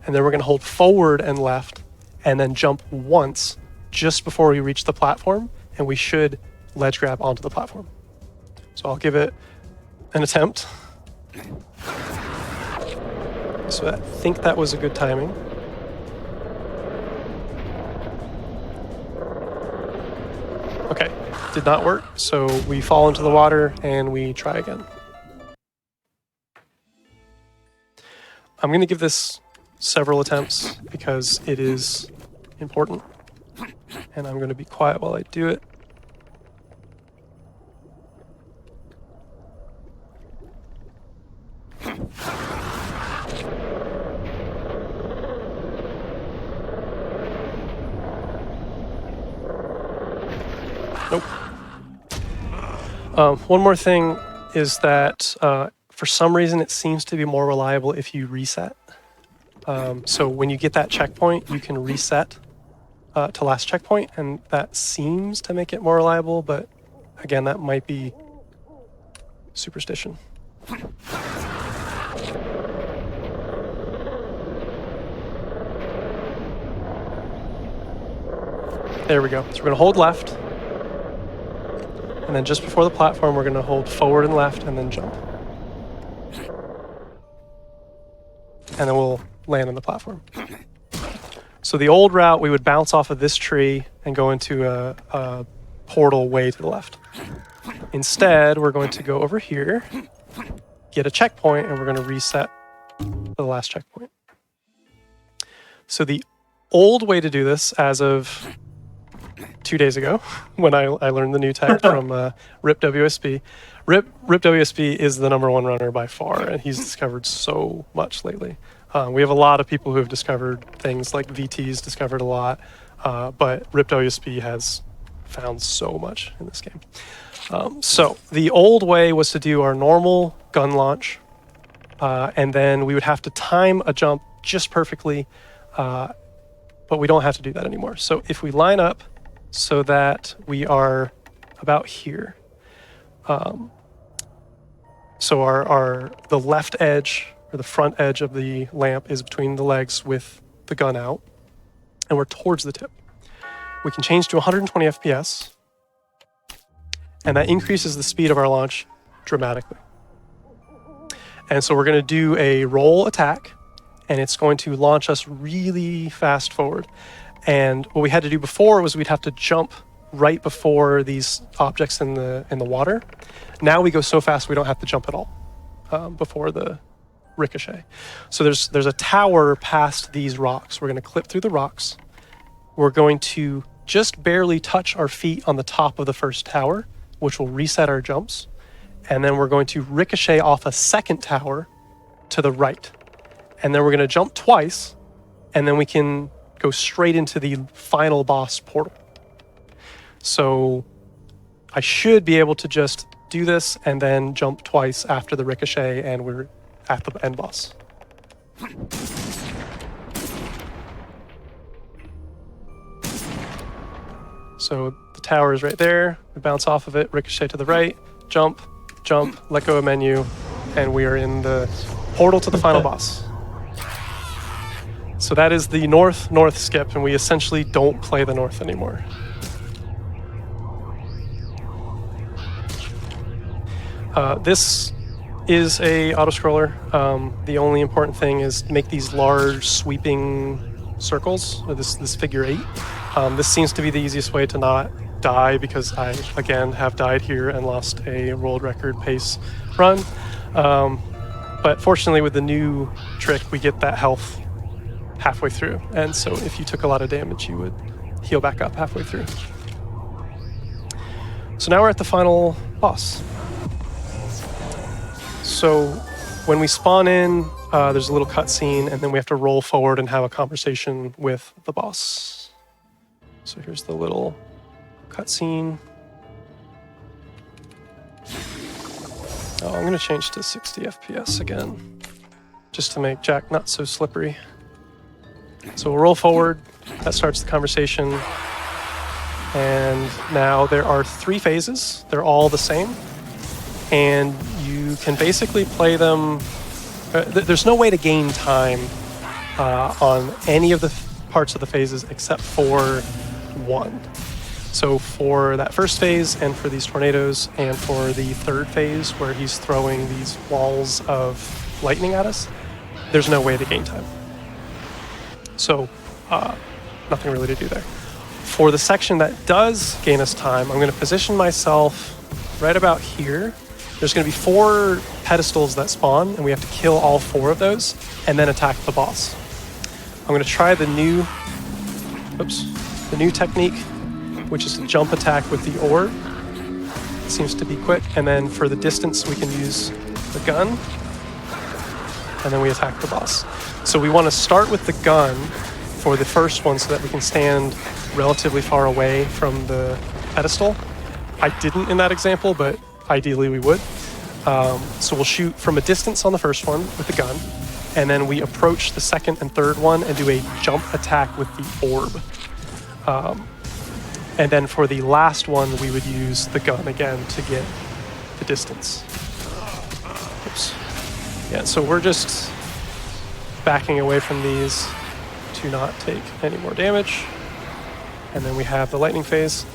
And then we're going to hold forward and left, and then jump once just before we reach the platform, and we should ledge grab onto the platform. So I'll give it an attempt. So I think that was a good timing. Okay, did not work, so we fall into the water and we try again. I'm going to give this several attempts because it is important, and I'm going to be quiet while I do it. Nope. One more thing is that for some reason it seems to be more reliable if you reset. So when you get that checkpoint, you can reset to last checkpoint, and that seems to make it more reliable, but again, that might be superstition. There we go. So we're going to hold left, and then just before the platform, we're going to hold forward and left, and then jump. And then we'll land on the platform. So the old route, we would bounce off of this tree and go into a portal way to the left. Instead, we're going to go over here, get a checkpoint, and we're going to reset to the last checkpoint. So the old way to do this, as of 2 days ago, when I learned the new tech from Rip WSB. Rip WSB is the #1 runner by far, and he's discovered so much lately. We have a lot of people who have discovered things, like VT's discovered a lot, but Rip WSB has found so much in this game. So the old way was to do our normal gun launch, and then we would have to time a jump just perfectly, but we don't have to do that anymore. So if we line up so that we are about here, so the left edge or the front edge of the lamp is between the legs with the gun out, and we're towards the tip. We can change to 120 FPS, and that increases the speed of our launch dramatically. And so we're going to do a roll attack, and it's going to launch us really fast forward. And what we had to do before was we'd have to jump right before these objects in the water. Now we go so fast we don't have to jump at all before the ricochet. So there's a tower past these rocks. We're going to clip through the rocks. We're going to just barely touch our feet on the top of the first tower, which will reset our jumps. And then we're going to ricochet off a second tower to the right. And then we're going to jump twice, and then we can go straight into the final boss portal. So I should be able to just do this and then jump twice after the ricochet, and we're at the end boss. So the tower is right there. We bounce off of it, ricochet to the right, jump, let go of menu, and we are in the portal to the final boss. So that is the north skip, and we essentially don't play the north anymore. This is a auto-scroller. The only important thing is make these large sweeping circles, or this figure 8. This seems to be the easiest way to not die, because I, again, have died here and lost a world record pace run. But fortunately, with the new trick, we get that health halfway through. And so if you took a lot of damage, you would heal back up halfway through. So now we're at the final boss. So when we spawn in, there's a little cutscene, and then we have to roll forward and have a conversation with the boss. So here's the little cutscene. Oh, I'm going to change to 60 FPS again, just to make Jack not so slippery. So we'll roll forward. That starts the conversation. And now there are 3 phases. They're all the same. And you can basically play them. There's no way to gain time on any of the parts of the phases except for one. So for that first phase, and for these tornadoes, and for the third phase where he's throwing these walls of lightning at us, there's no way to gain time. So nothing really to do there. For the section that does gain us time, I'm going to position myself right about here. There's going to be 4 pedestals that spawn, and we have to kill all 4 of those, and then attack the boss. I'm going to try the new technique, which is to jump attack with the orb. It seems to be quick. And then for the distance, we can use the gun, and then we attack the boss. So we want to start with the gun for the first one so that we can stand relatively far away from the pedestal. I didn't in that example, but ideally we would. So we'll shoot from a distance on the first one with the gun, and then we approach the second and third one and do a jump attack with the orb. And then for the last one, we would use the gun again to get the distance. Oops. Yeah, so we're just backing away from these to not take any more damage. And then we have the lightning phase.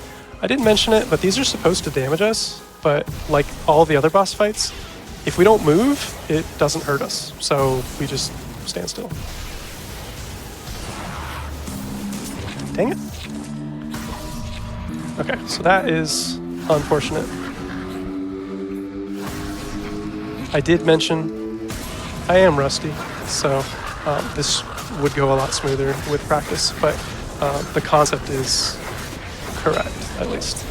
I didn't mention it, but these are supposed to damage us. But like all the other boss fights, if we don't move, it doesn't hurt us. So we just stand still. Dang it. Okay, so that is unfortunate. I did mention I am rusty, so this would go a lot smoother with practice, but the concept is correct, at least.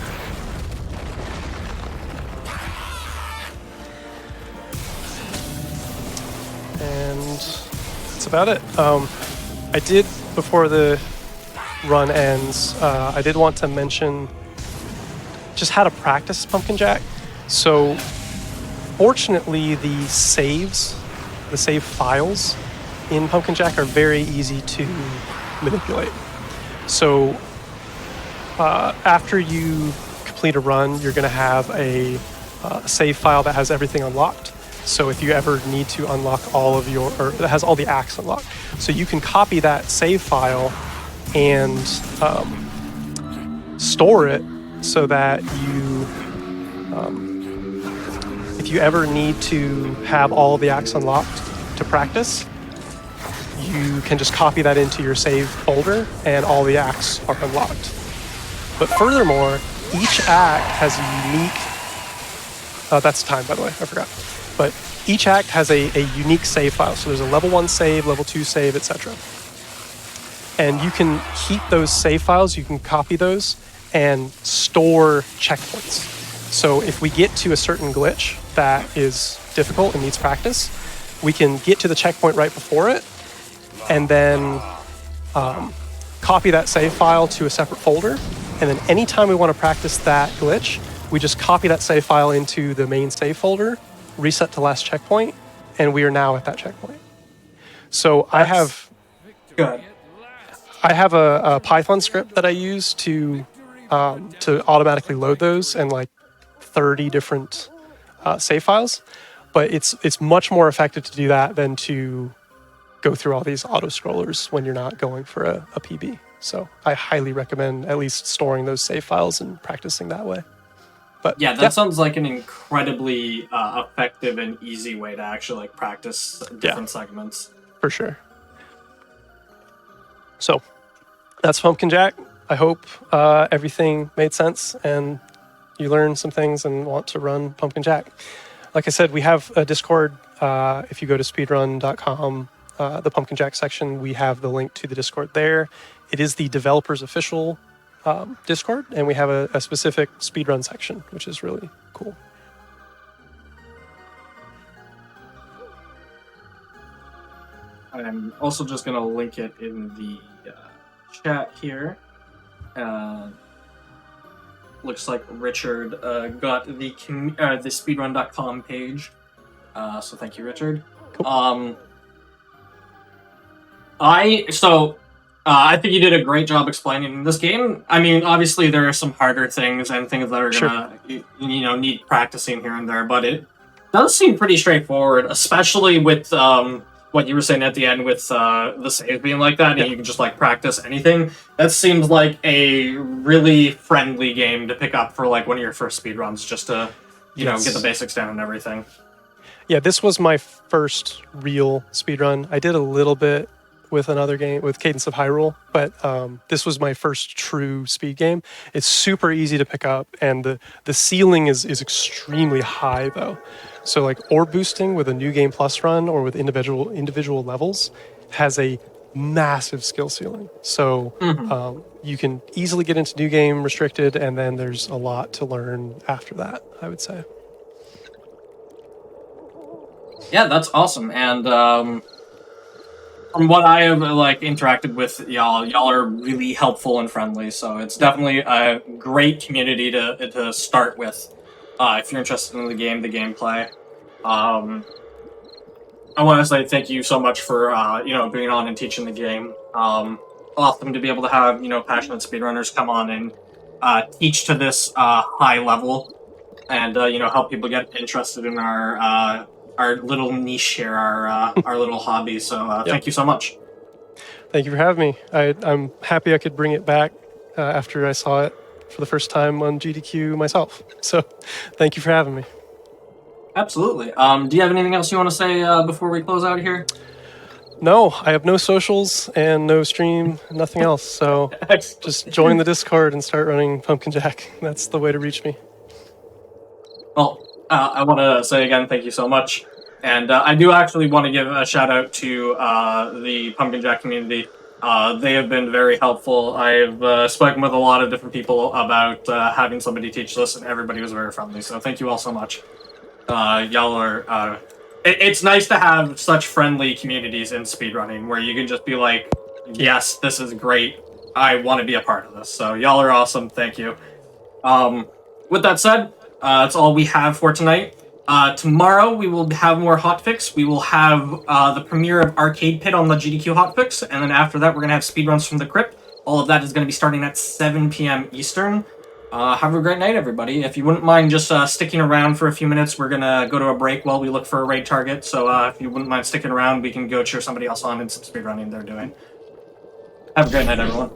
And that's about it. I did, before the run ends, I did want to mention just how to practice Pumpkin Jack. So fortunately, the save files in Pumpkin Jack are very easy to manipulate. So after you complete a run, you're going to have a save file that has everything unlocked. So if you ever need to unlock all of your, or that has all the acts unlocked, so you can copy that save file and store it so that you, if you ever need to have all the acts unlocked to practice, you can just copy that into your save folder and all the acts are unlocked. But furthermore, each act has a unique, that's time by the way, I forgot. But each act has a unique save file. So there's a level 1 save, level 2 save, etc. And you can keep those save files, you can copy those and store checkpoints. So if we get to a certain glitch that is difficult and needs practice, we can get to the checkpoint right before it and then copy that save file to a separate folder. And then anytime we want to practice that glitch, we just copy that save file into the main save folder, reset to last checkpoint, and we are now at that checkpoint. So I have a Python script that I use to automatically load those and like 30 different save files, but it's much more effective to do that than to go through all these auto scrollers when you're not going for a PB. So I highly recommend at least storing those save files and practicing that way. But yeah, that sounds like an incredibly effective and easy way to actually like practice different segments. For sure. So that's Pumpkin Jack. I hope everything made sense and you learned some things and want to run Pumpkin Jack. Like I said, we have a Discord. If you go to speedrun.com, the Pumpkin Jack section, we have the link to the Discord there. It is the developer's official Discord, and we have a specific speedrun section, which is really cool. I'm also just going to link it in the chat here. Looks like Richard got the speedrun.com page. So thank you, Richard. Cool. I think you did a great job explaining this game. I mean, obviously there are some harder things and things that are gonna, need practicing here and there, but it does seem pretty straightforward, especially with what you were saying at the end with the save being like that, and you can just like practice anything. That seems like a really friendly game to pick up for like one of your first speedruns, just to get the basics down and everything. Yeah, this was my first real speedrun. I did a little bit with another game, with Cadence of Hyrule, but this was my first true speed game. It's super easy to pick up, and the ceiling is extremely high, though. So like orb boosting with a New Game Plus run or with individual levels has a massive skill ceiling. So you can easily get into New Game restricted, and then there's a lot to learn after that, I would say. Yeah, that's awesome. And from what I have interacted with y'all are really helpful and friendly. So it's definitely a great community to start with if you're interested in the game, the gameplay. I want to say thank you so much for being on and teaching the game. Awesome to be able to have passionate speedrunners come on and teach to this high level, and help people get interested in our little niche here, our little hobby. So thank you so much. Thank you for having me. I'm happy I could bring it back after I saw it for the first time on GDQ myself. So thank you for having me. Absolutely. Do you have anything else you want to say before we close out here? No, I have no socials and no stream, nothing else. So just join the Discord and start running Pumpkin Jack. That's the way to reach me. Well, I want to say again, thank you so much. And I do actually want to give a shout out to the Pumpkin Jack community. They have been very helpful. I've spoken with a lot of different people about having somebody teach this, and everybody was very friendly. So thank you all so much. Y'all are. It's nice to have such friendly communities in speedrunning where you can just be like, yes, this is great. I want to be a part of this. So y'all are awesome. Thank you. With that said, that's all we have for tonight. Tomorrow we will have more hotfix. We will have the premiere of Arcade Pit on the GDQ Hotfix, and then after that we're gonna have speedruns from the crypt. All of that is gonna be starting at 7 p.m. Eastern. Have a great night, everybody. If you wouldn't mind just sticking around for a few minutes, we're gonna go to a break while we look for a raid target. So if you wouldn't mind sticking around, we can go cheer somebody else on in some speedrunning they're doing. Have a great night, everyone.